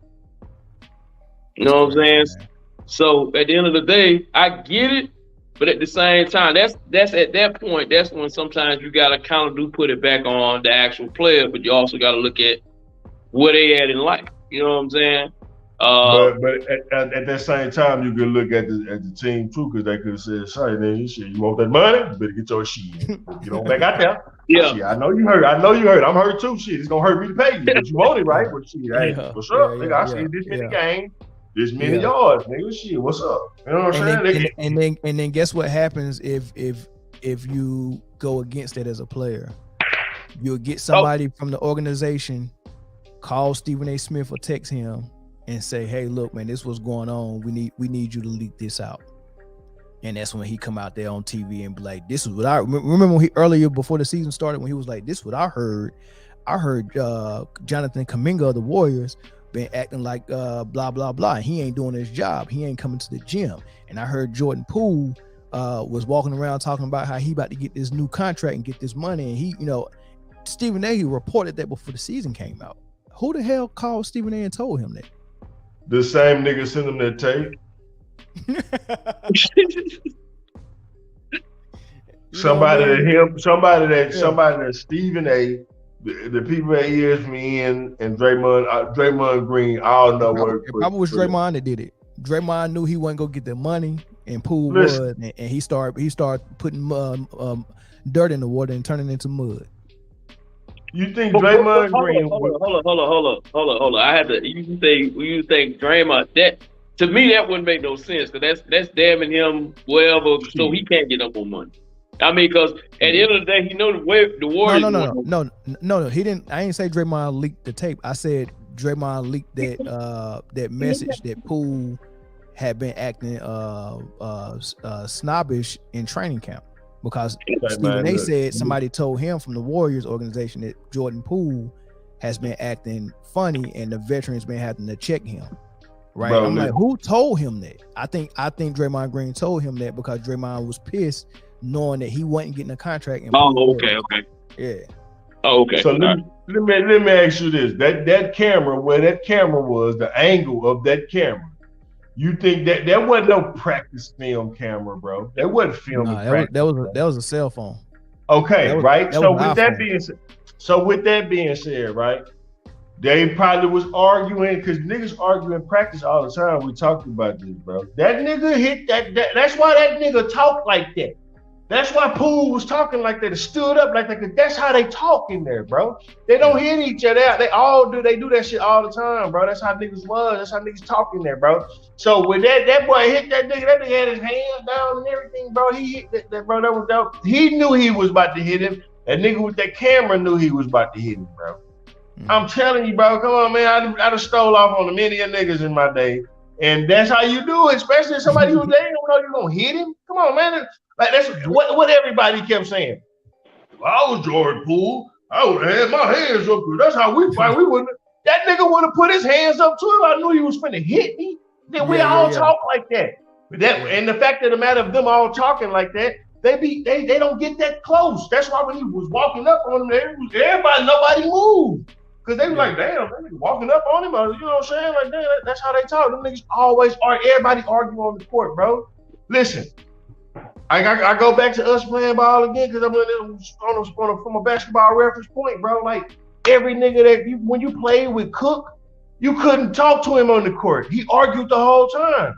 You know what I'm saying? Man. So at the end of the day, I get it, but at the same time, that's at that point, that's when sometimes you gotta kind of put it back on the actual player, but you also gotta look at where they at in life. You know what I'm saying? But at that same time, you could look at the team too, because they could have said, "Sorry, man, shit, you want that money? You better get your shit. Get on back out there." Yeah, shit, I know you hurt. I'm hurt too. Shit, it's gonna hurt me to pay you, but you want it, right? But shit, hey, what's up? Nigga, I see this many games, this many yards, nigga. Shit, what's up? You know what I'm saying? And then guess what happens if you go against it as a player? You'll get somebody from the organization, call Stephen A. Smith or text him and say, "Hey, look, man, this was going on. We need you to leak this out." And that's when he come out there on TV and be like, "This is what I remember when he earlier before the season started when he was like, this is what I heard. I heard Jonathan Kuminga of the Warriors been acting like blah blah blah. He ain't doing his job. He ain't coming to the gym. And I heard Jordan Poole was walking around talking about how he about to get this new contract and get this money. And he, you know, Stephen A. reported that before the season came out. Who the hell called Stephen A. and told him that? The same nigga sent him that tape. Somebody that Stephen A. The people at ESPN and Draymond Green all know what. It probably was Draymond that did it. Draymond knew he wasn't gonna get the money, and Poole would, and he started putting dirt in the water and turning it into mud. You think Draymond Green? Hold on. I had to. You think Draymond? That to me that wouldn't make no sense because that's damning him wherever, so he can't get no more money. I mean, because at the end of the day, he know the Warriors. No. He didn't. I ain't say Draymond leaked the tape. I said Draymond leaked that message that Poole had been acting snobbish in training camp. Because Stephen A. said somebody told him from the Warriors organization that Jordan Poole has been acting funny and the veterans been having to check him. Right? Bro, I'm like, who told him that? I think Draymond Green told him that because Draymond was pissed knowing that he wasn't getting a contract. Okay. Yeah. Oh, okay. So let me ask you this: that camera, where that camera was, the angle of that camera. You think that wasn't no practice film camera, bro? That wasn't filming. That was a cell phone. Okay, right. So with that being said, right, they probably was arguing because niggas argue in practice all the time. We talked about this, bro. That nigga hit that. That's why that nigga talked like that. That's why Poole was talking like that. It stood up like that. That's how they talk in there, bro. They don't hit each other out. They do that shit all the time, bro. That's how niggas was. That's how niggas talk in there, bro. So when that boy hit that nigga had his hands down and everything, bro. He hit that bro. That was dope. He knew he was about to hit him. That nigga with that camera knew he was about to hit him, bro. I'm telling you, bro. Come on, man. I done stole off on a many of niggas in my day. And that's how you do it, especially if somebody who they don't know you're gonna hit him. Come on, man. Like that's what everybody kept saying. Well, I was Jordan Poole. I would have had my hands up. That's how we fight. We wouldn't. That nigga would have put his hands up too if I knew he was finna hit me. Then we all talk like that. And the fact of the matter of them all talking like that, they don't get that close. That's why when he was walking up on them, nobody moved. Because they were like, damn, they walking up on him. You know what I'm saying? Like, damn, that's how they talk. Them niggas always everybody argue on the court, bro. Listen, I go back to us playing ball again because I'm from a basketball reference point, bro. Like every nigga that when you played with Cook, you couldn't talk to him on the court. He argued the whole time.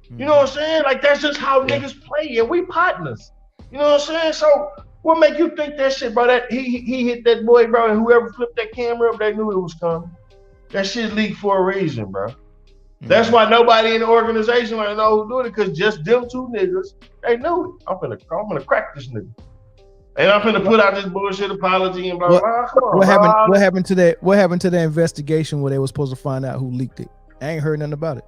You know what I'm saying? Like that's just how niggas play, and we partners. You know what I'm saying? So what make you think that shit, bro? That he hit that boy, bro, and whoever flipped that camera up, they knew it was coming. That shit leaked for a reason, bro. That's why nobody in the organization like know who doing it, because just them two niggas, they knew it. I'm gonna crack this nigga. And I'm gonna put out this bullshit apology and blah blah. What happened to that? What happened to that investigation where they were supposed to find out who leaked it? I ain't heard nothing about it.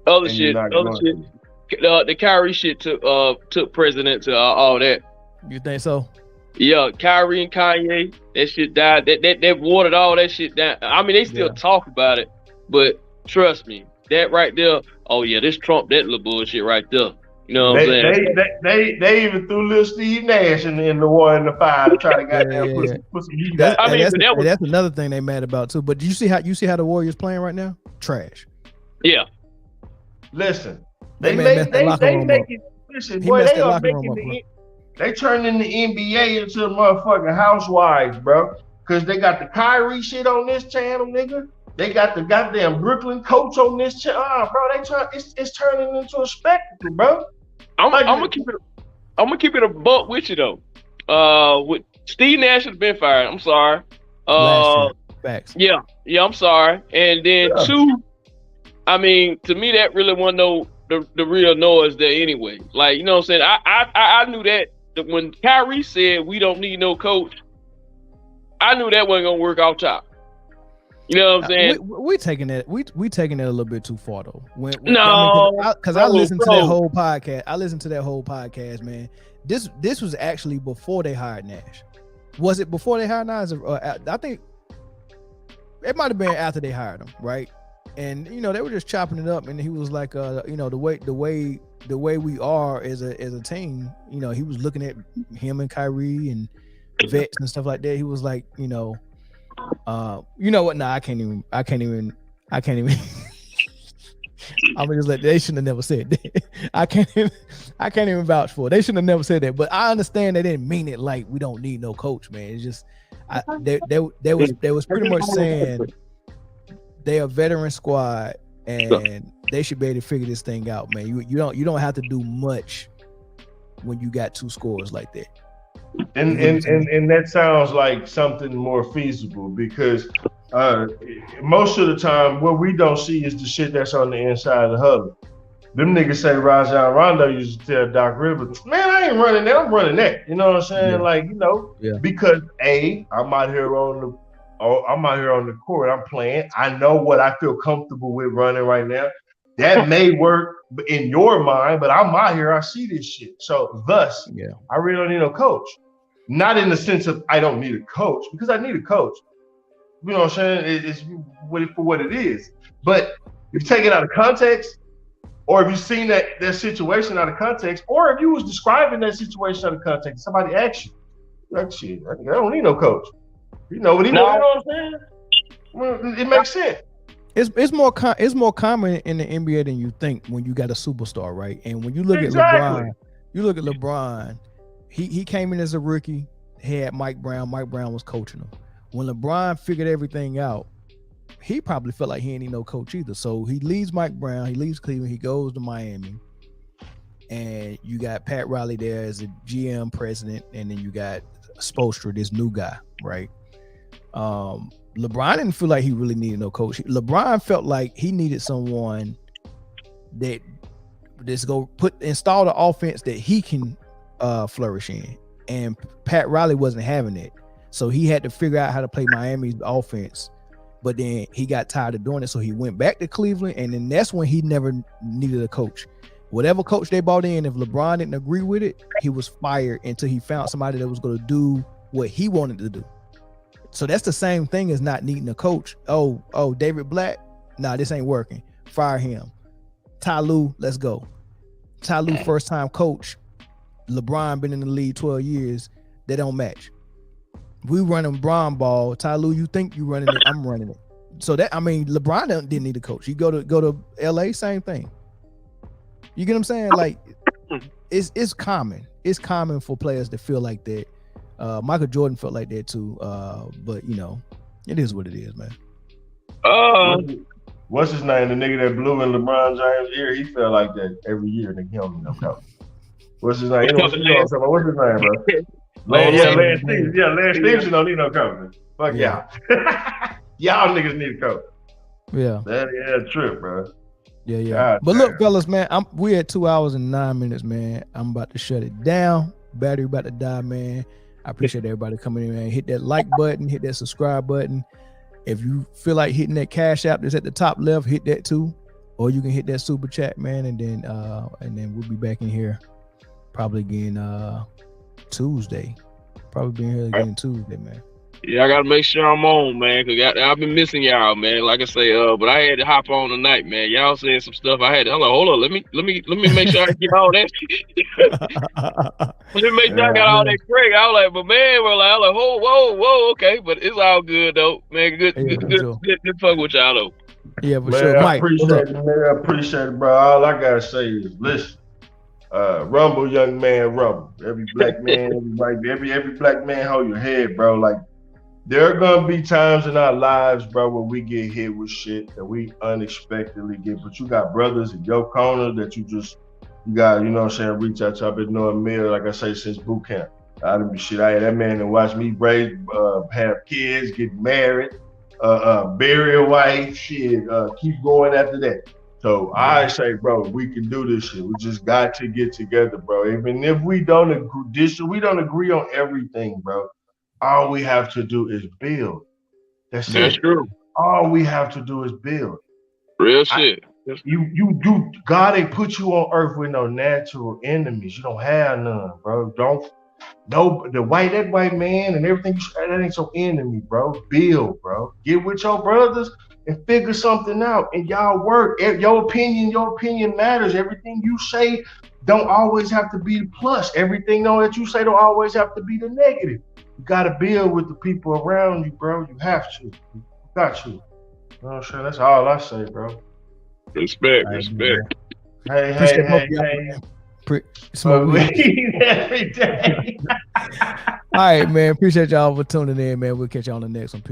Other shit. The Kyrie shit took precedent to all that. You think so? Yeah, Kyrie and Kanye, that shit died. That watered all that shit down. I mean, they still talk about it, but trust me, that right there. Oh yeah, this Trump that little bullshit right there. You know what I'm saying? They even threw little Steve Nash in the water in the fire to try to goddamn put some heat. That's another thing they mad about too. But you see how the Warriors playing right now? Trash. Yeah. Listen, they turning the NBA into motherfucking housewives, bro. Cause they got the Kyrie shit on this channel, nigga. They got the goddamn Brooklyn coach on this channel, bro. It's turning into a spectacle, bro. I'm gonna keep it a buck with you though. With Steve Nash has been fired. I'm sorry. Facts. Yeah, I'm sorry. And then two, I mean, to me that really wasn't the real noise there anyway. Like, you know what I'm saying? I knew that when Kyrie said we don't need no coach, I knew that wasn't gonna work out top. You know what I'm saying? We taking it a little bit too far though. Because I listened to that whole podcast. I listened to that whole podcast, man. This was actually before they hired Nash. Was it before they hired Nash? I think it might have been after they hired him, right? And you know they were just chopping it up, and he was like, you know, the way we are as a team. You know, he was looking at him and Kyrie and vets and stuff like that. He was like, you know what? Nah, I can't even. I'm gonna just let. They shouldn't have never said that. I can't even vouch for it. They shouldn't have never said that. But I understand they didn't mean it like we don't need no coach, man. It's just they was pretty much saying they're a veteran squad and they should be able to figure this thing out, man. You don't have to do much when you got two scores like that. And that sounds like something more feasible because most of the time what we don't see is the shit that's on the inside of the huddle. Them niggas say Rajon Rondo used to tell Doc Rivers, man, I ain't running that, I'm running that. You know what I'm saying? Yeah. Like, you know, because I'm out here on the court, I'm playing. I know what I feel comfortable with running right now. That may work in your mind, but I'm out here, I see this shit. So thus, I really don't need no coach. Not in the sense of I don't need a coach, because I need a coach. You know what I'm saying? It's for what it is. But if you take it out of context, or if you've seen that situation out of context, or if you was describing that situation out of context, somebody asked you, like, shit, I don't need no coach. You know what he knows, you know what I'm saying? Well, it makes sense. It's more common in the NBA than you think when you got a superstar, right? And when you look at LeBron, he came in as a rookie. He had Mike Brown. Mike Brown was coaching him. When LeBron figured everything out, he probably felt like he ain't need no coach either. So he leaves Mike Brown. He leaves Cleveland. He goes to Miami. And you got Pat Riley there as a GM president. And then you got Spoelstra, this new guy, right? LeBron didn't feel like he really needed no coach. LeBron felt like he needed someone that just install the offense that he can flourish in. And Pat Riley wasn't having it. So he had to figure out how to play Miami's offense But then he got tired of doing it, so he went back to Cleveland, and then that's when he never needed a coach. Whatever coach they brought in, if LeBron didn't agree with it, he was fired until he found somebody that was going to do what he wanted to do. So that's the same thing as not needing a coach. Oh, David Black, nah, this ain't working. Fire him. Ty Lue, let's go. Ty Lue, first time coach. LeBron been in the league 12 years. They don't match. We running Bron ball. Ty Lue, you think you running it? I'm running it. So that, I mean, LeBron didn't need a coach. You go to LA, same thing. You get what I'm saying? Like, it's common. It's common for players to feel like that. Michael Jordan felt like that too. But you know, it is what it is, man. What's his name? The nigga that blew in LeBron James' ear, he felt like that every year. Nigga, he don't need no coach. What's his name? What's his name, bro? Lance Stevenson. Yeah, Lance Stevenson don't need no coach. Fuck y'all. Y'all niggas need a coach. Yeah. That a trip, bro. Yeah. God but damn. look, fellas, man, we at 2 hours and 9 minutes, man. I'm about to shut it down. Battery about to die, man. I appreciate everybody coming in, man. Hit that like button, hit that subscribe button. If you feel like hitting that cash app that's at the top left, hit that too. Or you can hit that super chat, man, and then we'll be back in here probably again Tuesday. Probably being here again Tuesday, man. Yeah, I gotta make sure I'm on, man, cause I've been missing y'all, man. Like I say, but I had to hop on tonight, man. Y'all saying some stuff. I'm like, hold on, let me make sure I get all that. Let me make sure I got all that correct. I was like, but man, I was like, whoa, okay, but it's all good though, man. Good fuck with y'all though. Yeah, for man, sure. Mike, I appreciate it, man. I appreciate it, bro. All I gotta say is listen. Rumble, young man, rumble. Every black man, every black man, hold your head, bro. Like, there are gonna be times in our lives, bro, where we get hit with shit that we unexpectedly get. But you got brothers in your corner that you got, you know what I'm saying, reach out to. I've been knowing Mill, like I say, since boot camp. I had that man and watch me raise, have kids, get married, bury a wife, shit, keep going after that. So I say, bro, we can do this shit. We just got to get together, bro. Even if we don't agree on everything, bro. All we have to do is build. That's true. All we have to do is build. Real shit. God ain't put you on earth with no natural enemies. You don't have none, bro. That white man and everything, that ain't your enemy, bro. Build, bro. Get with your brothers and figure something out. And y'all work. Your opinion matters. Everything you say don't always have to be the plus. Everything that you say don't always have to be the negative. You gotta build with the people around you, bro. You have to. You got to. You know what I'm saying? That's all I say, bro. Respect. Hey. Smoke weed every day. All right, man. Appreciate y'all for tuning in, man. We'll catch you on the next one. Peace.